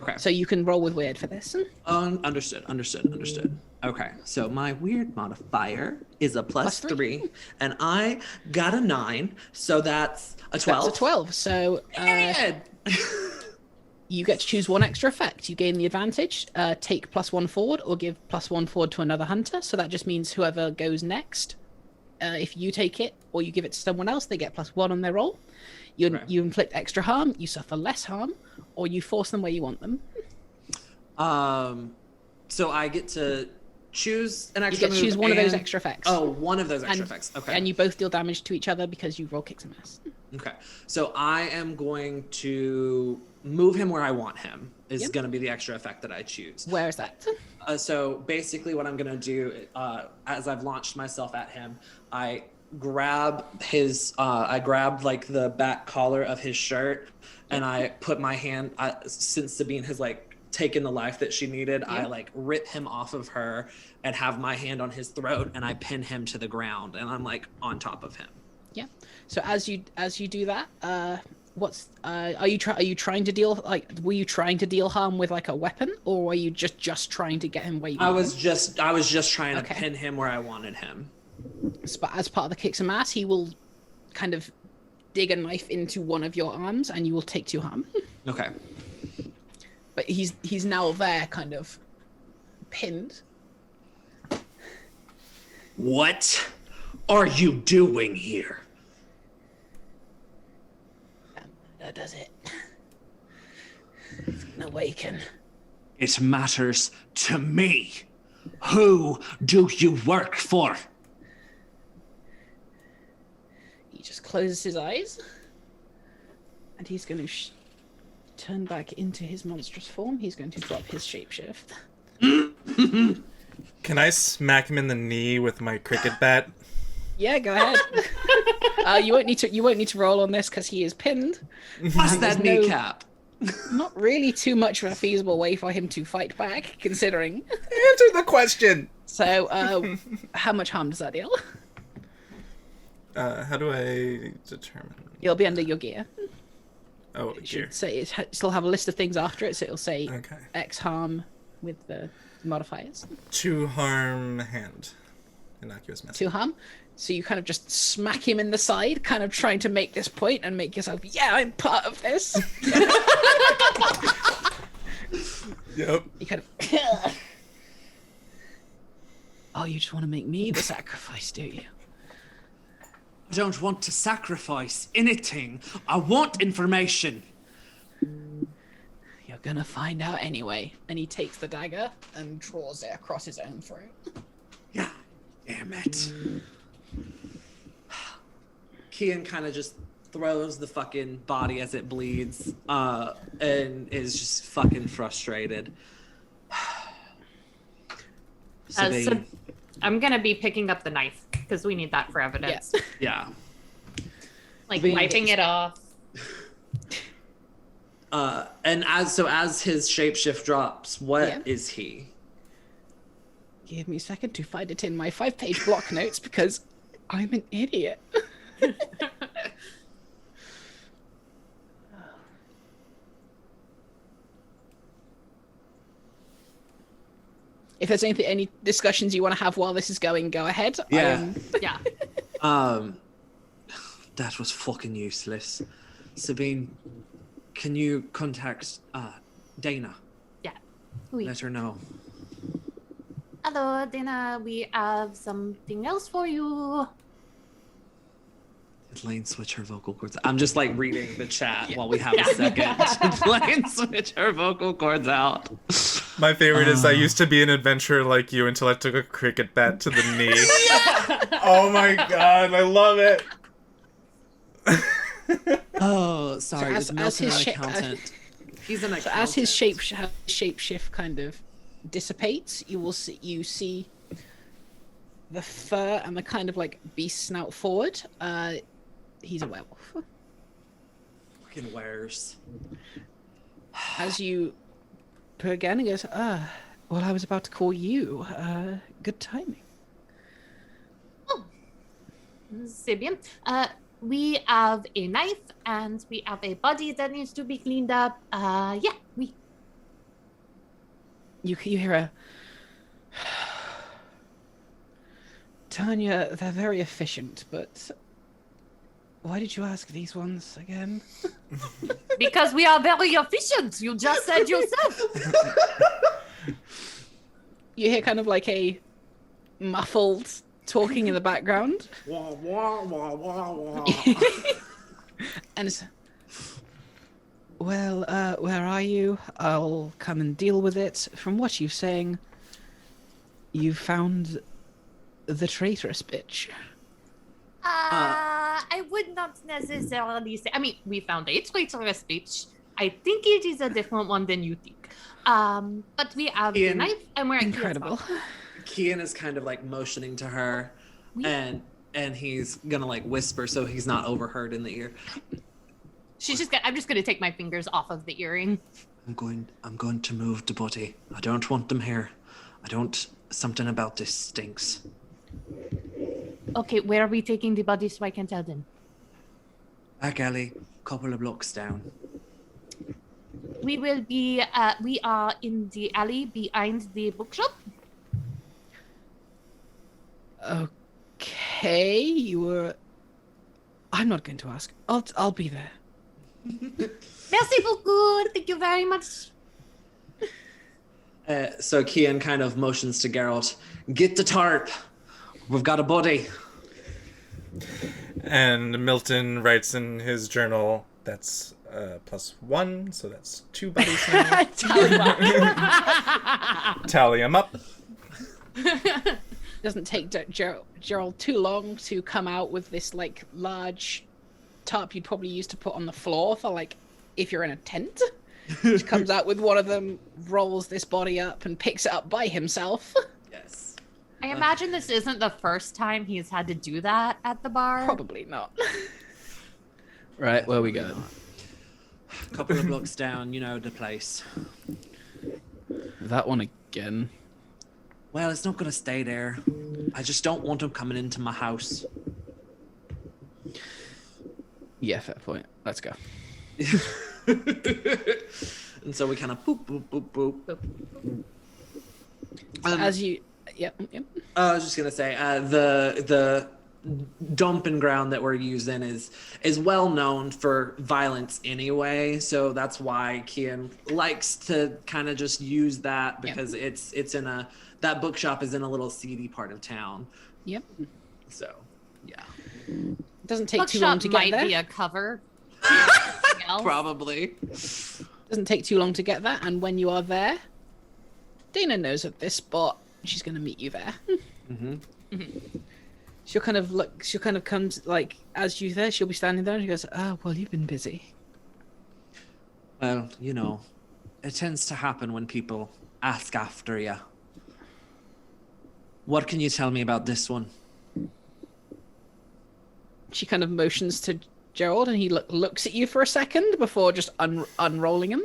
Speaker 4: Okay.
Speaker 1: So you can roll with weird for this.
Speaker 4: Understood. Okay, so my weird modifier is a plus
Speaker 1: Plus
Speaker 4: 3, and I got a 9, so that's a 12.
Speaker 1: That's a 12. So you get to choose 1 extra effect. You gain the advantage, take +1 forward, or give +1 forward to another hunter. So that just means whoever goes next, if you take it or you give it to someone else, they get +1 on their roll. You inflict extra harm, you suffer less harm, or you force them where you want them.
Speaker 4: So I get to choose an
Speaker 1: You
Speaker 4: extra
Speaker 1: get to choose
Speaker 4: move
Speaker 1: one of those
Speaker 4: and-
Speaker 1: extra effects.
Speaker 4: Oh, one of those extra effects. Okay.
Speaker 1: And you both deal damage to each other because you roll kick some ass.
Speaker 4: Okay. So I am going to move him where I want him. Is
Speaker 1: Yep.
Speaker 4: going to be the extra effect that I choose.
Speaker 1: Where is that?
Speaker 4: So basically what I'm going to do, as I've launched myself at him, I grab like the back collar of his shirt, and I put my hand, since Sabine has like taken the life that she needed, I like rip him off of her and have my hand on his throat, and I pin him to the ground, and I'm like on top of him.
Speaker 1: Yeah. So as you do that, are you trying to deal, like, were you trying to deal harm with like a weapon, or were you just trying to get him where you
Speaker 4: I
Speaker 1: want
Speaker 4: was just trying to
Speaker 1: Okay.
Speaker 4: pin him where I wanted him.
Speaker 1: But as part of the kick some ass, he will kind of dig a knife into one of your arms, and you will take 2 harm.
Speaker 4: Okay.
Speaker 1: But he's now there, kind of pinned.
Speaker 4: What are you doing here?
Speaker 1: That does it. Awaken.
Speaker 4: It matters to me. Who do you work for?
Speaker 1: He just closes his eyes, and he's going to turn back into his monstrous form. He's going to drop his shapeshift.
Speaker 2: Can I smack him in the knee with my cricket bat?
Speaker 1: Yeah, go ahead. You won't need to roll on this because he is pinned.
Speaker 4: What's that
Speaker 1: no-
Speaker 4: kneecap?
Speaker 1: Not really too much of a feasible way for him to fight back, considering.
Speaker 2: Answer the question.
Speaker 1: So, how much harm does that deal?
Speaker 2: How do I determine?
Speaker 1: You'll be under your gear.
Speaker 2: Oh,
Speaker 1: It
Speaker 2: gear.
Speaker 1: should say still have a list of things after it, so it'll say
Speaker 2: Okay.
Speaker 1: X harm with the modifiers.
Speaker 2: 2 harm hand. Innocuous message.
Speaker 1: 2 harm. So you kind of just smack him in the side, kind of trying to make this point and make yourself, yeah, I'm part of this.
Speaker 2: Yep.
Speaker 1: You kind of. Oh, you just want to make me the sacrifice, do you?
Speaker 4: I don't want to sacrifice anything. I want information.
Speaker 1: You're gonna find out anyway. And he takes the dagger and draws it across his own throat.
Speaker 4: Yeah, damn it. Kian kind of just throws the fucking body as it bleeds, and is just fucking frustrated. Sabine.
Speaker 3: So I'm gonna be picking up the knife because we need that for evidence.
Speaker 4: Yeah.
Speaker 3: Like
Speaker 1: Being-
Speaker 3: wiping it off.
Speaker 4: And as his shapeshift drops, what is
Speaker 1: Yeah.
Speaker 4: he?
Speaker 1: Give me a second to find it in my 5-page block notes because I'm an idiot. If there's any discussions you want to have while this is going, go ahead.
Speaker 4: Yeah.
Speaker 3: Yeah.
Speaker 4: That was fucking useless. Sabine, can you contact Dana?
Speaker 3: Yeah. Oui.
Speaker 4: Let her know.
Speaker 3: Hello, Dana. We have something else for you.
Speaker 4: Did Layne switch her vocal cords? I'm just like reading the chat while we have a second. Did Layne switch her vocal cords out?
Speaker 2: My favorite is I used to be an adventurer like you until I took a cricket bat to the knee. Oh my god, I love it.
Speaker 4: Oh, sorry.
Speaker 1: So
Speaker 4: Is
Speaker 1: as
Speaker 4: Milton
Speaker 1: his
Speaker 4: an
Speaker 1: shape-
Speaker 4: accountant? He's an accountant.
Speaker 1: So as his shapeshift kind of dissipates, you see the fur and the kind of like beast snout forward. He's a werewolf.
Speaker 4: Fucking wears.
Speaker 1: As you put again, he goes, well, I was about to call you. Good timing.
Speaker 3: C'est bien. We have a knife and we have a body that needs to be cleaned up. Yeah, we.
Speaker 1: You hear a... Tanya, they're very efficient, but... Why did you ask these ones again?
Speaker 3: Because we are very efficient. You just said yourself.
Speaker 1: You hear kind of like a muffled talking in the background.
Speaker 4: Wah, wah, wah, wah, wah.
Speaker 1: And it's... Well, where are you? I'll come and deal with it. From what you're saying, you found the traitorous bitch.
Speaker 3: I would not necessarily say. I mean, we found a traitorous bitch. I think it is a different one than you think. But we have the
Speaker 4: Ian,
Speaker 3: knife and we're
Speaker 1: Incredible.
Speaker 4: Kian is kind of like motioning to her, and he's gonna like whisper so he's not overheard in the ear.
Speaker 3: I'm just gonna take my fingers off of the earring.
Speaker 4: I'm going to move the body. I don't want them here. Something about this stinks.
Speaker 3: Okay, where are we taking the body so I can tell them?
Speaker 4: Back alley, couple of blocks down.
Speaker 3: We will be. We are in the alley behind the bookshop.
Speaker 1: Okay, you were... I'm not going to ask. I'll be there.
Speaker 3: Merci beaucoup. Thank you very much.
Speaker 4: So Kian kind of motions to Geralt. Get the tarp. We've got a body.
Speaker 2: And Milton writes in his journal, that's +1, so that's 2 bodies now. Tally them up.
Speaker 1: Doesn't take Gerald too long to come out with this like large tarp you'd probably use to put on the floor for like if you're in a tent. Just comes out with one of them, rolls this body up and picks it up by himself.
Speaker 4: Yes.
Speaker 3: I imagine this isn't the first time he's had to do that at the bar.
Speaker 1: Probably not.
Speaker 5: Right, where we go?
Speaker 4: A couple of blocks down, you know the place.
Speaker 5: That one again.
Speaker 4: Well, it's not gonna stay there. I just don't want him coming into my house.
Speaker 5: Yeah, fair point. Let's go.
Speaker 4: And so we kind of boop, boop, boop, boop.
Speaker 1: As you, yep.
Speaker 4: I was just gonna say, the dumping ground that we're using is well known for violence anyway, so that's why Kian likes to kind of just use that because it's in that bookshop is in a little seedy part of town.
Speaker 1: Yep.
Speaker 4: So, yeah.
Speaker 1: It doesn't take too long to get
Speaker 3: might
Speaker 1: there.
Speaker 3: be a cover. Something else.
Speaker 4: Probably.
Speaker 1: Doesn't take too long to get there, and when you are there, Dana knows of this spot. She's going to meet you there. She'll kind of look. She'll kind of come like as you there. She'll be standing there, and she goes, "Oh, well, you've been busy."
Speaker 4: Well, you know, it tends to happen when people ask after you. What can you tell me about this one?
Speaker 1: She kind of motions to Gerald, and he looks at you for a second before just unrolling him.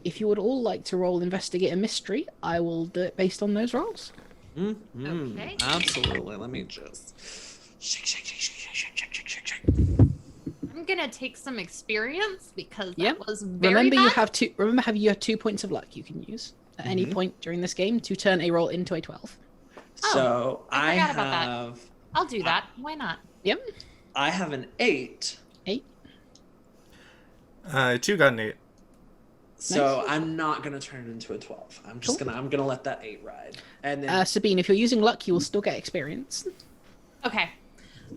Speaker 1: If you would all like to roll investigate a mystery, I will do it based on those rolls.
Speaker 3: Okay.
Speaker 4: Absolutely. Let me just shake.
Speaker 3: I'm gonna take some experience because
Speaker 1: Yep.
Speaker 3: that was very
Speaker 1: Remember, you
Speaker 3: bad.
Speaker 1: have two. Remember, you have 2 points of luck you can use at any point during this game to turn a roll into a 12.
Speaker 4: So
Speaker 3: I
Speaker 4: I
Speaker 3: forgot about that.
Speaker 4: have
Speaker 3: I'll do that. Why not?
Speaker 1: Yep.
Speaker 4: I have an 8.
Speaker 1: 8.
Speaker 2: 2 got an 8.
Speaker 4: So I'm not gonna turn it into a 12. I'm just I'm gonna let that 8 ride. And then
Speaker 1: Sabine, if you're using luck, you will still get experience.
Speaker 3: Okay.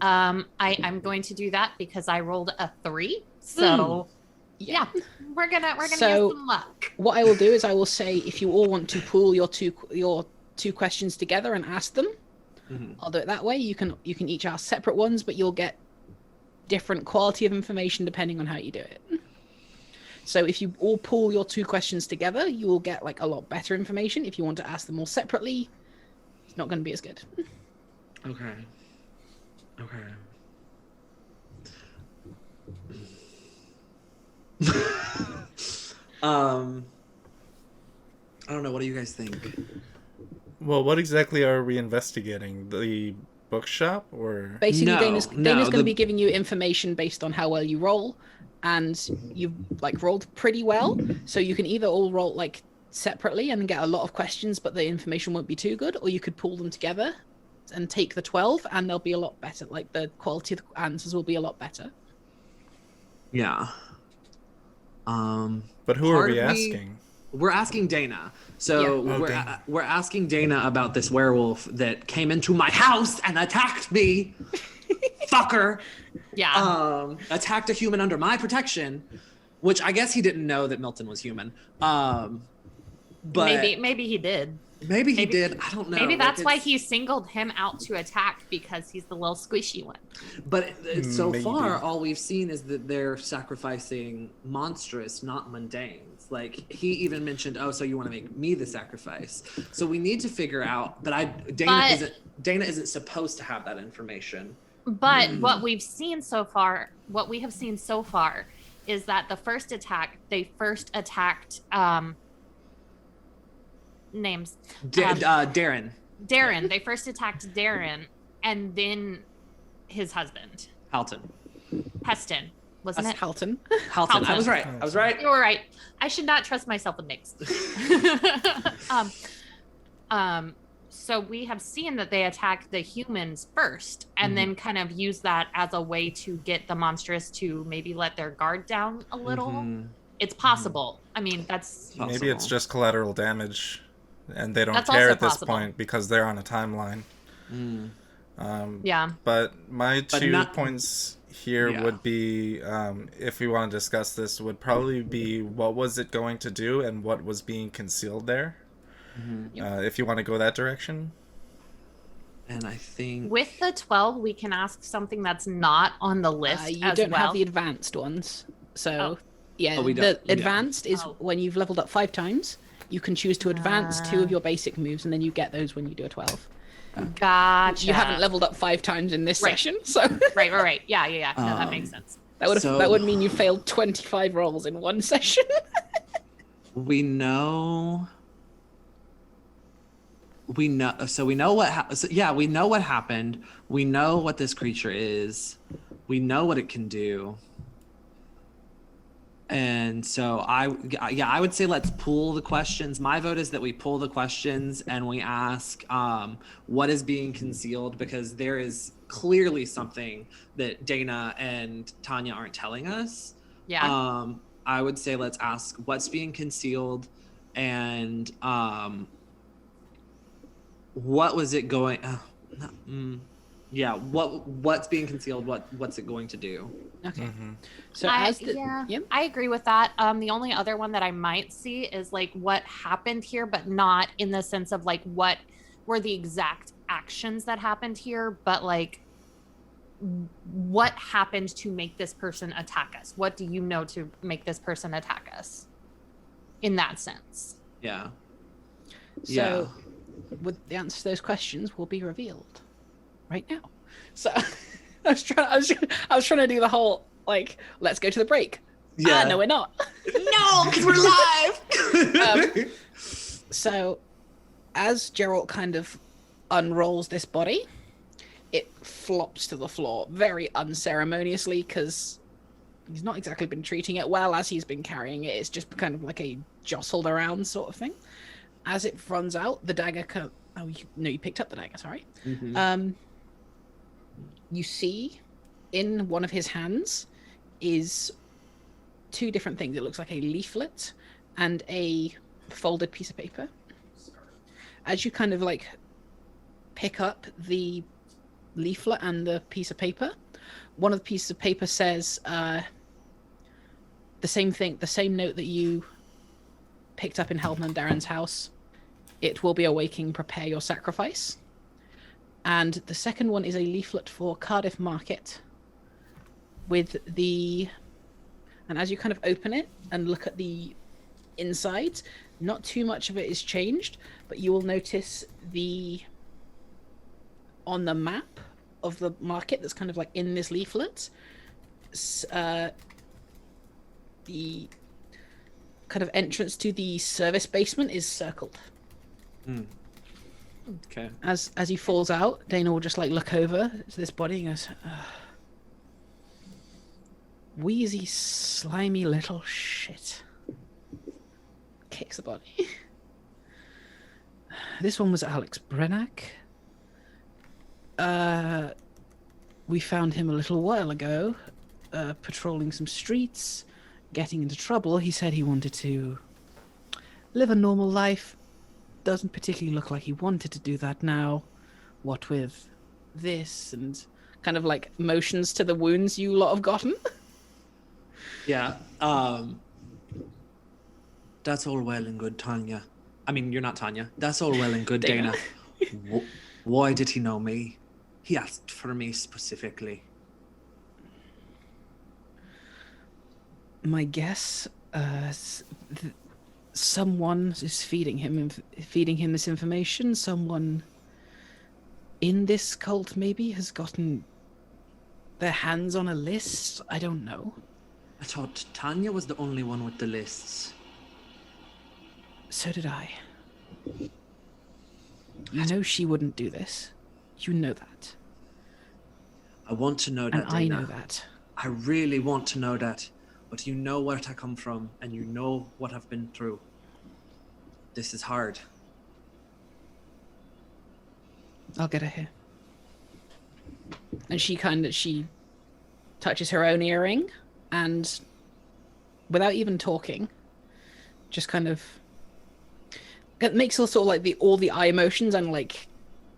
Speaker 3: I'm going to do that because I rolled a 3. So yeah, we're gonna
Speaker 1: So-
Speaker 3: use some luck.
Speaker 1: What I will do is I will say if you all want to pool your two questions together and ask them, I'll do it that way. You can each ask separate ones, but you'll get different quality of information depending on how you do it. So if you all pool your 2 questions together, you will get like a lot better information. If you want to ask them all separately, it's not going to be as good.
Speaker 4: Okay. I don't know. What do you guys think?
Speaker 2: Well, what exactly are we investigating? The bookshop or?
Speaker 1: Basically,
Speaker 4: No,
Speaker 1: Dana's
Speaker 4: no,
Speaker 1: going to
Speaker 4: the-
Speaker 1: be giving you information based on how well you roll, and you've like rolled pretty well. So you can either all roll like separately and get a lot of questions, but the information won't be too good, or you could pool them together and take the 12, and they'll be a lot better. Like the quality of the answers will be a lot better.
Speaker 4: Yeah.
Speaker 2: But who are
Speaker 4: part
Speaker 2: we
Speaker 4: of me-
Speaker 2: asking?
Speaker 4: We're asking Dana. So
Speaker 2: Yeah. Oh,
Speaker 4: we're
Speaker 2: Dana.
Speaker 4: we're asking Dana about this werewolf that came into my house and attacked me. Fucker.
Speaker 3: Yeah.
Speaker 4: Attacked a human under my protection, which I guess he didn't know that Milton was human. But
Speaker 3: maybe he did.
Speaker 4: maybe he did. I don't know.
Speaker 3: Maybe
Speaker 4: Like,
Speaker 3: that's why
Speaker 4: it's-
Speaker 3: he singled him out to attack because he's the little squishy one.
Speaker 4: But so
Speaker 2: Maybe.
Speaker 4: far, all we've seen is that they're sacrificing monstrous, not mundanes. Like he even mentioned, "Oh, so you want to make me the sacrifice?" So we need to figure out. But Dana isn't supposed to have that information.
Speaker 3: But what we have seen so far is that they first attacked names.
Speaker 4: Darren.
Speaker 3: Darren. They first attacked Darren and then his husband,
Speaker 4: Halton.
Speaker 3: Peston, wasn't it?
Speaker 1: Halton.
Speaker 4: Halton. I
Speaker 3: Halton.
Speaker 4: was right. I was right.
Speaker 3: You were right. I should not trust myself with names. So we have seen that they attack the humans first and then kind of use that as a way to get the monstrous to maybe let their guard down a little. It's possible. I mean, that's
Speaker 2: Maybe it's just collateral damage, and they don't
Speaker 3: That's
Speaker 2: care
Speaker 3: also
Speaker 2: at this
Speaker 3: possible.
Speaker 2: point because they're on a timeline.
Speaker 3: yeah.
Speaker 2: But my
Speaker 4: But
Speaker 2: 2
Speaker 4: not-
Speaker 2: points here
Speaker 4: Yeah.
Speaker 2: would be, if we want to discuss this, would probably be what was it going to do and what was being concealed there. If you want to go that direction.
Speaker 4: And I think
Speaker 3: With the 12, we can ask something that's not on the list
Speaker 1: You
Speaker 3: as
Speaker 1: don't
Speaker 3: well.
Speaker 1: have the advanced ones. So,
Speaker 3: Oh.
Speaker 1: yeah,
Speaker 4: Oh, we
Speaker 1: the
Speaker 4: don't. Yeah.
Speaker 1: advanced is
Speaker 3: Oh.
Speaker 1: when you've leveled up 5 times, You can choose to advance 2 of your basic moves, and then you get those when you do a 12.
Speaker 3: Gotcha.
Speaker 1: You haven't leveled up 5 times in this session, so
Speaker 3: Right. Yeah. No, that makes sense.
Speaker 1: that would mean you failed 25 rolls in one session.
Speaker 4: We know so we know what we know what happened. We know what this creature is. We know what it can do. And so I would say let's pool the questions. My vote is that we pull the questions and we ask what is being concealed, because there is clearly something that Dana and Tanya aren't telling us.
Speaker 3: Yeah.
Speaker 4: I would say let's ask what's being concealed, and what was it going what's being concealed, what's it going to do?
Speaker 1: Okay.
Speaker 2: Mm-hmm.
Speaker 1: So
Speaker 3: I agree with that. The only other one that I might see is like what happened here, but not in the sense of like what were the exact actions that happened here, but like what happened to make this person attack us? What do you know to make this person attack us? In that sense.
Speaker 4: Yeah.
Speaker 1: So with the answer to those questions will be revealed right now. So I was trying to do the whole like, let's go to the break.
Speaker 4: Yeah.
Speaker 1: No, we're not.
Speaker 4: No, because we're live.
Speaker 1: So as Geralt kind of unrolls this body, it flops to the floor very unceremoniously, because he's not exactly been treating it well as he's been carrying it. It's just kind of like a jostled around sort of thing. As it runs out, the dagger you picked up the dagger, sorry.
Speaker 4: Mm-hmm.
Speaker 1: You see in one of his hands is 2 different things. It looks like a leaflet and a folded piece of paper. As you kind of like pick up the leaflet and the piece of paper, one of the pieces of paper says the same note that you picked up in Helman Darren's house. It will be awaking, prepare your sacrifice. And the second one is a leaflet for Cardiff Market and as you kind of open it and look at the inside, not too much of it is changed, but you will notice on the map of the market that's kind of like in this leaflet, the kind of entrance to the service basement is circled.
Speaker 4: Okay.
Speaker 1: As he falls out, Dana will just like look over to this body and goes, wheezy, slimy little shit. Kicks the body. This one was Alex Brennack. We found him a little while ago, patrolling some streets, getting into trouble. He said he wanted to live a normal life. Doesn't particularly look like he wanted to do that now. What with this, and kind of like motions to the wounds you lot have gotten.
Speaker 4: Yeah. That's all well and good, Tanya. I mean, you're not Tanya. That's all well and good, Dana. Why did he know me? He asked for me specifically.
Speaker 1: My guess, someone is feeding him this information. Someone in this cult maybe has gotten their hands on a list. I don't know.
Speaker 4: I thought Tanya was the only one with the lists.
Speaker 1: So did I. You know she wouldn't do this. You know that.
Speaker 4: I want to know that,
Speaker 1: And I
Speaker 4: Dana.
Speaker 1: know that.
Speaker 4: I really want to know that. But you know where I come from, and you know what I've been through. This is hard.
Speaker 1: I'll get her here. And she touches her own earring, and without even talking, just kind of it makes her sort of like all the eye emotions and like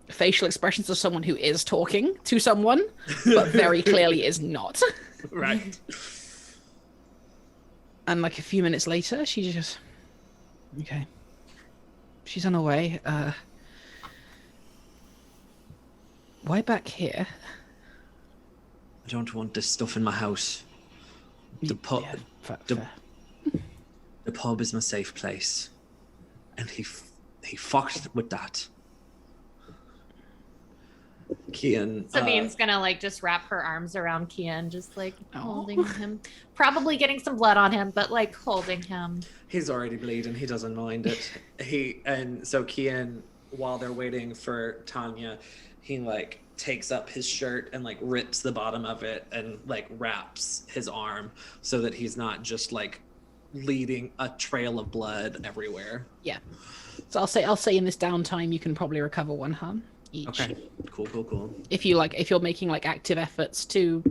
Speaker 1: facial expressions of someone who is talking to someone, but very clearly is not.
Speaker 4: Right.
Speaker 1: And like a few minutes later, she just okay. She's on her way. Why back here?
Speaker 4: I don't want this stuff in my house. The pub,
Speaker 1: Yeah, fair.
Speaker 4: the pub is my safe place. and he fucked with that. Kian.
Speaker 3: Sabine's gonna like just wrap her arms around Kian, just like holding him, probably getting some blood on him, but like holding him.
Speaker 4: He's already bleeding. He doesn't mind it. So Kian, while they're waiting for Tanya, he like takes up his shirt and like rips the bottom of it and like wraps his arm so that he's not just like leading a trail of blood everywhere.
Speaker 1: Yeah. So I'll say in this downtime you can probably recover 1 harm each.
Speaker 4: Okay. Cool.
Speaker 1: If you're making like active efforts to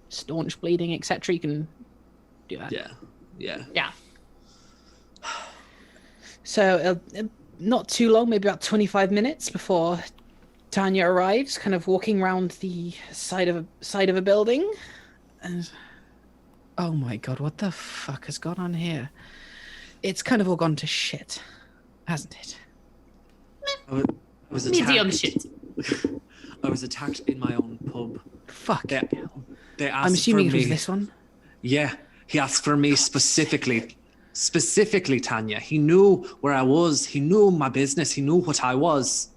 Speaker 1: staunch bleeding, etc., you can do that.
Speaker 4: Yeah.
Speaker 1: So not too long, maybe about 25 minutes before Tanya arrives, kind of walking around the side of a building, and oh my god, what the fuck has gone on here? It's kind of all gone to shit, hasn't it?
Speaker 4: I was attacked.
Speaker 3: Medium shit.
Speaker 4: I was attacked in my own pub.
Speaker 1: Fuck.
Speaker 4: They asked
Speaker 1: I'm assuming
Speaker 4: for
Speaker 1: it was
Speaker 4: me.
Speaker 1: this one.
Speaker 4: Yeah, he asked for me specifically, Tanya. He knew where I was. He knew my business. He knew what I was.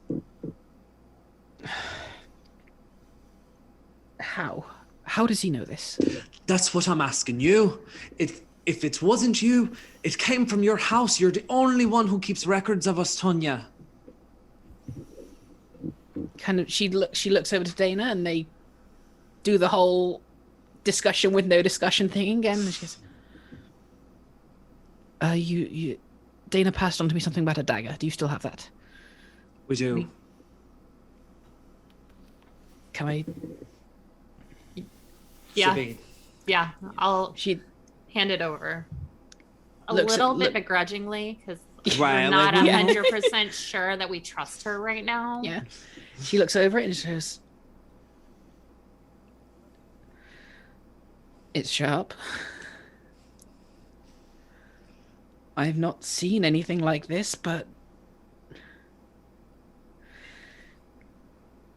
Speaker 1: How does he know this?
Speaker 4: That's what I'm asking you. If it wasn't you, it came from your house. You're the only one who keeps records of us, Tanya.
Speaker 1: Kind of, she looks over to Dana, and they do the whole discussion with no discussion thing again. And she goes, Dana passed on to me something about a dagger. Do you still have that?
Speaker 4: We do.
Speaker 1: Can I?
Speaker 3: Yeah.
Speaker 4: Sabine.
Speaker 3: Yeah, I'll
Speaker 1: She
Speaker 3: hand it over. A
Speaker 1: Looks-
Speaker 3: little bit
Speaker 1: look-
Speaker 3: begrudgingly, because
Speaker 4: Right,
Speaker 3: we're not
Speaker 4: like,
Speaker 3: 100% sure that we trust her right now.
Speaker 1: Yeah. She looks over it and she goes, "It's sharp. I've not seen anything like this, but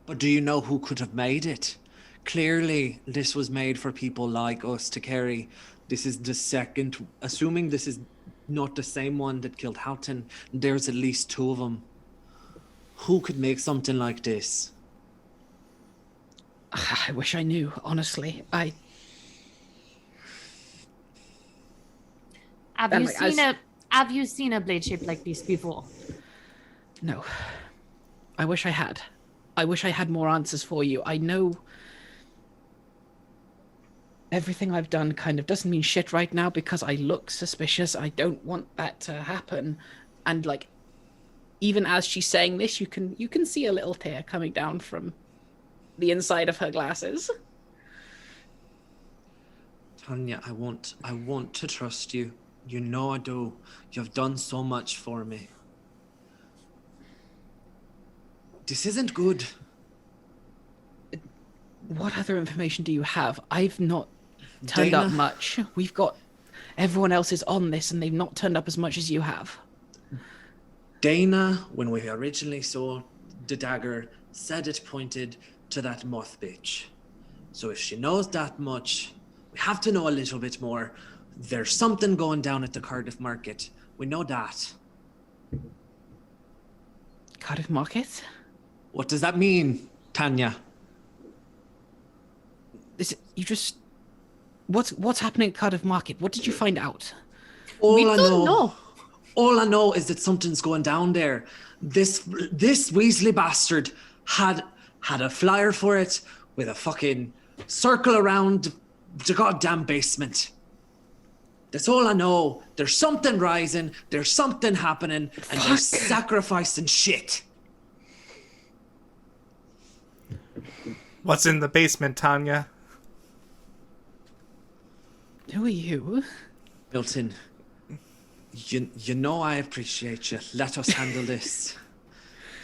Speaker 4: But do you know who could have made it? Clearly, this was made for people like us to carry. This is the second, assuming this is not the same one that killed Houghton, there's at least 2 of them. Who could make something like this?
Speaker 1: I wish I knew, honestly.
Speaker 3: Have
Speaker 1: And,
Speaker 3: you
Speaker 1: like,
Speaker 3: seen have you seen a blade shaped like this before?
Speaker 1: No. I wish I had. I wish I had more answers for you. I know everything I've done kind of doesn't mean shit right now because I look suspicious. I don't want that to happen. And like, even as she's saying this, you can see a little tear coming down from the inside of her glasses.
Speaker 4: Tanya, I want to trust you. You know I do. You've done so much for me. This isn't good.
Speaker 1: What other information do you have? I've not turned up
Speaker 4: Dana?
Speaker 1: much. We've got everyone else is on this and they've not turned up as much as you have.
Speaker 4: Dana, when we originally saw the dagger, said it pointed to that moth bitch. So if she knows that much, we have to know a little bit more. There's something going down at the Cardiff market. We know that.
Speaker 1: Cardiff Market?
Speaker 4: What does that mean, Tanya?
Speaker 1: What's happening at Cardiff Market? What did you find out?
Speaker 4: All
Speaker 3: We
Speaker 4: I
Speaker 3: don't know.
Speaker 4: All I know is that something's going down there. This Weasley bastard had a flyer for it with a fucking circle around the goddamn basement. That's all I know. There's something rising, there's something happening, and they're sacrificing shit.
Speaker 2: What's in the basement, Tanya?
Speaker 1: Who are you?
Speaker 4: Milton, you know I appreciate you. Let us handle this.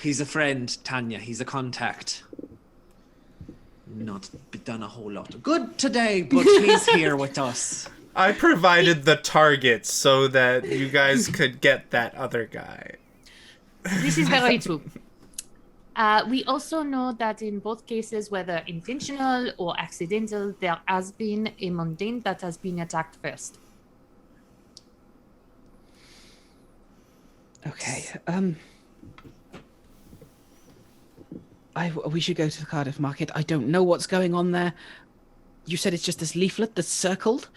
Speaker 4: He's a friend, Tanya. He's a contact. Not done a whole lot of good today, but he's here with us.
Speaker 2: I provided the targets so that you guys could get that other guy.
Speaker 3: This is very true. We also know that in both cases, whether intentional or accidental, there has been a mundane that has been attacked first.
Speaker 1: Okay. We should go to the Cardiff market. I don't know what's going on there. You said it's just this leaflet that's circled?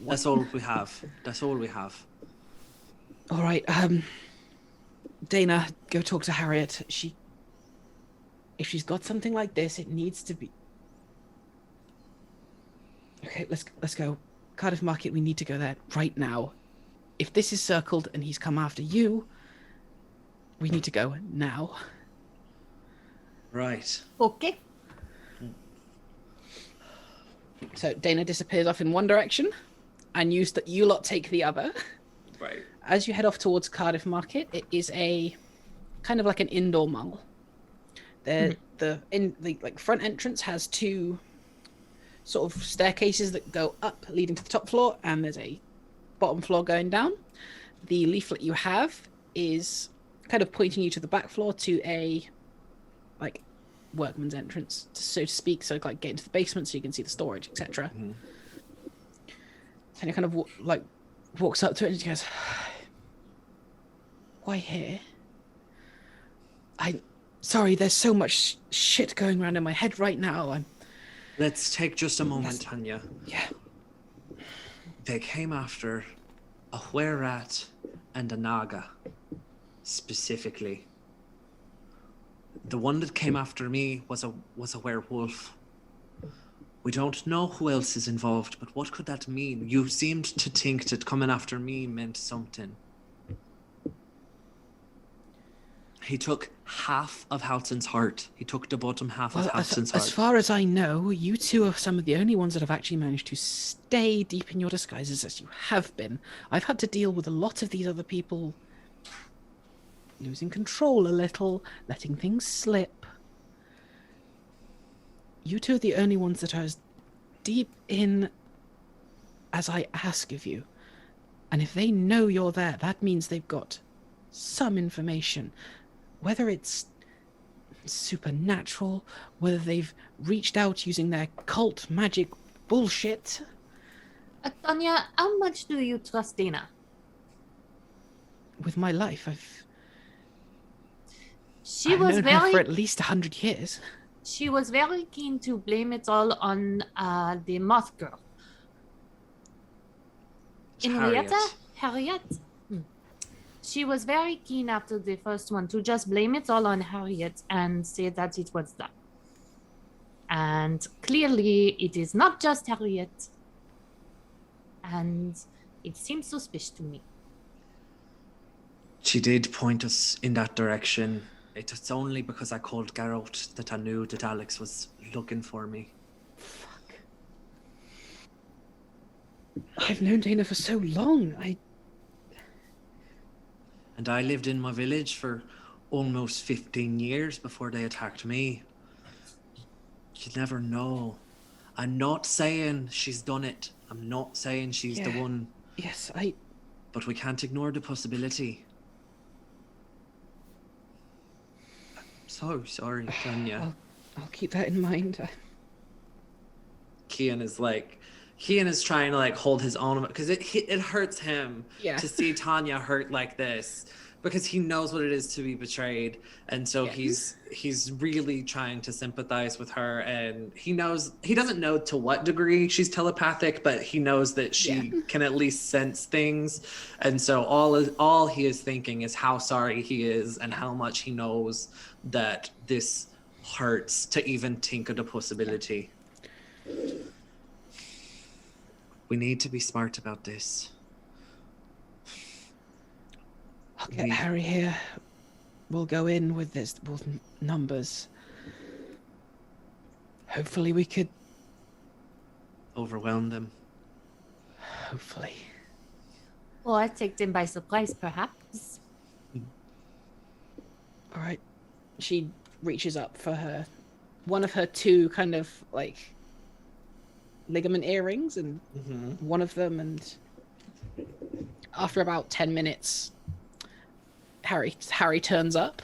Speaker 4: That's all we have. That's all we have.
Speaker 1: All right, Dana, go talk to Harriet. If she's got something like this, it needs to be... Okay, let's go. Cardiff market, we need to go there right now. If this is circled and he's come after you, we need to go now.
Speaker 4: Right.
Speaker 3: Okay.
Speaker 1: So Dana disappears off in one direction, and you lot take the other.
Speaker 4: Right.
Speaker 1: As you head off towards Cardiff Market, it is a kind of like an indoor mall. The front entrance has two sort of staircases that go up, leading to the top floor, and there's a bottom floor going down. The leaflet you have is kind of pointing you to the back floor to a like workman's entrance, so to speak. So like get into the basement so you can see the storage, etc.
Speaker 4: Mm-hmm.
Speaker 1: And he kind of walks up to it and he goes, "Why here? Sorry, there's so much shit going around in my head right now.
Speaker 4: Let's take just a moment,
Speaker 1: Yes.
Speaker 4: Tanya.
Speaker 1: Yeah.
Speaker 4: They came after a were-rat and a naga, specifically. The one that came after me was a werewolf. We don't know who else is involved, but what could that mean? You seemed to think that coming after me meant something. He took half of Halton's heart. He took the bottom half of Halton's heart.
Speaker 1: As far as I know, you two are some of the only ones that have actually managed to stay deep in your disguises as you have been. I've had to deal with a lot of these other people losing control a little, letting things slip. You two are the only ones that are as deep in as I ask of you. And if they know you're there, that means they've got some information. Whether it's supernatural, whether they've reached out using their cult magic bullshit.
Speaker 3: Tanya, how much do you trust Dana?
Speaker 1: With my life,
Speaker 3: She
Speaker 1: I've
Speaker 3: was
Speaker 1: known her
Speaker 3: very
Speaker 1: for at least 100 years.
Speaker 3: She was very keen to blame it all on the moth girl. Henrietta? Harriet? She was very keen after the first one to just blame it all on Harriet and say that it was that. And clearly it is not just Harriet. And it seems suspicious to me.
Speaker 4: She did point us in that direction. It's only because I called Garrett that I knew that Alex was looking for me.
Speaker 1: Fuck. I've known Dana for so long.
Speaker 4: And I lived in my village for almost 15 years before they attacked me. You never know. I'm not saying she's done it. I'm not saying she's the one.
Speaker 1: Yes,
Speaker 4: But we can't ignore the possibility. I'm so sorry, Tanya.
Speaker 1: I'll keep that in mind.
Speaker 4: Kian is trying to hold his own because it hurts him to see Tanya hurt like this because he knows what it is to be betrayed, and so he's really trying to sympathize with her, and he doesn't know to what degree she's telepathic, but he knows that she can at least sense things, and so all he is thinking is how sorry he is and how much he knows that this hurts to even think of the possibility. We need to be smart about this.
Speaker 1: I'll get Harry here. We'll go in with numbers. Hopefully we could...
Speaker 4: overwhelm them.
Speaker 1: Hopefully.
Speaker 3: Or take them by surprise, perhaps.
Speaker 1: All right. She reaches up for one of her two kind of ligament earrings, and one of them, and after about 10 minutes Harry turns up.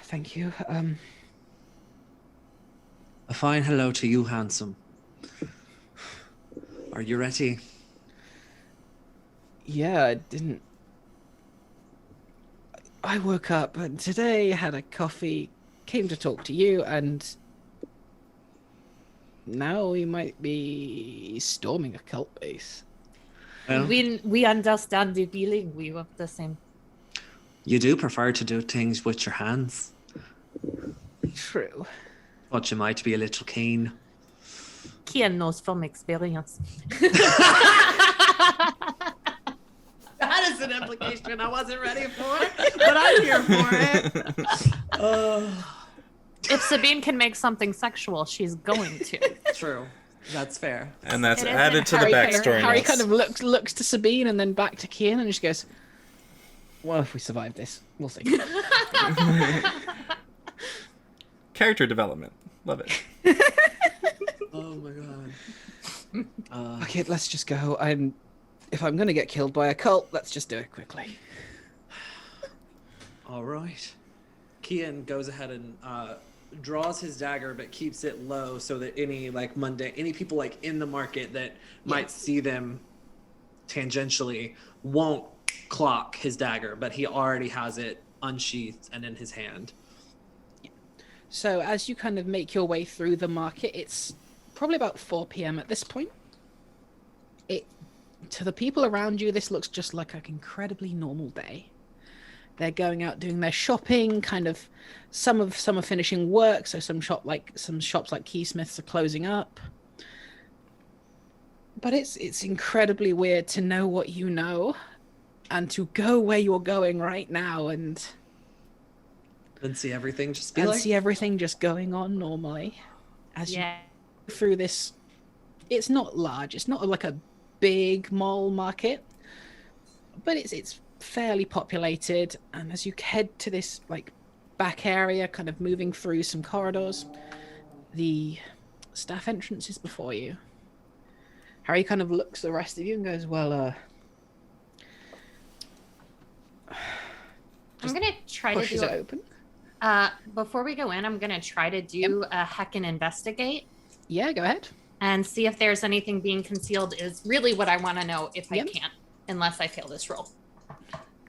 Speaker 1: Thank you.
Speaker 4: A fine hello to you, handsome. Are you ready?
Speaker 1: Yeah, I didn't. I woke up and today had a coffee, came to talk to you, and now we might be storming a cult base.
Speaker 4: Well,
Speaker 3: We understand the feeling. We have the same.
Speaker 4: you do prefer to do things with your hands,
Speaker 1: True.
Speaker 4: but you might be a little keen.
Speaker 3: Kian knows from experience.
Speaker 4: That is an implication I wasn't ready for, but I'm here for it.
Speaker 3: If Sabine can make something sexual, she's going to.
Speaker 4: True. That's fair.
Speaker 2: And that's
Speaker 3: It isn't
Speaker 2: added to the backstory.
Speaker 1: Harry
Speaker 2: notes.
Speaker 1: kind of looks to Sabine and then back to Kian and just goes, "Well, if we survive this, we'll see."
Speaker 2: Character development. Love it.
Speaker 4: Oh my god.
Speaker 1: Okay, let's just go. If I'm gonna get killed by a cult, let's just do it quickly.
Speaker 4: All right. Kian goes ahead and draws his dagger, but keeps it low so that any people like in the market that might see them tangentially won't clock his dagger, but he already has it unsheathed and in his hand.
Speaker 1: So as you kind of make your way through the market, it's probably about 4 p.m. at this point. To the people around you, this looks just like an incredibly normal day. They're going out doing their shopping, kind of some are finishing work, so some shops like Keysmiths are closing up. But it's incredibly weird to know what you know and to go where you're going right now and
Speaker 4: See everything just be
Speaker 1: and
Speaker 4: like
Speaker 1: see everything just going on normally as you
Speaker 3: Yeah.
Speaker 1: go through this. It's not large, it's not like a big mall market, but it's fairly populated, and as you head to this like back area, kind of moving through some corridors, the staff entrance is before you. Harry kind of looks at the rest of you and goes, "Well,
Speaker 3: I'm gonna try to
Speaker 1: pushes
Speaker 3: do
Speaker 1: it
Speaker 3: it.
Speaker 1: open."
Speaker 3: Before we go in, I'm gonna try to do a heckin' investigate
Speaker 1: Yeah, go ahead.
Speaker 3: and see if there's anything being concealed. Is really what I want to know if I
Speaker 1: Yep.
Speaker 3: can, unless I fail this roll.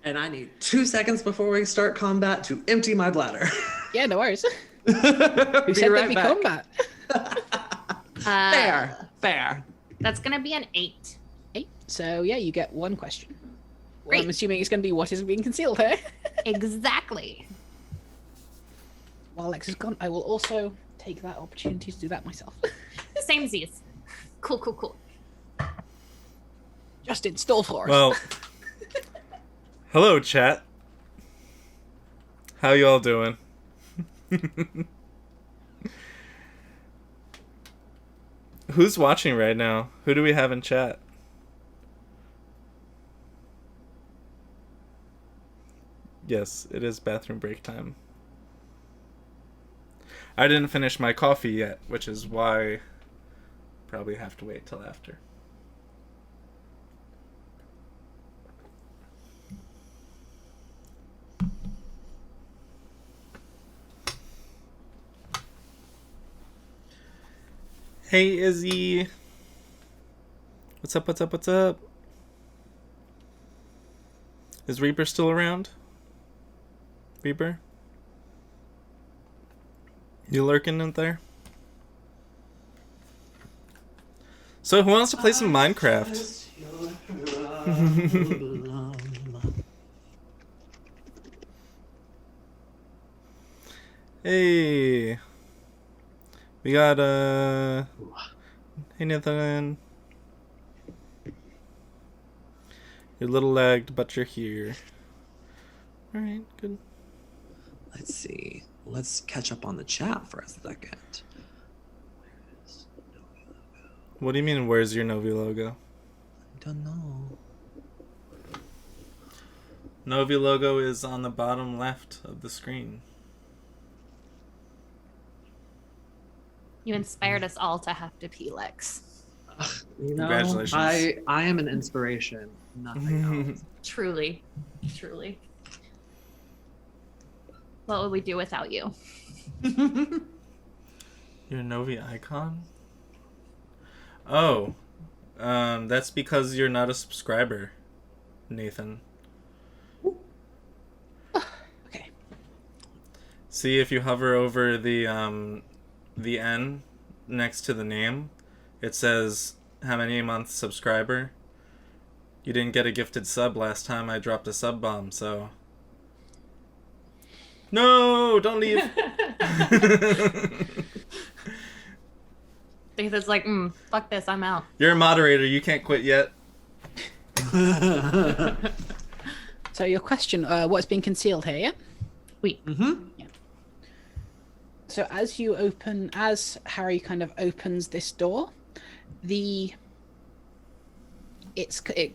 Speaker 4: and I need 2 seconds before we start combat to empty my bladder.
Speaker 1: Yeah, no worries.
Speaker 4: Who
Speaker 1: Who said there'd be combat?
Speaker 4: Fair.
Speaker 3: That's gonna be an 8.
Speaker 1: 8. So yeah, you get one question. Well,
Speaker 3: Great.
Speaker 1: I'm assuming it's going to be what is being concealed here.
Speaker 3: Exactly.
Speaker 1: While Lex is gone, I will also take that opportunity to do that myself.
Speaker 3: Same Z's. Cool.
Speaker 1: Just install for us.
Speaker 2: Well, hello, chat. How y'all doing? Who's watching right now? Who do we have in chat? Yes, it is bathroom break time. I didn't finish my coffee yet, which is why probably have to wait till after. Hey Izzy. What's up? Is Reaper still around? Reaper? You lurking in there? So who wants to play some Minecraft? Hey. We got hey Nathan. You're a little lagged, but you're here. Alright, good.
Speaker 4: Let's see. Let's catch up on the chat for a second.
Speaker 2: What do you mean, where's your Novi logo?
Speaker 4: I don't know.
Speaker 2: Novi logo is on the bottom left of the screen.
Speaker 3: You inspired us all to have to pee, Lex.
Speaker 4: You know,
Speaker 2: Congratulations.
Speaker 4: I am an inspiration. Nothing else.
Speaker 3: Truly. What would we do without you?
Speaker 2: Your Novi icon? Oh. That's because you're not a subscriber. Nathan.
Speaker 1: Okay.
Speaker 2: See if you hover over the N next to the name, it says how many months subscriber. You didn't get a gifted sub last time I dropped a sub bomb, so no, don't leave.
Speaker 3: Nathan's like, fuck this, I'm out.
Speaker 2: You're a moderator, you can't quit yet.
Speaker 1: So your question, what's being concealed here? Yeah.
Speaker 3: Wait.
Speaker 4: Mm-hmm.
Speaker 1: So as Harry kind of opens this door, it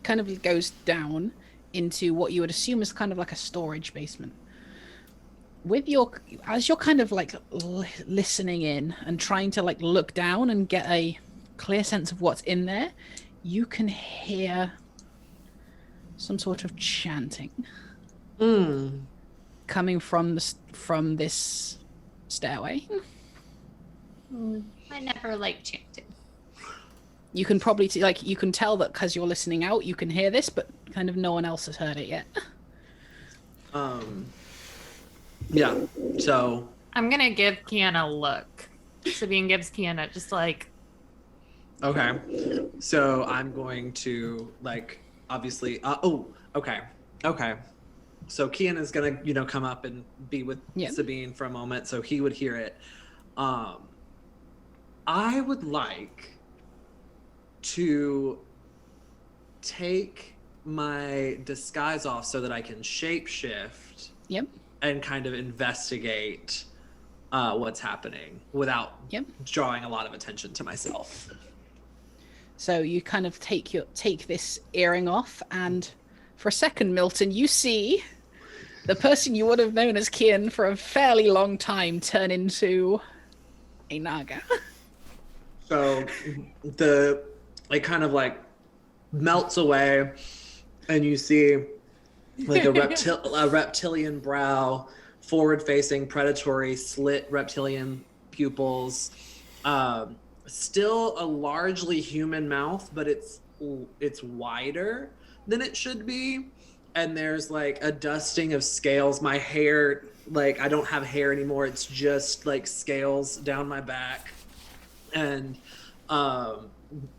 Speaker 1: kind of goes down into what you would assume is kind of like a storage basement. As you're kind of like listening in and trying to like look down and get a clear sense of what's in there, you can hear some sort of chanting coming from this stairway.
Speaker 3: I never liked chanting.
Speaker 1: You can probably you can tell that because you're listening out, you can hear this, but kind of no one else has heard it yet.
Speaker 4: Yeah. So
Speaker 3: I'm gonna give Kiana a look. Sabine gives Kiana just like.
Speaker 4: okay. So I'm going to like obviously. Okay. Okay. So Kian is gonna come up and be with Sabine for a moment, so he would hear it. I would like to take my disguise off so that I can shapeshift.
Speaker 1: Yep.
Speaker 4: And kind of investigate what's happening without drawing a lot of attention to myself.
Speaker 1: So you kind of take this earring off, and for a second, Milton, you see the person you would have known as Kian for a fairly long time turn into a Naga.
Speaker 4: So it kind of like melts away, and you see like a reptilian brow, forward-facing, predatory, slit reptilian pupils. Still a largely human mouth, but it's wider than it should be. And there's like a dusting of scales. My hair, like I don't have hair anymore. It's just like scales down my back, and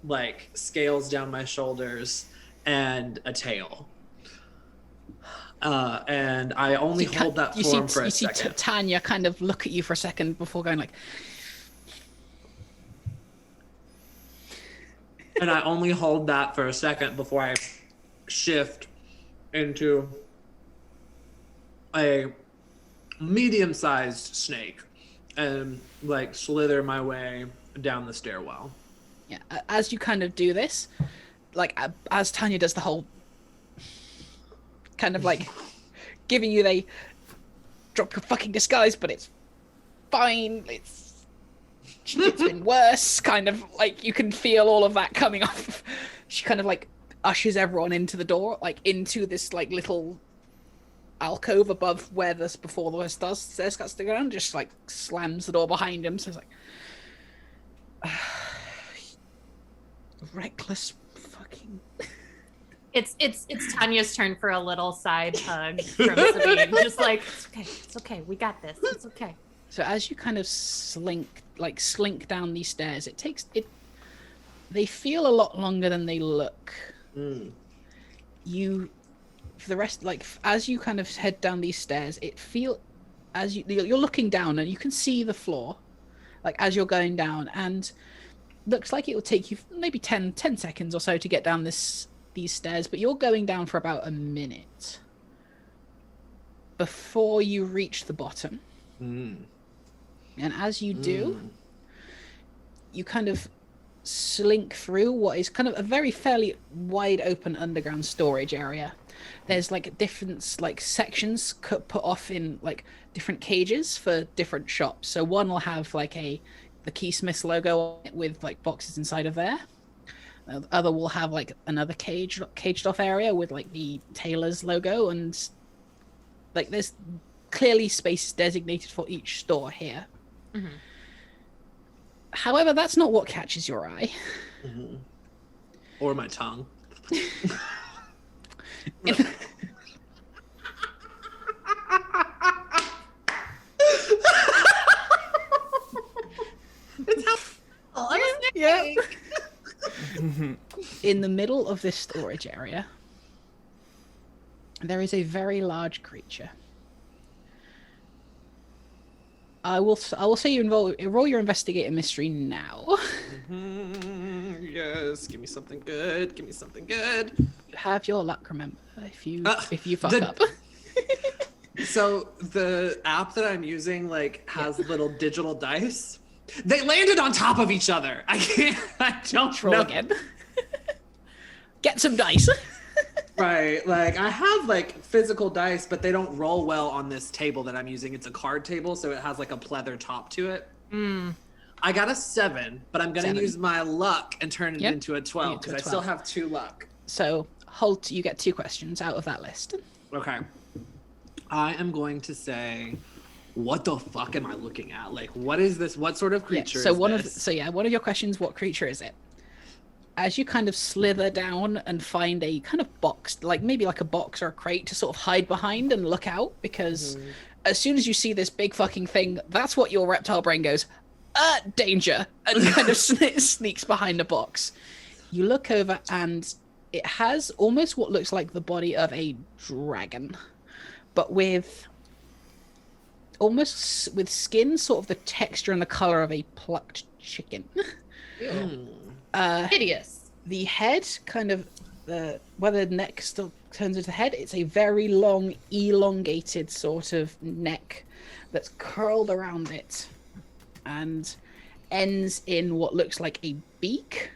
Speaker 4: like scales down my shoulders, and a tail. And I only hold that form for a second.
Speaker 1: You see Tanya kind of look at you for a second before going like...
Speaker 4: And I only hold that for a second before I shift into a medium-sized snake and like slither my way down the stairwell.
Speaker 1: Yeah, as you kind of do this, like as Tanya does the whole kind of like giving you the drop your fucking disguise, but it's fine, it's been worse, kind of like you can feel all of that coming off. She kind of like ushers everyone into the door, like into this like little alcove above where this before the stairs cuts to the ground, just like slams the door behind him. So it's like reckless fucking...
Speaker 3: It's Tanya's turn for a little side hug from Sabine. Just like, it's okay, we got this, it's okay.
Speaker 1: So as you kind of slink down these stairs, they feel a lot longer than they look. For the rest, like as you kind of head down these stairs, you're looking down and you can see the floor, like as you're going down, and looks like it will take you maybe 10 seconds or so to get down these stairs, but you're going down for about a minute before you reach the bottom. And as you do, you kind of slink through what is kind of a fairly wide open underground storage area. There's like different like sections put off in like different cages for different shops. So one will have like the Keysmith's logo on it with like boxes inside of there. The other will have like another caged off area with like the tailor's logo, and like there's clearly spaces designated for each store here. However, that's not what catches your eye.
Speaker 4: Or my tongue.
Speaker 1: Yeah. In the middle of this storage area, there is a very large creature. I will say you roll your investigate a mystery now.
Speaker 4: Yes, give me something good. Give me something good.
Speaker 1: You have your luck, remember, if you fuck up.
Speaker 4: So the app that I'm using has little digital dice. They landed on top of each other. I don't
Speaker 1: Roll
Speaker 4: know.
Speaker 1: again. Get some dice.
Speaker 4: Right, I have physical dice, but they don't roll well on this table that I'm using. It's a card table, so it has a pleather top to it. I got a 7, but I'm gonna
Speaker 1: 7.
Speaker 4: use my luck and turn it into a 12 because I still
Speaker 1: 12.
Speaker 4: have 2 luck.
Speaker 1: So you get 2 questions out of that list.
Speaker 4: Okay. I am going to say, what the fuck am I looking at? What is this? What sort of creature
Speaker 1: So
Speaker 4: is
Speaker 1: one
Speaker 4: this?
Speaker 1: one of your questions, what creature is it? As you kind of slither down and find a kind of box, maybe a box or a crate to sort of hide behind and look out, because as soon as you see this big fucking thing, that's what your reptile brain goes, danger, and kind of sneaks behind a box. You look over and it has almost what looks like the body of a dragon, but with skin sort of the texture and the color of a plucked chicken.
Speaker 3: Hideous.
Speaker 1: The head, kind of, where the neck still turns into the head, it's a very long, elongated sort of neck that's curled around it and ends in what looks like a beak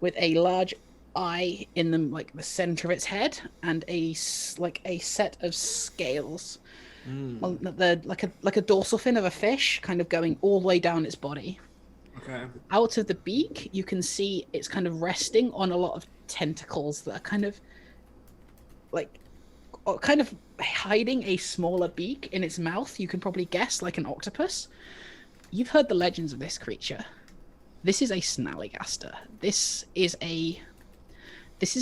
Speaker 1: with a large eye in the center of its head and a set of scales. Well, like a dorsal fin of a fish kind of going all the way down its body.
Speaker 4: Okay.
Speaker 1: Out of the beak, you can see it's kind of resting on a lot of tentacles that are kind of hiding a smaller beak in its mouth. You can probably guess, like an octopus. You've heard the legends of this creature. This is a Snallygaster. This is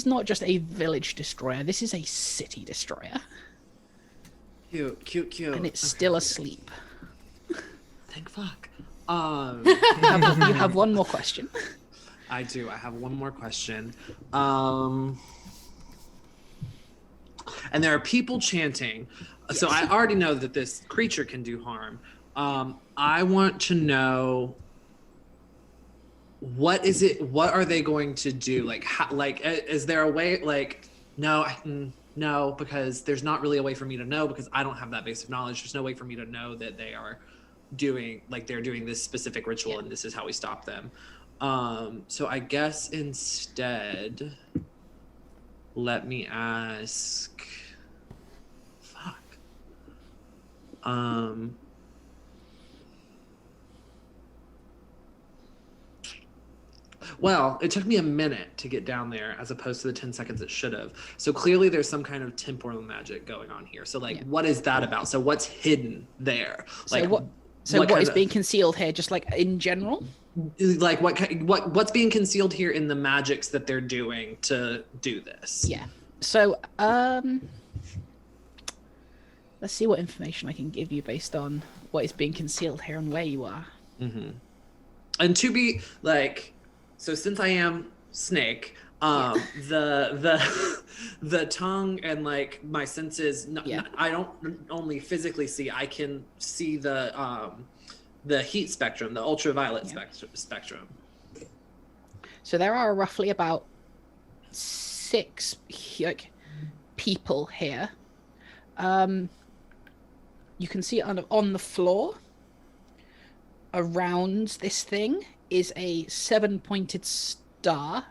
Speaker 1: not just a village destroyer. This is a city destroyer.
Speaker 4: Cute.
Speaker 1: And it's still asleep.
Speaker 4: Thank fuck.
Speaker 1: You have one more question.
Speaker 4: I do. I have one more question. And there are people chanting. Yes. So I already know that this creature can do harm. I want to know, what is it? What are they going to do? Is there a way? No, because there's not really a way for me to know, because I don't have that basic knowledge. There's no way for me to know that they are doing this specific ritual, and this is how we stop them. So I guess instead, let me ask. Fuck. Well, it took me a minute to get down there as opposed to the 10 seconds it should have. So clearly there's some kind of temporal magic going on here. So what is that about? So what's hidden there?
Speaker 1: What is being concealed here, just in general?
Speaker 4: What's being concealed here in the magics that they're doing to do this?
Speaker 1: Yeah. So, let's see what information I can give you based on what is being concealed here and where you are.
Speaker 4: Mm-hmm. And to be so since I am Snake, the tongue and my senses, I don't only physically see, I can see the heat spectrum, the ultraviolet spectrum.
Speaker 1: So there are roughly about 6 people here. You can see on the floor around this thing is a 7-pointed star,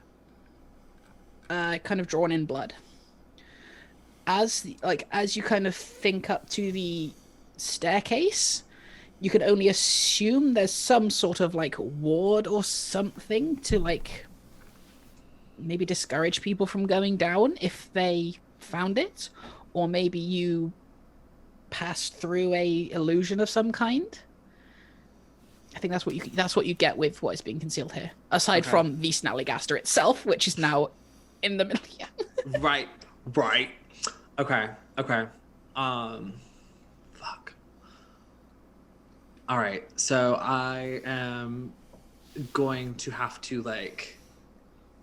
Speaker 1: kind of drawn in blood. As you kind of think up to the staircase, you can only assume there's some sort of ward or something to maybe discourage people from going down if they found it, or maybe you passed through a illusion of some kind. I think that's what you get with what is being concealed here, aside from the Snallygaster itself, which is now in the middle. Yeah.
Speaker 4: Right. Okay. Fuck. All right. So I am going to have to like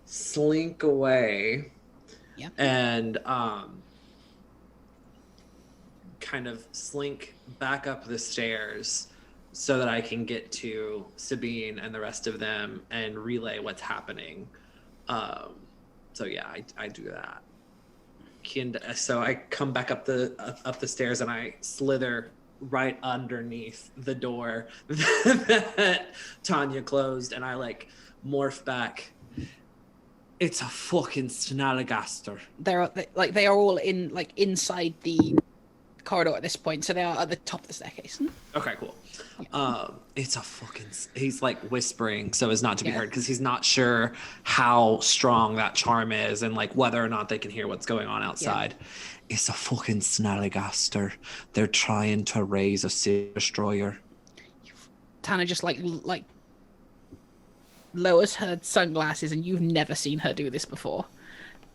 Speaker 4: slink away
Speaker 1: Yeah.
Speaker 4: and kind of slink back up the stairs so that I can get to Sabine and the rest of them and relay what's happening. So yeah, I do that. So I come back up the stairs and I slither right underneath the door that Tanya closed, and I like morph back. It's a fucking Snalligaster.
Speaker 1: They are all in like inside the corridor at this point, so they are at the top of the staircase.
Speaker 4: Okay, cool. It's a fucking. He's like whispering so as not to be
Speaker 1: Yeah.
Speaker 4: heard because he's not sure how strong that charm is and like whether or not they can hear what's going on outside. It's a fucking Snalligaster. They're trying to raise a city destroyer.
Speaker 1: Tana just like lowers her sunglasses, and you've never seen her do this before.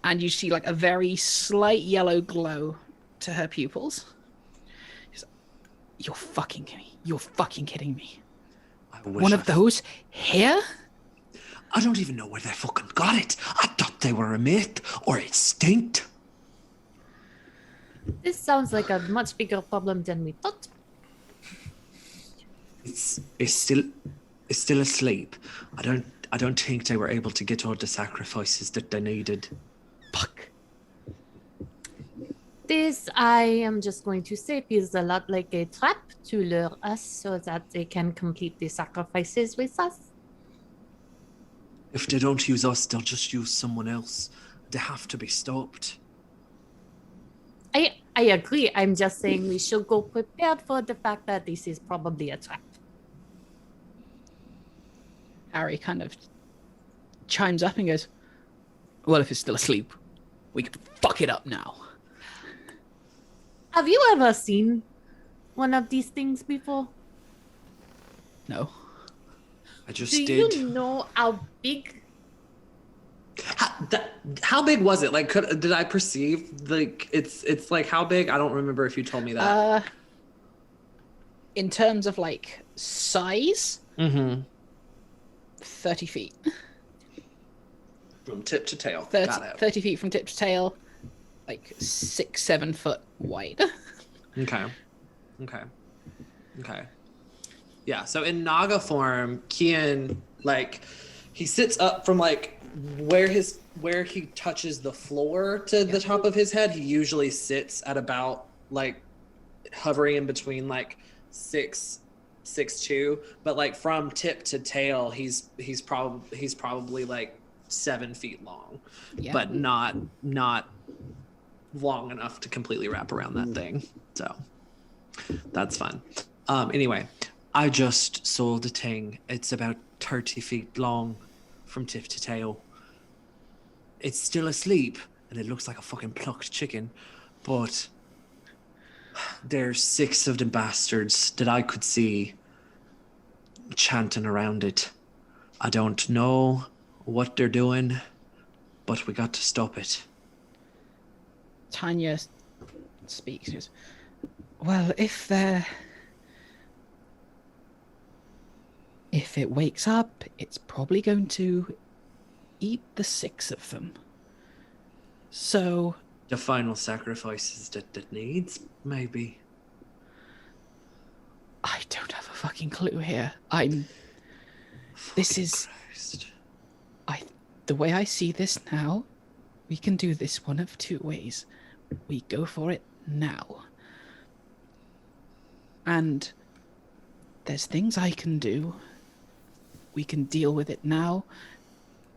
Speaker 1: And you see like a very slight yellow glow to her pupils. She's like, You're fucking kidding me. You're fucking kidding me. One of those here?
Speaker 4: I don't even know where they fucking got it. I thought they were a myth or extinct.
Speaker 3: This sounds like a much bigger problem than we thought.
Speaker 4: It's still asleep. I don't think they were able to get all the sacrifices that they needed.
Speaker 1: Fuck.
Speaker 3: This, I am just going to say, feels a lot like a trap to lure us so that they can complete the sacrifices with us.
Speaker 4: If they don't use us, they'll just use someone else. They have to be stopped.
Speaker 3: I agree. I'm just saying we should go prepared for the fact that this is probably a trap.
Speaker 1: Harry kind of chimes up and goes, well, if it's still asleep, we could fuck it up now.
Speaker 3: Have you ever seen one of these things before?
Speaker 1: No.
Speaker 4: I just
Speaker 3: Do
Speaker 4: did.
Speaker 3: you know how big?
Speaker 4: How big was it? Like, did I perceive like it's like how big? I don't remember if you told me that.
Speaker 1: In terms of like size, 30 feet.
Speaker 4: From tip to tail.
Speaker 1: 30,
Speaker 4: Got it.
Speaker 1: 30 feet from tip to tail, like 6-7 foot wide.
Speaker 4: Okay. Yeah, so in Naga form, Kian, like, he sits up from like where he touches the floor to the top of his head. He usually sits at about like hovering in between like 6'2", but like from tip to tail, he's probably like 7 feet long, but not long enough to completely wrap around that thing. So that's fun. Anyway, I just saw the thing. It's about 30 feet long from tip to tail. It's still asleep and it looks like a fucking plucked chicken, but there's 6 of them bastards that I could see chanting around it. I don't know what they're doing, but we got to stop it.
Speaker 1: Tanya speaks. She goes, well, if it wakes up, it's probably going to eat the 6 of them. So
Speaker 4: The final sacrifices that it needs, maybe.
Speaker 1: I don't have a fucking clue here. The way I see this now, we can do this one of 2 ways. We go for it now. And there's things I can do. We can deal with it now,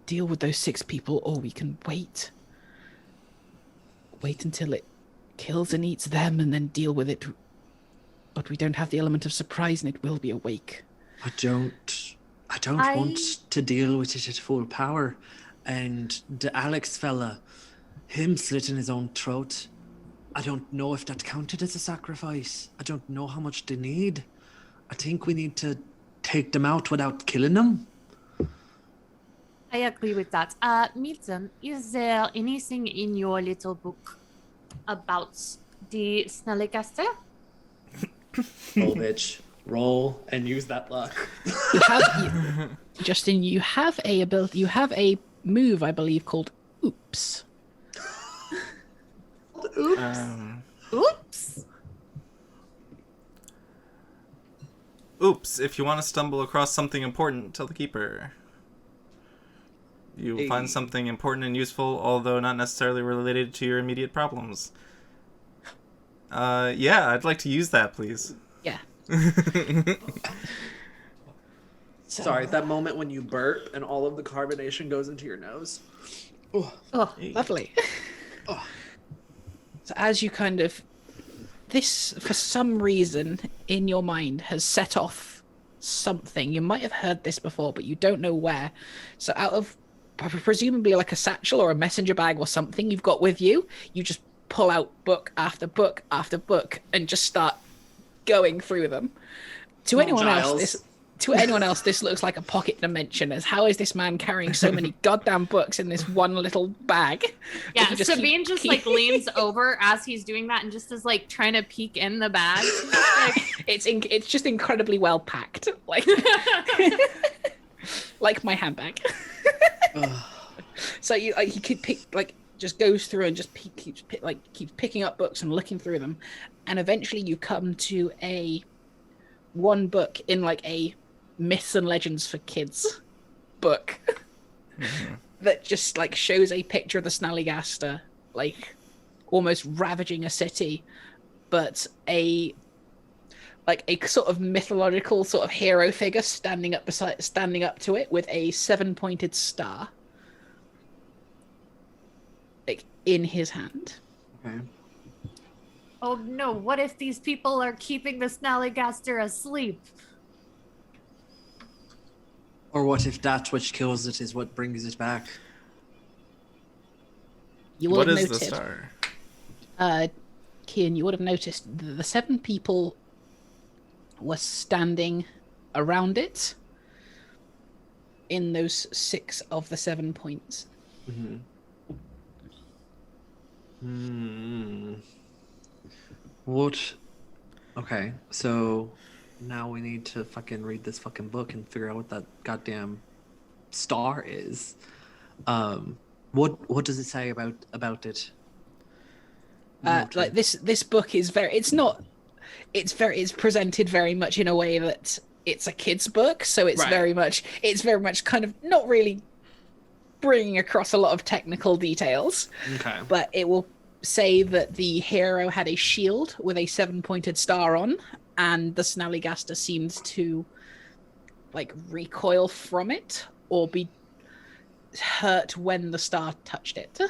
Speaker 1: deal with those 6 people, or we can wait. Wait until it kills and eats them and then deal with it. But we don't have the element of surprise and it will be awake.
Speaker 4: I don't want to deal with it at full power. And the Alex fella, him slitting his own throat, I don't know if that counted as a sacrifice. I don't know how much they need. I think we need to take them out without killing them.
Speaker 3: I agree with that. Milton, is there anything in your little book about the Snelligaster.
Speaker 4: Roll, bitch. Roll and use that luck.
Speaker 1: Justin, you have a ability. You have a move, I believe, called Oops.
Speaker 4: Oops.
Speaker 3: Oops.
Speaker 2: Oops, if you want to stumble across something important, tell the keeper. You
Speaker 4: Hey.
Speaker 2: find something important and useful, although not necessarily related to your immediate problems. Yeah, I'd like to use that, please.
Speaker 1: Yeah.
Speaker 4: Sorry, that moment when you burp and all of the carbonation goes into your nose.
Speaker 1: Oh,
Speaker 2: Hey.
Speaker 1: lovely. So as you kind of, this for some reason in your mind has set off something. You might have heard this before, but you don't know where. So out of presumably like a satchel or a messenger bag or something you've got with you, you just pull out book after book after book and just start going through them. To anyone else, this looks like a pocket dimension. As how is this man carrying so many goddamn books in this one little bag?
Speaker 3: Yeah,
Speaker 1: He just
Speaker 3: Sabine just like leans over as he's doing that and just is like trying to peek in the bag. Like,
Speaker 1: it's just incredibly well packed, like like my handbag. So you like, he could pick like just goes through and just keeps picking up books and looking through them, and eventually you come to one book in like a myths and legends for kids book that just like shows a picture of the Snallygaster like almost ravaging a city, but a sort of mythological sort of hero figure standing up to it with a 7-pointed star like in his hand.
Speaker 4: Okay.
Speaker 3: oh no, what if these people are keeping the Snallygaster asleep?
Speaker 4: Or what if that which kills it is what brings it back?
Speaker 1: You will
Speaker 2: What
Speaker 1: have
Speaker 2: is
Speaker 1: noted,
Speaker 2: the star?
Speaker 1: Kian, you would have noticed the 7 people were standing around it in those 6 of the 7 points.
Speaker 4: What? Okay, so now we need to fucking read this fucking book and figure out what that goddamn star is. What does it say about it?
Speaker 1: Like this book is it's presented very much in a way that it's a kid's book, so it's
Speaker 4: Right.
Speaker 1: very much kind of not really bringing across a lot of technical details,
Speaker 4: Okay.
Speaker 1: but it will say that the hero had a shield with a 7-pointed star on, and the Snallygaster seems to like recoil from it or be hurt when the star touched it.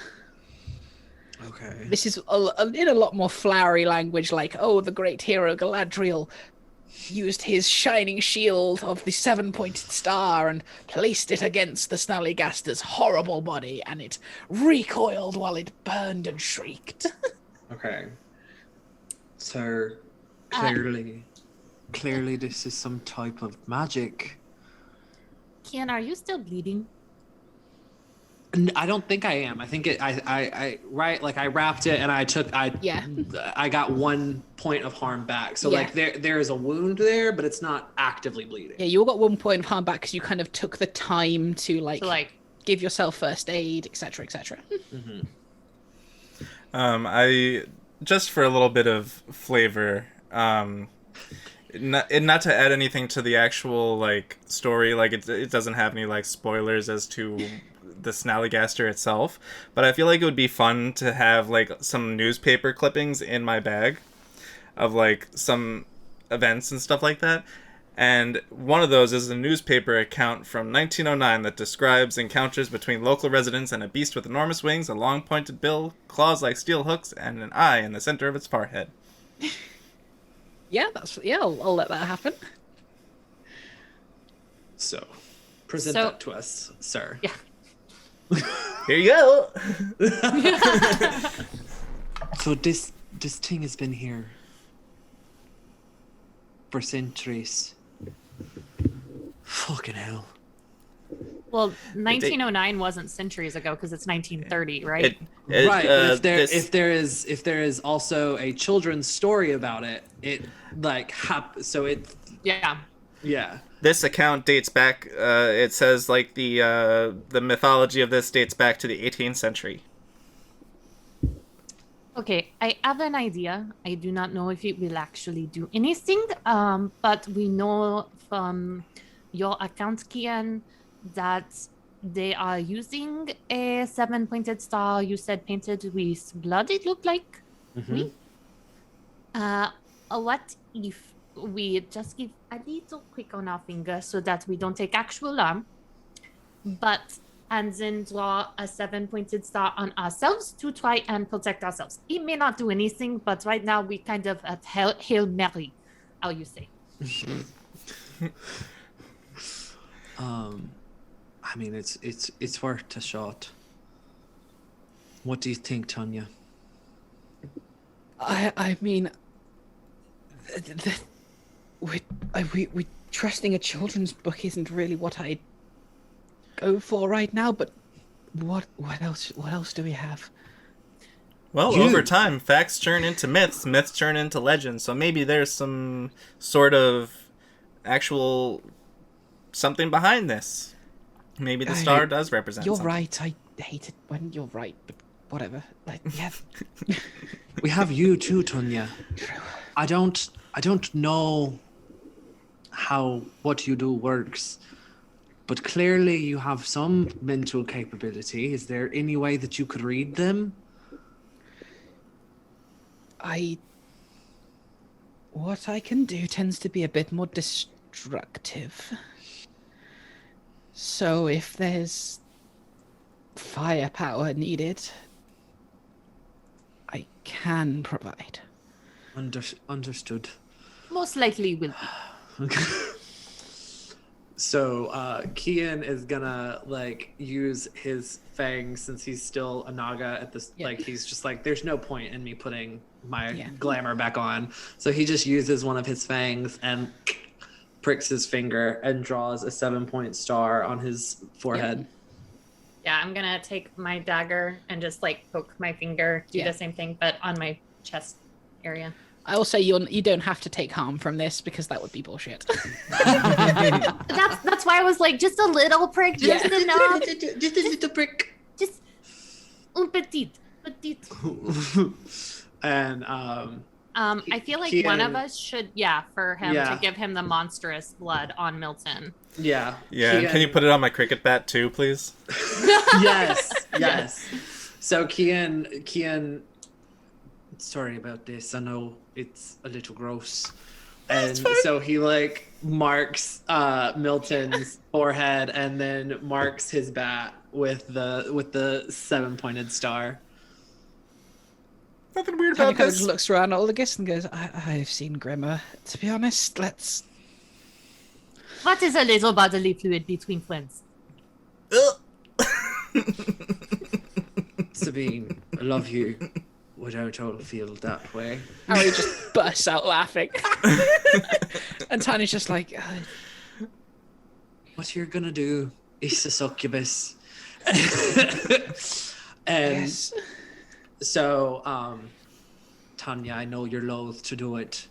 Speaker 4: Okay.
Speaker 1: This is in a lot more flowery language, like, oh, the great hero Galadriel used his shining shield of the 7-pointed star and placed it against the Snallygaster's horrible body, and it recoiled while it burned and shrieked.
Speaker 4: Okay. So clearly this is some type of magic.
Speaker 3: Kian, are you still bleeding?
Speaker 4: I don't think I am. I think I wrapped it and I got 1 point of harm back. So
Speaker 1: Yeah.
Speaker 4: like there is a wound there, but it's not actively bleeding.
Speaker 1: Yeah, you all got 1 point of harm back because you kind of took the time to like give yourself first aid, etc., etc.
Speaker 2: I just for a little bit of flavor, not to add anything to the actual like story, like it doesn't have any like spoilers as to the Snallygaster itself, but I feel like it would be fun to have like some newspaper clippings in my bag of like some events and stuff like that. And one of those is a newspaper account from 1909 that describes encounters between local residents and a beast with enormous wings, a long pointed bill, claws like steel hooks, and an eye in the center of its forehead.
Speaker 1: Yeah, I'll let that happen.
Speaker 4: So present
Speaker 3: So-
Speaker 4: that to us, sir.
Speaker 3: Yeah.
Speaker 2: Here you go.
Speaker 4: So this thing has been here for centuries. Fucking hell.
Speaker 3: Well, 1909 wasn't centuries ago because it's 1930, right?
Speaker 4: Right, but if there is also a children's story about it, yeah.
Speaker 2: This account dates back. It says like the mythology of this dates back to the 18th century.
Speaker 3: Okay, I have an idea. I do not know if it will actually do anything, but we know from your account, Kian, that they are using a 7-pointed star. You said painted with blood, it looked like.
Speaker 4: Mhm.
Speaker 3: What if we just give a little prick on our finger so that we don't take actual harm, and then draw a 7-pointed star on ourselves to try and protect ourselves. It may not do anything, but right now we kind of at Hail Mary, how you say.
Speaker 4: I mean, it's worth a shot. What do you think, Tanya?
Speaker 1: I mean, we trusting a children's book isn't really what I go for right now. But what else do we have?
Speaker 2: Well, over time, facts turn into myths, myths turn into legends. So maybe there's some sort of actual something behind this. Maybe the star does represent
Speaker 1: You're
Speaker 2: something.
Speaker 1: right. I hate it when you're right, but whatever. Like, yeah.
Speaker 4: We have you too, Tanya.
Speaker 1: True.
Speaker 4: I don't know how what you do works, but clearly you have some mental capability. Is there any way that you could read them?
Speaker 1: What I can do tends to be a bit more destructive. So if there's firepower needed, I can provide.
Speaker 4: Understood.
Speaker 3: Most likely will be.
Speaker 4: So Kian is gonna use his fangs since he's still a Naga at this.
Speaker 1: Yeah.
Speaker 4: He's just like, there's no point in me putting my
Speaker 1: Yeah.
Speaker 4: glamour back on. So he just uses one of his fangs and pricks his finger and draws a 7-point star on his forehead.
Speaker 3: Yeah, I'm gonna take my dagger and just poke my finger, do
Speaker 1: Yeah.
Speaker 3: the same thing, but on my chest area.
Speaker 1: I will say you don't have to take harm from this because that would be bullshit.
Speaker 3: That's why I was like, just a little prick, just enough,
Speaker 4: Just a little prick.
Speaker 3: just un petit.
Speaker 4: And
Speaker 3: I feel like
Speaker 4: Kian-
Speaker 3: one of us should, for him
Speaker 4: Yeah.
Speaker 3: to give him the monstrous blood on Milton.
Speaker 4: yeah.
Speaker 2: Yeah, and can you put it on my cricket bat too, please?
Speaker 4: Yes. So Kian, sorry about this. I know it's a little gross. And so he marks Milton's forehead and then marks his bat with the 7-pointed star.
Speaker 2: Nothing weird
Speaker 1: Tanya
Speaker 2: about
Speaker 1: kind of
Speaker 2: this.
Speaker 1: looks around at all the guests and goes, I've seen grimmer. To be honest, let's...
Speaker 3: What is a little bodily fluid between friends?
Speaker 4: Sabine, I love you. We don't all feel that way.
Speaker 1: Harry just bursts out laughing. And Tanya's just like,
Speaker 4: What you're gonna do is a succubus. And
Speaker 1: yes.
Speaker 4: so, Tanya, I know you're loath to do it,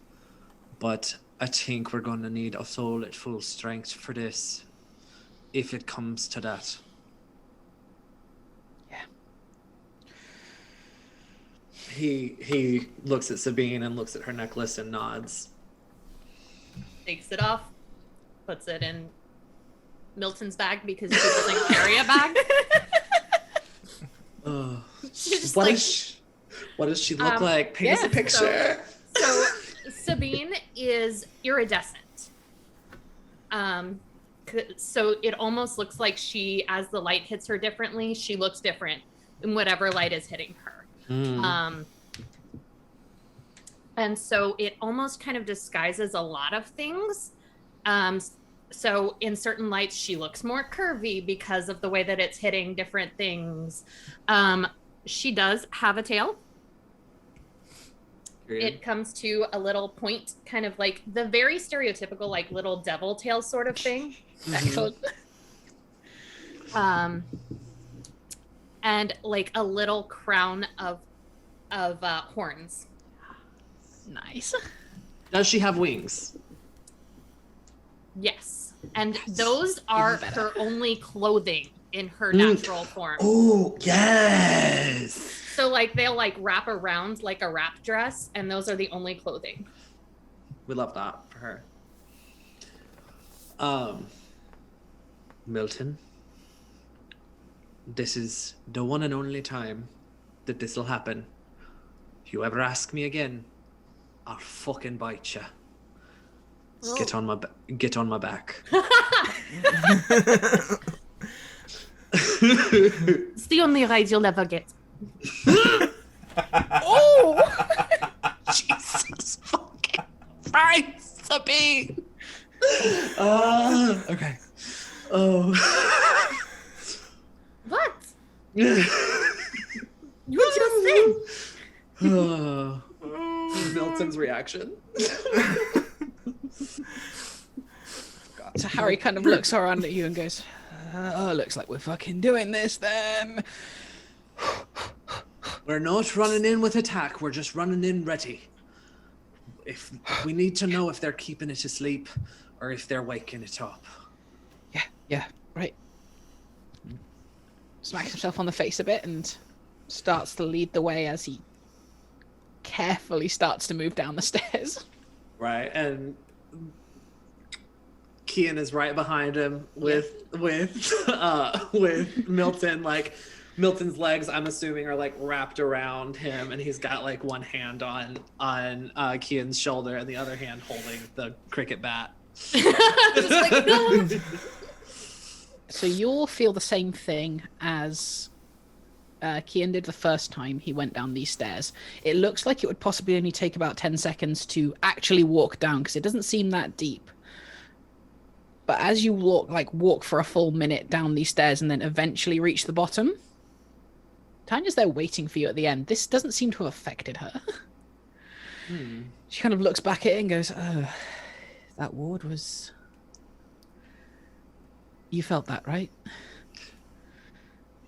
Speaker 4: but I think we're gonna need a soul at full strength for this, if it comes to that.
Speaker 1: Yeah.
Speaker 4: He looks at Sabine and looks at her necklace and nods.
Speaker 3: Takes it off, puts it in Milton's bag because he doesn't carry a bag. She's just
Speaker 4: What does she look like? Paint us a picture.
Speaker 3: So Sabine is iridescent. So it almost looks like she, as the light hits her differently, she looks different in whatever light is hitting her. And so it almost kind of disguises a lot of things. So in certain lights, she looks more curvy because of the way that it's hitting different things. She does have a tail. It comes to a little point, kind of like the very stereotypical, little devil tail sort of thing.
Speaker 1: Excellent.
Speaker 3: and like a little crown of horns.
Speaker 1: Nice.
Speaker 4: Does she have wings?
Speaker 3: Yes, and those are
Speaker 1: better.
Speaker 3: her only clothing in her natural form.
Speaker 4: Oh, yes.
Speaker 3: So like they'll like wrap around like a wrap dress, and those are the only clothing.
Speaker 4: We love that for her. Milton, this is the one and only time that this will happen. If you ever ask me again, I'll fucking bite you. Get on my back.
Speaker 3: It's the only ride you'll ever get.
Speaker 1: Oh!
Speaker 4: Jesus fucking Christ, Sabine. Okay. Oh.
Speaker 3: What? You just said.
Speaker 4: Milton's reaction.
Speaker 1: So Harry kind of looks around at you and goes, "Oh, looks like we're fucking doing this then."
Speaker 4: We're not running in with attack. We're just running in ready. If we need to know if they're keeping it asleep or if they're waking it up.
Speaker 1: Yeah, right. Smacks himself on the face a bit and starts to lead the way as he carefully starts to move down the stairs.
Speaker 4: Right, and Kian is right behind him with Milton. Like Milton's legs, I'm assuming, are like wrapped around him, and he's got like one hand on Kian's shoulder and the other hand holding the cricket bat.
Speaker 3: Just like, no.
Speaker 1: So you'll feel the same thing as Kian did the first time he went down these stairs. It looks like it would possibly only take about 10 seconds to actually walk down because it doesn't seem that deep. But as you walk for a full minute down these stairs and then eventually reach the bottom, Tanya's there waiting for you at the end. This doesn't seem to have affected her. She kind of looks back at it and goes, that ward was... You felt that, right?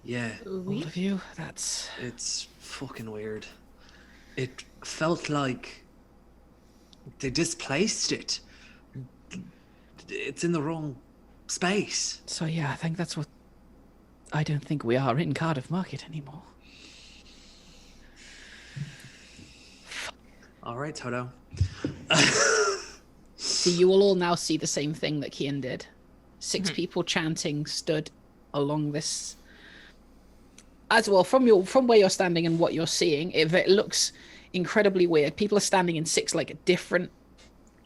Speaker 4: Yeah,
Speaker 1: All of you?
Speaker 4: it's fucking weird. It felt like they displaced it. It's in the wrong space.
Speaker 1: So yeah, I think that's what... I don't think we are in Cardiff Market anymore.
Speaker 4: All right, Toto.
Speaker 1: So you will all now see the same thing that Kian did. 6 people chanting stood along this... As well, from where you're standing and what you're seeing, it looks incredibly weird. People are standing in 6 like different,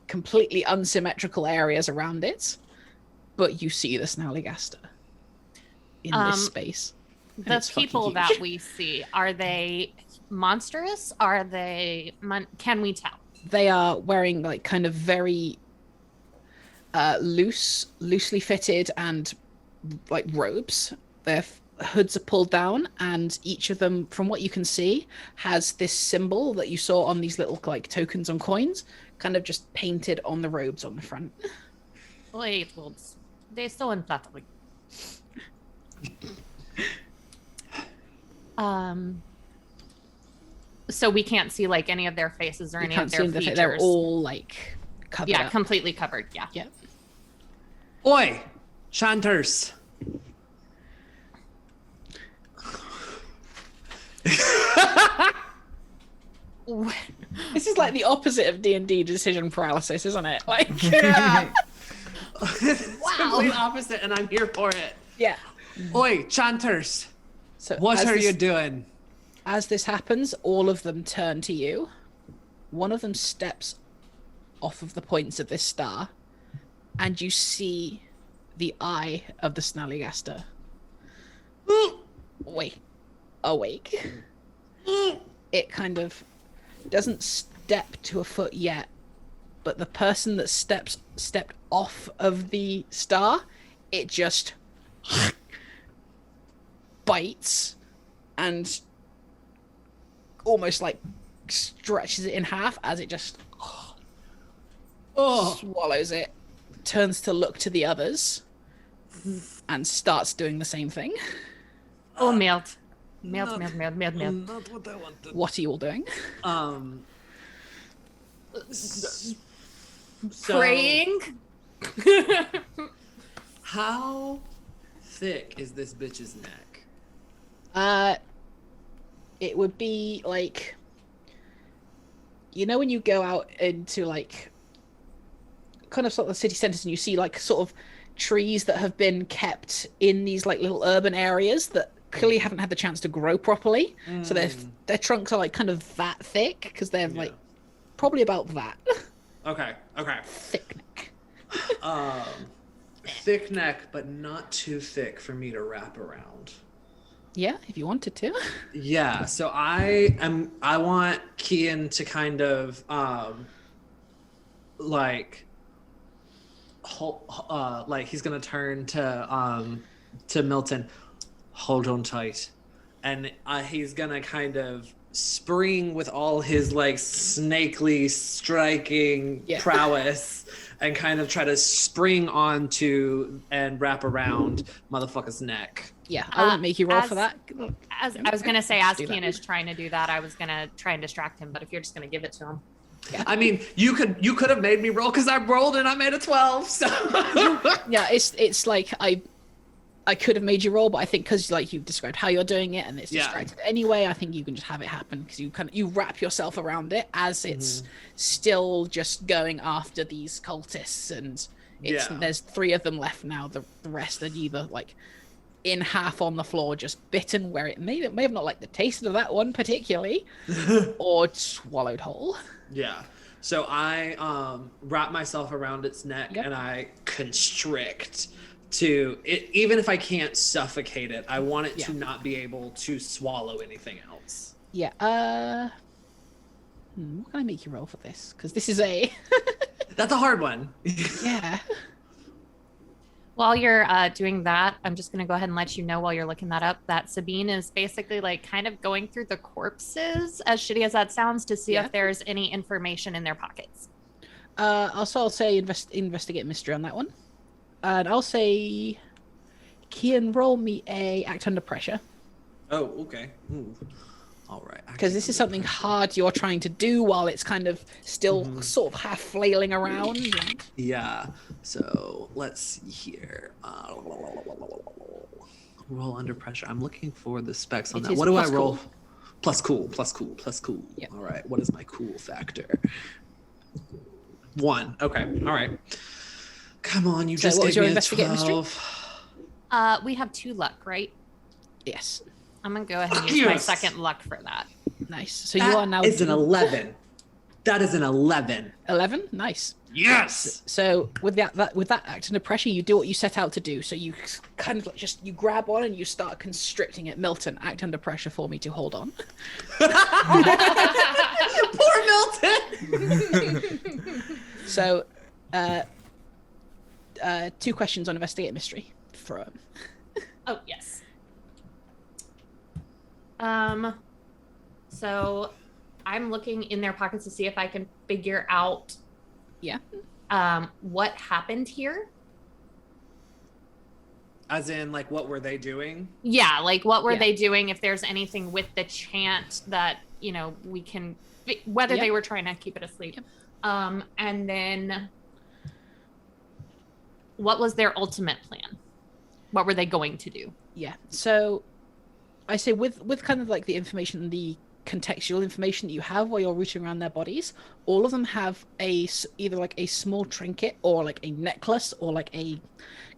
Speaker 1: completely unsymmetrical areas around it, but you see the Snallygaster in this space. And
Speaker 3: The
Speaker 1: it's fucking
Speaker 3: people
Speaker 1: huge.
Speaker 3: that we see, are they monstrous? Are they... Can we tell?
Speaker 1: They are wearing like kind of very loosely fitted and like robes. Their hoods are pulled down, and each of them, from what you can see, has this symbol that you saw on these little like tokens on coins, kind of just painted on the robes on the front.
Speaker 3: Wait, well, they're so unflattering. So we can't see like any of their faces or
Speaker 1: You
Speaker 3: any
Speaker 1: can't
Speaker 3: of
Speaker 1: see
Speaker 3: their
Speaker 1: them,
Speaker 3: features.
Speaker 1: they're all like covered up.
Speaker 3: completely covered. Yeah.
Speaker 1: Yeah.
Speaker 4: Oi, Shanters.
Speaker 1: This is like the opposite of D&D decision paralysis, isn't it? Like,
Speaker 4: It's complete opposite, and I'm here for it.
Speaker 1: yeah.
Speaker 4: Oi, Chanters.
Speaker 1: So
Speaker 4: What
Speaker 1: as
Speaker 4: are
Speaker 1: this-
Speaker 4: you doing?
Speaker 1: As this happens, all of them turn to you. One of them steps off of the points of this star, and you see the eye of the Snallygaster. Awake. It kind of doesn't step to a foot yet, but the person that stepped off of the star, it just bites and almost like stretches it in half as it just swallows it, turns to look to the others, and starts doing the same thing.
Speaker 3: Oh, melt.
Speaker 4: Not what I want to.
Speaker 1: What are you all doing?
Speaker 4: So,
Speaker 3: Praying.
Speaker 4: how thick is this bitch's neck?
Speaker 1: It would be like, you know, when you go out into like kind of sort of the city centers and you see like sort of trees that have been kept in these like little urban areas that clearly haven't had the chance to grow properly. So their trunks are like kind of that thick because they're like probably about that.
Speaker 4: Okay.
Speaker 1: Thick neck.
Speaker 4: Thick neck, but not too thick for me to wrap around.
Speaker 1: Yeah, if you wanted to.
Speaker 4: Yeah, so I want Kian to kind of like he's gonna turn to Milton, hold on tight, and he's gonna kind of spring with all his like snakely striking prowess and kind of try to spring onto and wrap around motherfucker's neck.
Speaker 1: Yeah, I wouldn't make you roll for that.
Speaker 3: As I was gonna say, as Kian is trying to do that, I was gonna try and distract him. But if you're just gonna give it to him,
Speaker 4: I mean, you could have made me roll because I rolled and I made a 12. So
Speaker 1: yeah, it's like I could have made you roll, but I think because like you described how you're doing it and it's distracted anyway, I think you can just have it happen because you wrap yourself around it as it's still just going after these cultists, and there's 3 of them left now. The rest are either like in half on the floor, just bitten where it may have not liked the taste of that one particularly, or swallowed whole.
Speaker 4: Yeah. So I wrap myself around its neck and I constrict to it. Even if I can't suffocate it, I want it to not be able to swallow anything else.
Speaker 1: Yeah. What can I make you roll for this? Because this is a
Speaker 4: that's a hard one.
Speaker 1: Yeah.
Speaker 3: while you're doing that, I'm just going to go ahead and let you know while you're looking that up that Sabine is basically like kind of going through the corpses, as shitty as that sounds, to see if there's any information in their pockets.
Speaker 1: I'll say investigate mystery on that one. And I'll say, Kian, roll me a act under pressure.
Speaker 4: Oh, okay. Ooh. All right.
Speaker 1: Because this is something hard you're trying to do while it's kind of still sort of half flailing around. And...
Speaker 4: Yeah. So let's see here. Roll under pressure. I'm looking for the specs on that. What do I roll?
Speaker 1: Cool.
Speaker 4: Plus cool. Yep. All right. What is my cool factor? 1. Okay. All right. Come on. You just gave me a 12.
Speaker 3: We have 2 luck, right?
Speaker 1: Yes.
Speaker 3: I'm going to go ahead and use my second luck for that.
Speaker 1: Nice. So you are now...
Speaker 4: That is an 11. That is an 11.
Speaker 1: 11? Nice.
Speaker 4: Yes!
Speaker 1: So with that act under pressure, you do what you set out to do. So you kind of like you grab on and you start constricting it. Milton, act under pressure for me to hold on.
Speaker 4: Poor Milton!
Speaker 1: So, 2 questions on investigate mystery.
Speaker 3: Oh, yes. So I'm looking in their pockets to see if I can figure out what happened here.
Speaker 4: As in, like, what were they doing?
Speaker 3: Yeah, like, what were they doing? If there's anything with the chant that, you know, we can... Whether they were trying to keep it asleep.
Speaker 1: Yep.
Speaker 3: And then... What was their ultimate plan? What were they going to do?
Speaker 1: Yeah, so... I say with kind of like the information, the contextual information that you have while you're rooting around their bodies, all of them have either like a small trinket or like a necklace or like a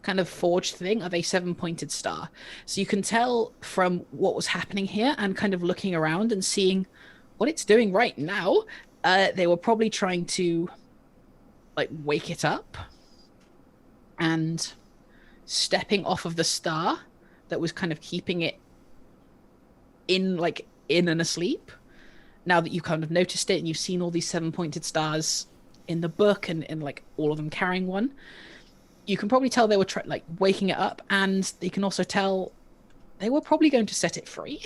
Speaker 1: kind of forged thing of a 7-pointed star. So you can tell from what was happening here and kind of looking around and seeing what it's doing right now, they were probably trying to like wake it up and stepping off of the star that was kind of keeping it in and asleep. Now that you've kind of noticed it and you've seen all these 7-pointed stars in the book and like all of them carrying one, you can probably tell they were waking it up, and you can also tell they were probably going to set it free.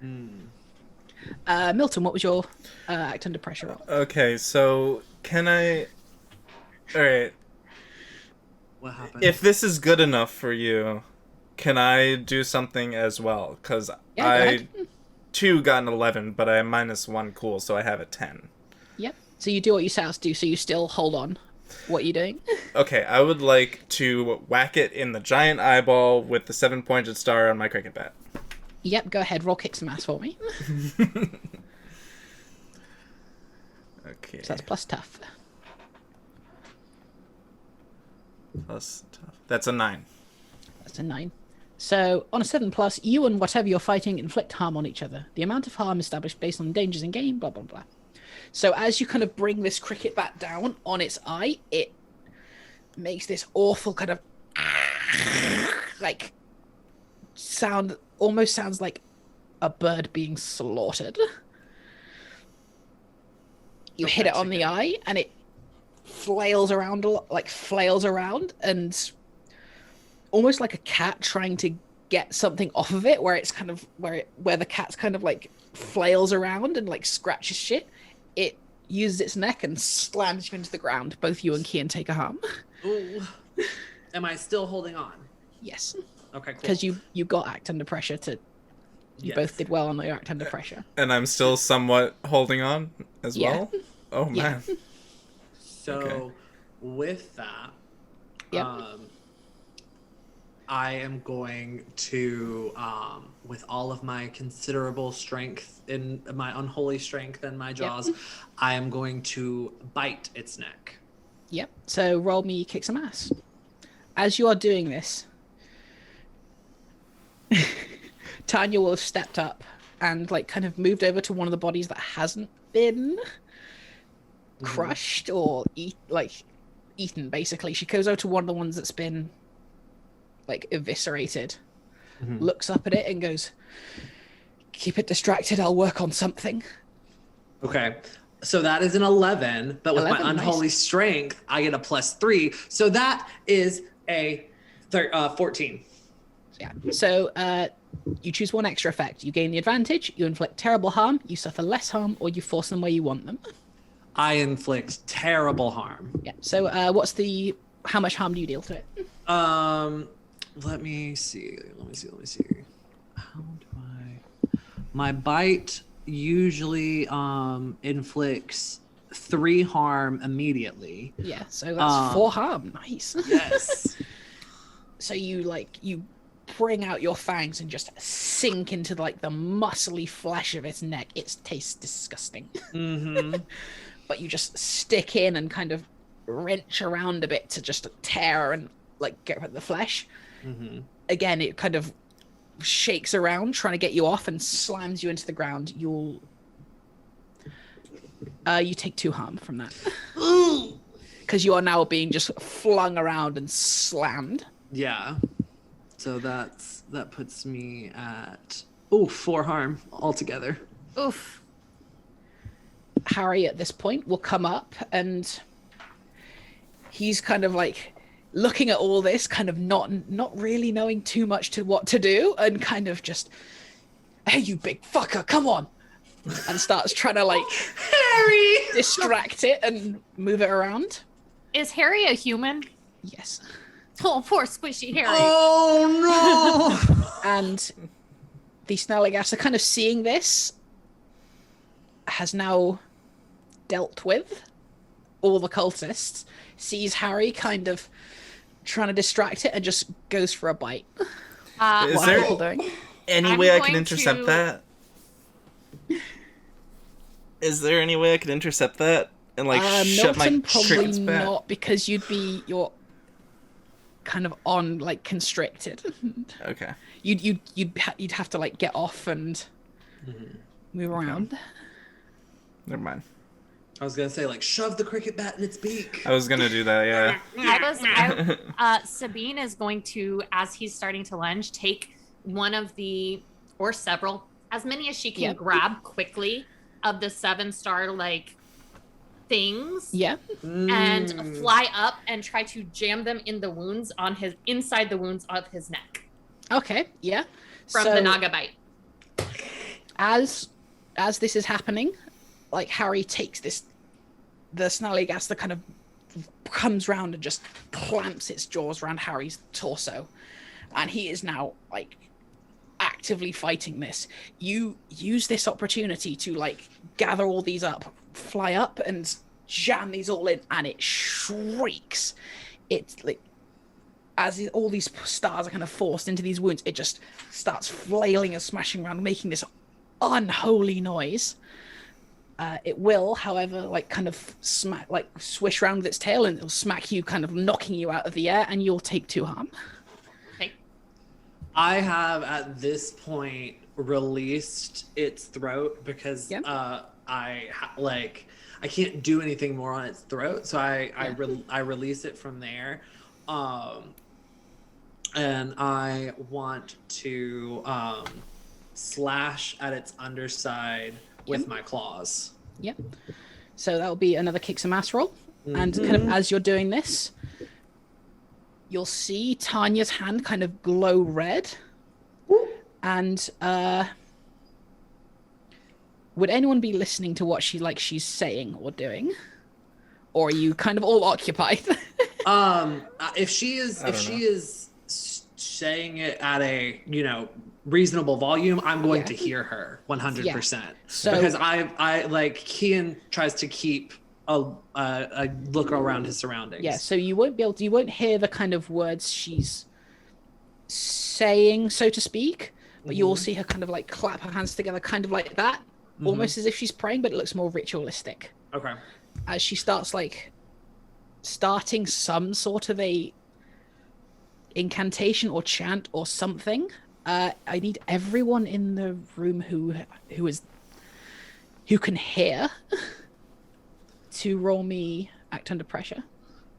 Speaker 1: Milton, what was your act under pressure on?
Speaker 2: Okay, so can I... All right.
Speaker 4: What happened?
Speaker 2: If this is good enough for you, can I do something as well? Because
Speaker 1: Yeah, go ahead.
Speaker 2: too got an 11, but I -1 cool, so I have a 10.
Speaker 1: Yep. So you do what you set out to do, so you still hold on. What are you doing?
Speaker 2: Okay, I would like to whack it in the giant eyeball with the 7-pointed star on my cricket bat.
Speaker 1: Yep, go ahead. Roll kick some ass for me.
Speaker 2: Okay.
Speaker 1: So that's plus tough.
Speaker 2: Plus tough. That's a 9.
Speaker 1: That's a 9. So on a 7+, you and whatever you're fighting inflict harm on each other. The amount of harm established based on dangers in game, blah, blah, blah. So as you kind of bring this cricket bat down on its eye, it makes this awful kind of like sound, almost sounds like a bird being slaughtered. You hit it on the eye and it flails around a lot, like flails around, and almost like a cat trying to get something off of it, where it's kind of where the cat's kind of like flails around and like scratches shit. It uses its neck and slams you into the ground. Both you and Kian take a harm.
Speaker 4: Ooh. Am I still holding on?
Speaker 1: Yes,
Speaker 4: Okay, cool.
Speaker 1: because you got act under pressure to. You both did well on your act under pressure.
Speaker 2: And I'm still somewhat holding on as
Speaker 1: Yeah.
Speaker 2: well? Oh, man.
Speaker 4: So
Speaker 2: Okay.
Speaker 4: with that,
Speaker 1: Yep.
Speaker 4: I am going to, with all of my considerable strength in my unholy strength and my jaws, I am going to bite its neck.
Speaker 1: Yep. So roll me kick some ass. As you are doing this, Tanya will have stepped up and like kind of moved over to one of the bodies that hasn't been crushed or eaten. Basically, she goes over to one of the ones that's been like eviscerated, looks up at it and goes, "Keep it distracted. I'll work on something."
Speaker 4: Okay. So that is an 11, but with
Speaker 1: 11,
Speaker 4: my unholy strength, I get a +3. So that is a 14.
Speaker 1: Yeah. So you choose one extra effect. You gain the advantage. You inflict terrible harm. You suffer less harm, or you force them where you want them.
Speaker 4: I inflict terrible harm.
Speaker 1: Yeah. So how much harm do you deal to it?
Speaker 4: Let me see. How do I? My bite usually inflicts 3 harm immediately.
Speaker 1: Yeah. So that's 4 harm. Nice.
Speaker 4: Yes.
Speaker 1: So you bring out your fangs and just sink into like the muscly flesh of its neck. It tastes disgusting. But you just stick in and kind of wrench around a bit to just tear and like get rid of the flesh. Again, it kind of shakes around trying to get you off and slams you into the ground. You take 2 harm from that because you are now being just flung around and slammed.
Speaker 4: Yeah. So that puts me at 4 harm altogether.
Speaker 3: Oof.
Speaker 1: Harry at this point will come up and he's kind of like looking at all this, kind of not really knowing too much to what to do, and kind of just, "Hey, you big fucker, come on," and starts trying to like
Speaker 4: Harry!
Speaker 1: distract it and move it around.
Speaker 3: Is Harry a human?
Speaker 1: Yes.
Speaker 3: Oh, poor squishy Harry.
Speaker 4: Oh no!
Speaker 1: And the Snallygaster, kind of seeing this, has now dealt with all the cultists, sees Harry kind of trying to distract it and just goes for a bite.
Speaker 2: Is
Speaker 1: What
Speaker 2: there-
Speaker 1: are people doing?
Speaker 2: Any
Speaker 3: I'm
Speaker 2: way I can
Speaker 3: going
Speaker 2: intercept
Speaker 3: to-
Speaker 2: that? Is there any way I could intercept that and like shut my
Speaker 1: Milton probably
Speaker 2: cricket's back?
Speaker 1: not, because you're kind of on like constricted.
Speaker 2: Okay.
Speaker 1: You'd have to like get off and move around.
Speaker 2: Never mind.
Speaker 4: I was gonna say, like, shove the cricket bat in its beak.
Speaker 2: I was gonna do that, yeah.
Speaker 3: Sabine is going to, as he's starting to lunge, take one of the, or several, as many as she can grab quickly of the 7-star like things.
Speaker 1: Yeah.
Speaker 3: And fly up and try to jam them in the wounds on his, inside the wounds of his neck
Speaker 1: Okay. Yeah.
Speaker 3: from the Naga bite.
Speaker 1: As this is happening, like Harry takes the Snallygaster kind of comes round and just clamps its jaws around Harry's torso, and he is now like actively fighting this. You use this opportunity to like gather all these up, fly up and jam these all in, and it shrieks. It's like as all these stars are kind of forced into these wounds, it just starts flailing and smashing around, making this unholy noise. It will, however, like kind of swish around with its tail, and it'll smack you, kind of knocking you out of the air, and you'll take 2 harm.
Speaker 3: Okay.
Speaker 4: I have at this point released its throat because I can't do anything more on its throat, so I release it from there, and I want to slash at its underside with my claws.
Speaker 1: Yep. So that'll be another kick some ass roll. And kind of as you're doing this, you'll see Tanya's hand kind of glow red. And would anyone be listening to what she's saying or doing? Or are you kind of all occupied?
Speaker 4: If she is saying it at a, reasonable volume, I'm going to hear her 100%.
Speaker 1: So,
Speaker 4: because I like Kian tries to keep a look around his surroundings.
Speaker 1: Yeah, so you won't hear the kind of words she's saying, so to speak, but you'll see her kind of like clap her hands together, kind of like that, almost as if she's praying, but it looks more ritualistic.
Speaker 4: Okay.
Speaker 1: As she starts starting some sort of a incantation or chant or something. I need everyone in the room who can hear to roll me act under pressure.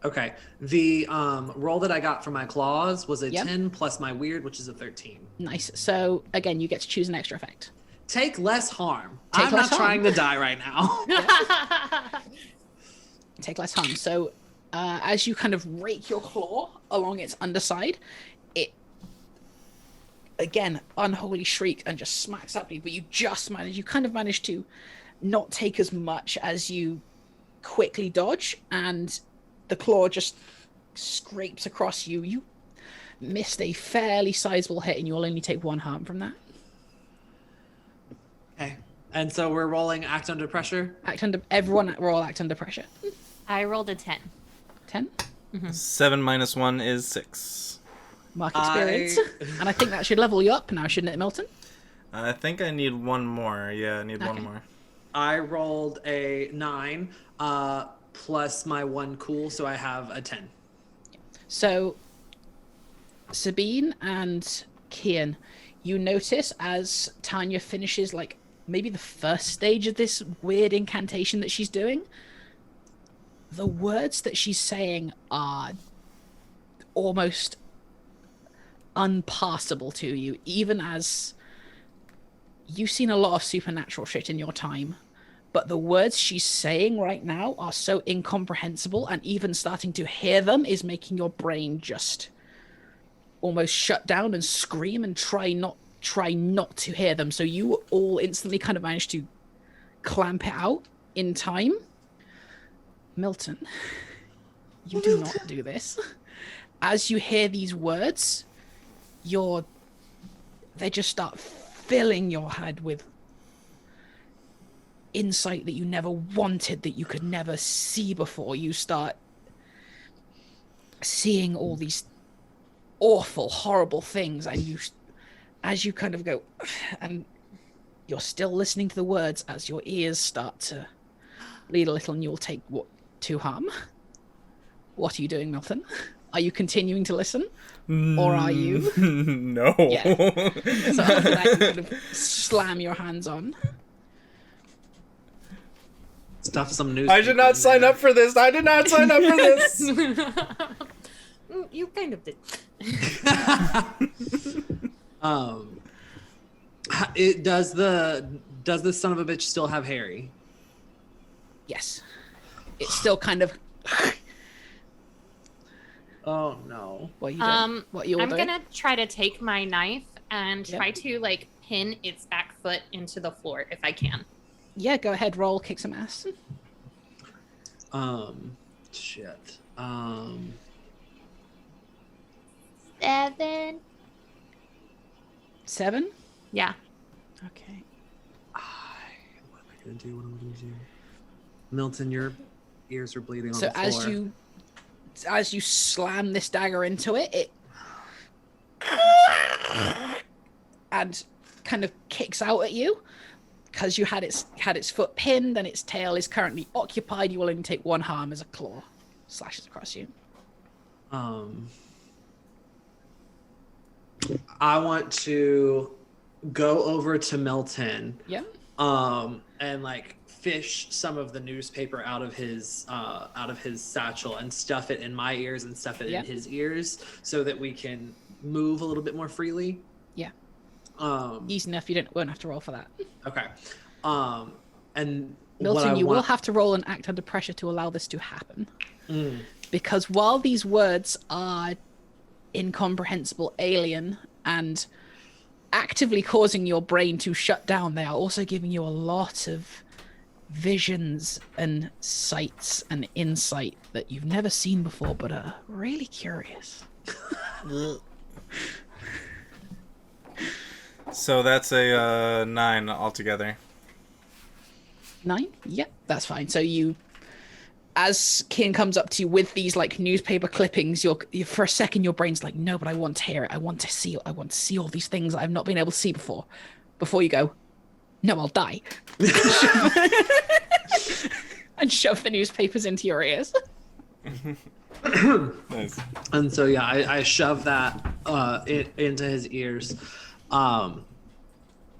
Speaker 4: Okay. The roll that I got for my claws was a 10 plus my weird, which is a 13.
Speaker 1: Nice. So again, you get to choose an extra effect.
Speaker 4: Take less harm. I'm not trying to die right now.
Speaker 1: Take less harm. So as you kind of rake your claw along its underside, it again unholy shriek and just smacks at you, but you kind of manage to not take as much as you quickly dodge, and the claw just scrapes across you. You missed a fairly sizable hit, and you'll only take 1 harm from that.
Speaker 4: Okay. And so we're rolling act under pressure?
Speaker 1: Everyone roll act under pressure.
Speaker 3: I rolled a 10.
Speaker 1: 10?
Speaker 2: 7 minus 1 is 6.
Speaker 1: Mark experience. And I think that should level you up now, shouldn't it, Milton?
Speaker 2: I think I need 1 more. Yeah, I need 1 more.
Speaker 4: I rolled a 9 plus my 1 cool, so I have a 10.
Speaker 1: So, Sabine and Kian, you notice as Tanya finishes like maybe the first stage of this weird incantation that she's doing, the words that she's saying are almost unpassable to you, even as you've seen a lot of supernatural shit in your time, but the words she's saying right now are so incomprehensible, and even starting to hear them is making your brain just almost shut down and scream and try not to hear them. So you all instantly kind of manage to clamp it out in time. Milton, you do not do this. As you hear these words, they just start filling your head with insight that you never wanted, that you could never see before. You start seeing all these awful, horrible things, and as you kind of go, and you're still listening to the words as your ears start to bleed a little, and you'll take 2 harm. What are you doing, Milton? Are you continuing to listen? Or are you?
Speaker 2: No.
Speaker 1: Yeah. So after that, you kind of slam your hands on.
Speaker 4: Stuff some news.
Speaker 2: I did not sign up for this. I did not sign up for this.
Speaker 3: You kind of did.
Speaker 4: Does the son of a bitch still have Harry?
Speaker 1: Yes. It's still kind of...
Speaker 4: Oh no.
Speaker 1: What are you doing? What are you all
Speaker 3: I'm
Speaker 1: doing?
Speaker 3: gonna try to take my knife and try to pin its back foot into the floor if I can.
Speaker 1: Yeah, go ahead, roll, kick some ass.
Speaker 4: Shit.
Speaker 3: 7.
Speaker 1: 7?
Speaker 3: Yeah.
Speaker 1: Okay.
Speaker 4: What am I gonna do? Milton, your ears are bleeding on
Speaker 1: So
Speaker 4: the floor.
Speaker 1: as you slam this dagger into it, and kind of kicks out at you because you had its foot pinned and its tail is currently occupied. You will only take 1 harm as a claw slashes across you.
Speaker 4: I want to go over to Milton.
Speaker 1: Yeah.
Speaker 4: And like fish some of the newspaper out of his satchel and stuff it in my ears and stuff it in his ears so that we can move a little bit more freely.
Speaker 1: Yeah. Easy enough. You won't have to roll for that.
Speaker 4: Okay. And
Speaker 1: Milton, you will have to roll and act under pressure to allow this to happen. Because while these words are incomprehensible, alien, and actively causing your brain to shut down, they are also giving you a lot of visions and sights and insight that you've never seen before, but are really curious.
Speaker 2: So that's a 9 altogether.
Speaker 1: 9? Yep, that's fine. So as Kian comes up to you with these like newspaper clippings, you for a second your brain's like, no, but I want to hear it. I want to see all these things I've not been able to see before. Before you go, no, I'll die. And shove the newspapers into your ears.
Speaker 2: Nice.
Speaker 4: And so I shove that into his ears,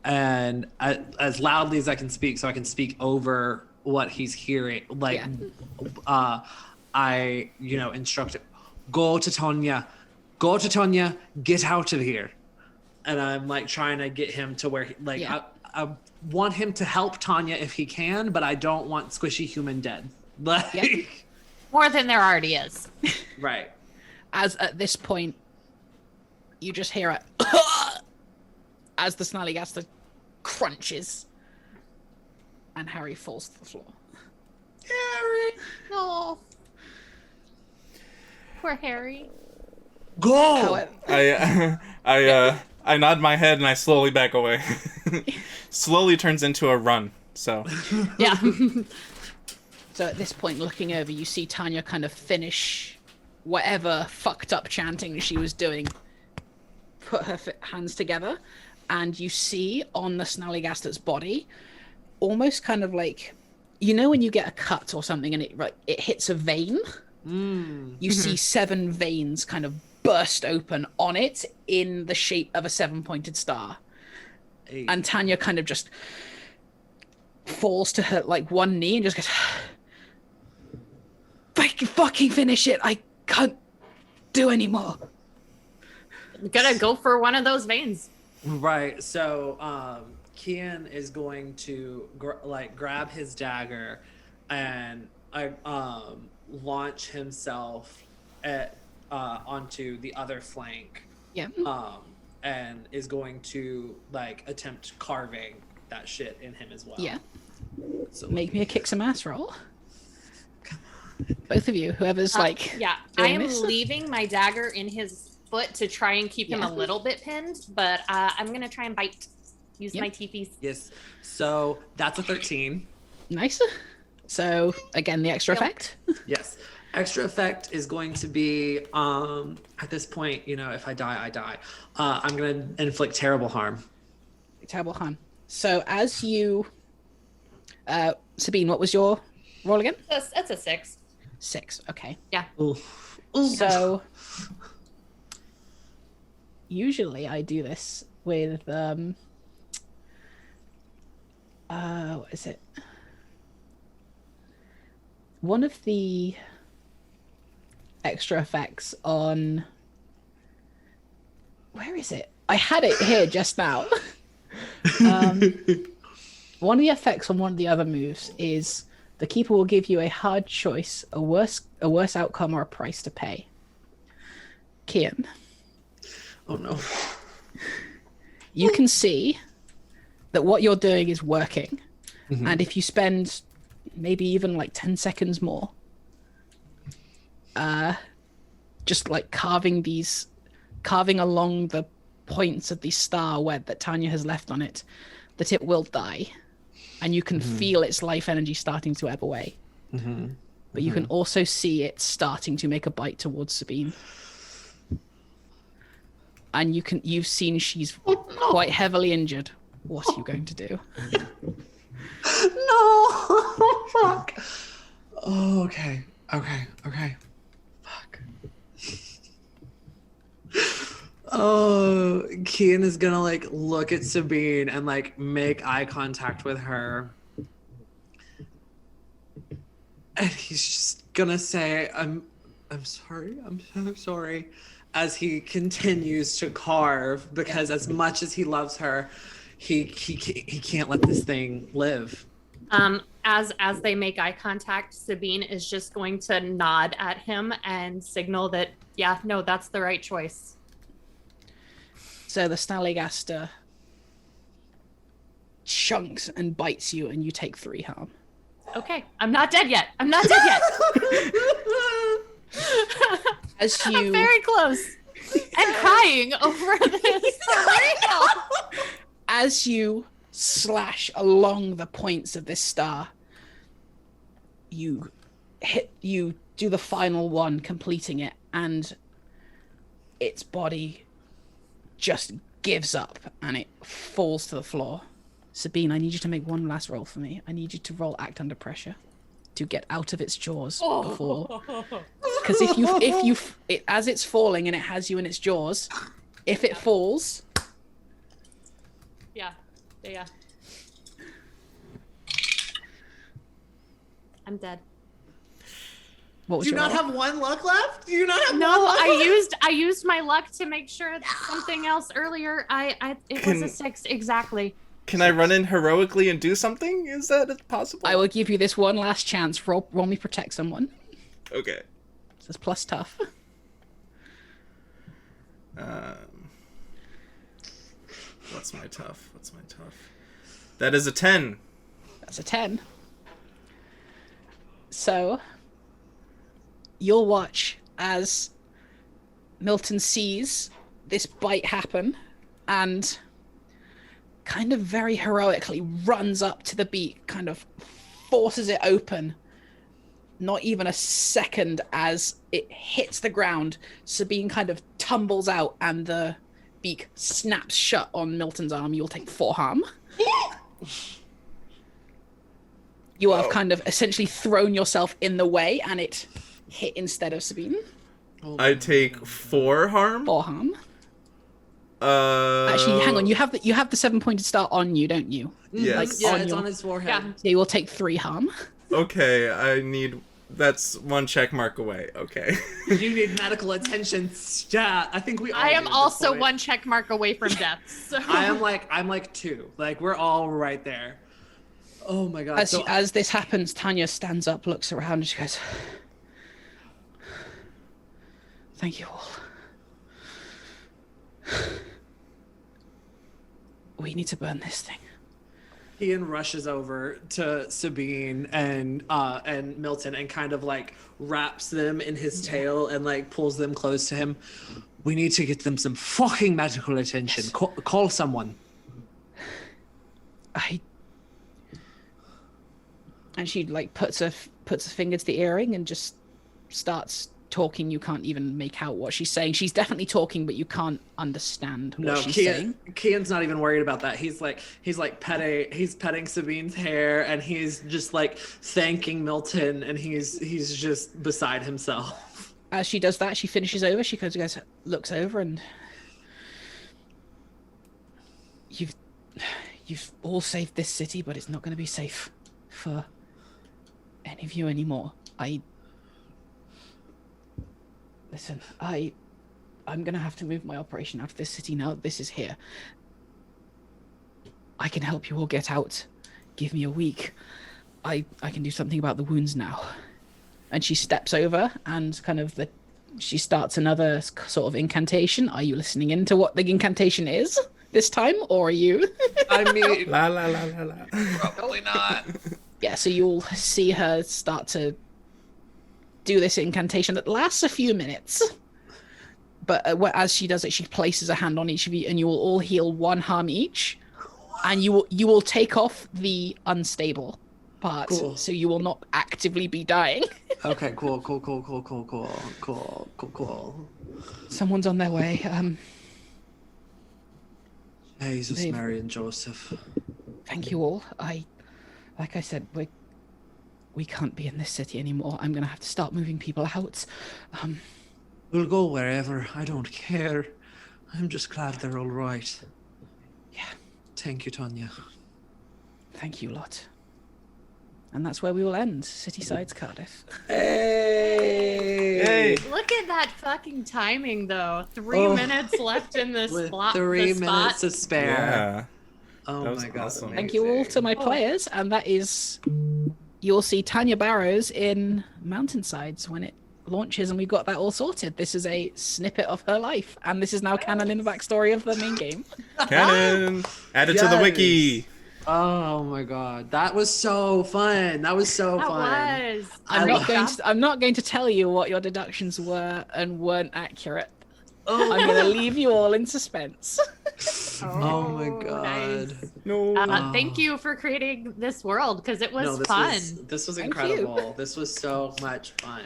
Speaker 4: and as loudly as I can speak, so I can speak over what he's hearing. Like, I instruct him, go to Tonya, get out of here. And I'm like trying to get him to where I want him to help Tanya if he can, but I don't want squishy human dead. Like,
Speaker 3: More than there already is.
Speaker 4: right.
Speaker 1: As at this point, you just hear it as the Snallygaster crunches, and Harry falls to the floor.
Speaker 3: Harry! No. Poor Harry.
Speaker 4: Go!
Speaker 2: I nod my head and I slowly back away. Slowly turns into a run. So
Speaker 1: Yeah. So at this point, looking over, you see Tanya kind of finish whatever fucked up chanting she was doing, put her hands together, and you see on the Snallygaster's body, almost kind of like, when you get a cut or something and it hits a vein? You see 7 veins kind of burst open on it in the shape of a 7-pointed star.
Speaker 4: Hey.
Speaker 1: And Tanya kind of just falls to her one knee and just goes, I can fucking finish it. I can't do anymore.
Speaker 3: Gonna go for one of those veins.
Speaker 4: Right. So Kian is going to grab his dagger and launch himself onto the other flank.
Speaker 1: Yeah.
Speaker 4: And is going to attempt carving that shit in him as well.
Speaker 1: Yeah.
Speaker 4: So
Speaker 1: Make me a kick some ass roll. Both of you, whoever's
Speaker 3: Yeah, I
Speaker 1: doing
Speaker 3: am
Speaker 1: this.
Speaker 3: leaving my dagger in his foot to try and keep him a little bit pinned, but I'm gonna try and bite. Use my teepees.
Speaker 4: Yes. So that's a 13.
Speaker 1: Nice. So again, the extra effect.
Speaker 4: Yes. Extra effect is going to be at this point, if I die, I die. I'm gonna inflict terrible harm.
Speaker 1: Terrible harm. So as you, Sabine, what was your roll again?
Speaker 3: That's a 6.
Speaker 1: 6. Okay.
Speaker 3: Yeah.
Speaker 4: Oof.
Speaker 1: So usually I do this with what is it? One of the extra effects on, where is it? I had it here just now. One of the effects on one of the other moves is the keeper will give you a hard choice, a worse outcome, or a price to pay. Kian,
Speaker 4: Oh no.
Speaker 1: you can see that what you're doing is working, and if you spend maybe even 10 seconds more, just like carving along the points of the star web that Tanya has left on it, that it will die. And you can feel its life energy starting to ebb away. But you can also see it starting to make a bite towards Sabine. And you've seen she's quite heavily injured. What are you going to do?
Speaker 4: No! Fuck. Oh, okay. Fuck. Oh, Kian is gonna like look at Sabine and like make eye contact with her. And he's just gonna say, I'm sorry, I'm so sorry, as he continues to carve, because as much as he loves her, he can't let this thing live.
Speaker 3: As they make eye contact, Sabine is just going to nod at him and signal that, yeah, no, that's the right choice.
Speaker 1: So the Snallygaster chunks and bites you, and you take 3 harm.
Speaker 3: Okay, I'm not dead yet.
Speaker 1: As you...
Speaker 3: I'm very close. And crying over this.
Speaker 1: As you slash along the points of this star, you do the final one, completing it, and its body just gives up and it falls to the floor. Sabine, I need you to make one last roll for me. I need you to roll Act Under Pressure to get out of its jaws before. Because if as it's falling and it has you in its jaws, if it falls...
Speaker 3: Yeah. I'm dead.
Speaker 1: What was
Speaker 4: Do you
Speaker 1: your
Speaker 4: not
Speaker 1: roll?
Speaker 4: have 1 luck left? Do you not have
Speaker 3: No,
Speaker 4: one luck
Speaker 3: I used my luck to make sure something else earlier. It was a 6 exactly.
Speaker 2: Can I run in heroically and do something? Is that possible?
Speaker 1: I will give you this one last chance. Roll me protect someone.
Speaker 2: Okay.
Speaker 1: So it's plus tough.
Speaker 2: What's my tough? That is a 10.
Speaker 1: That's a 10. So you'll watch as Milton sees this bite happen and kind of very heroically runs up to the beak, kind of forces it open. Not even a second as it hits the ground, Sabine kind of tumbles out and the beak snaps shut on Milton's arm. You'll take 4 harm. You have kind of essentially thrown yourself in the way and it hit instead of Sabine.
Speaker 2: I take 4 harm.
Speaker 1: 4 harm. Actually, hang on. You have the 7-pointed star on you, don't you?
Speaker 2: Yes.
Speaker 4: Yeah,
Speaker 1: on
Speaker 4: it's
Speaker 1: your-
Speaker 4: on his forehead.
Speaker 3: Yeah.
Speaker 1: So you will take 3 harm.
Speaker 2: Okay, that's 1 check mark away. Okay.
Speaker 4: You need medical attention. Yeah, I think we all
Speaker 3: I
Speaker 4: do
Speaker 3: am
Speaker 4: at this
Speaker 3: also
Speaker 4: point.
Speaker 3: 1 check mark away from death. So
Speaker 4: I'm like 2. Like we're all right there. Oh my god.
Speaker 1: As this happens, Tanya stands up, looks around, and she goes, "Thank you all. We need to burn this thing."
Speaker 4: Ian rushes over to Sabine and Milton and kind of like wraps them in his tail and like pulls them close to him. We need to get them some fucking medical attention.
Speaker 1: Yes.
Speaker 4: Call someone.
Speaker 1: And she like puts her finger to the earring and just starts talking. You can't even make out what she's saying. She's definitely talking, but you can't understand what she's saying.
Speaker 4: Kian's not even worried about that. He's petting Sabine's hair and he's just like thanking Milton and he's just beside himself.
Speaker 1: As she does that, she finishes over. She goes, looks over, and you've all saved this city, but it's not going to be safe for any of you anymore. Listen, I'm going to have to move my operation out of this city now that this is here. I can help you all get out. Give me a week. I can do something about the wounds now. And she steps over and she starts another sort of incantation. Are you listening into what the incantation is this time, or are you?
Speaker 4: I mean,
Speaker 2: La la la la la.
Speaker 4: probably not.
Speaker 1: Yeah, so you'll see her start to do this incantation that lasts a few minutes. But as she does it, she places a hand on each of you, and you will all heal 1 harm each. And you will take off the unstable part, so you will not actively be dying.
Speaker 4: Okay, cool.
Speaker 1: Someone's on their way.
Speaker 4: Jesus, Mary, and Joseph.
Speaker 1: Thank you all. Like I said, we can't be in this city anymore. I'm gonna have to start moving people out.
Speaker 4: We'll go wherever. I don't care. I'm just glad they're all right.
Speaker 1: Yeah.
Speaker 4: Thank you, Tanya.
Speaker 1: Thank you lot. And that's where we will end. Citysides, Cardiff.
Speaker 4: Hey!
Speaker 3: Look at that fucking timing, though. 3 minutes left in this
Speaker 4: With
Speaker 3: spot.
Speaker 4: 3 minutes to spare.
Speaker 2: Yeah.
Speaker 4: Oh
Speaker 2: That was
Speaker 4: my god.
Speaker 2: awesome.
Speaker 1: Thank you all to my players, and that is... You'll see Tanya Barrows in Mountainsides when it launches, and we've got that all sorted. This is a snippet of her life, and this is now canon in the backstory of the main game.
Speaker 2: Canon! Add it to the
Speaker 4: Yes.
Speaker 2: wiki!
Speaker 4: Oh my god. That was so fun. That was so fun.
Speaker 3: Was.
Speaker 1: I'm not going to tell you what your deductions were and weren't accurate. I'm going to leave you all in suspense.
Speaker 4: Oh my god.
Speaker 3: Nice.
Speaker 2: No.
Speaker 3: Thank you for creating this world, because it was
Speaker 4: No,
Speaker 3: fun.
Speaker 4: This was
Speaker 1: Thank
Speaker 4: incredible. This was so much fun.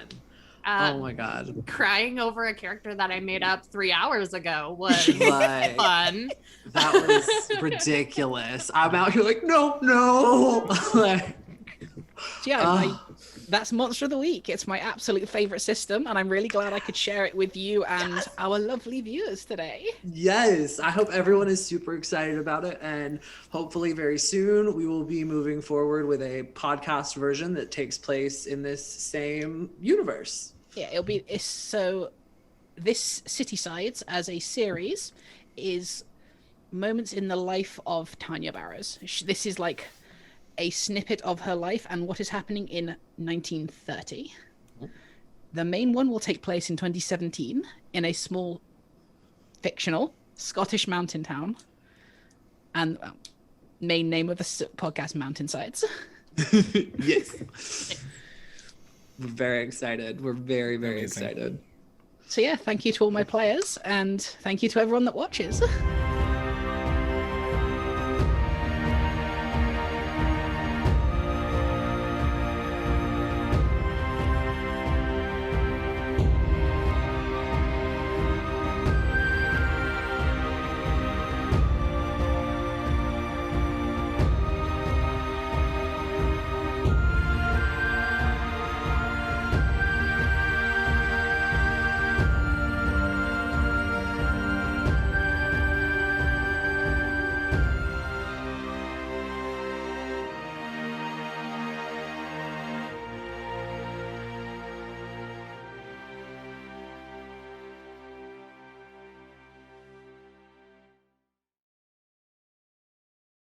Speaker 4: Oh my god.
Speaker 3: Crying over a character that I made up 3 hours ago was
Speaker 4: Like,
Speaker 3: fun.
Speaker 4: that was ridiculous. I'm out here like, no. Like,
Speaker 1: Yeah, that's Monster of the Week. It's my absolute favorite system, and I'm really glad I could share it with you and our lovely viewers today.
Speaker 4: yes, I hope everyone is super excited about it, and hopefully very soon we will be moving forward with a podcast version that takes place in this same universe.
Speaker 1: Yeah, it'll be so. This Citysides as a series is moments in the life of Tanya Barrows. This is like a snippet of her life and what is happening in 1930. The main one will take place in 2017 in a small fictional Scottish mountain town, and main name of the podcast, Mountainsides.
Speaker 4: Yes. We're very excited. We're very, very
Speaker 2: Amazing.
Speaker 4: excited.
Speaker 1: So yeah, thank you to all my players, and thank you to everyone that watches.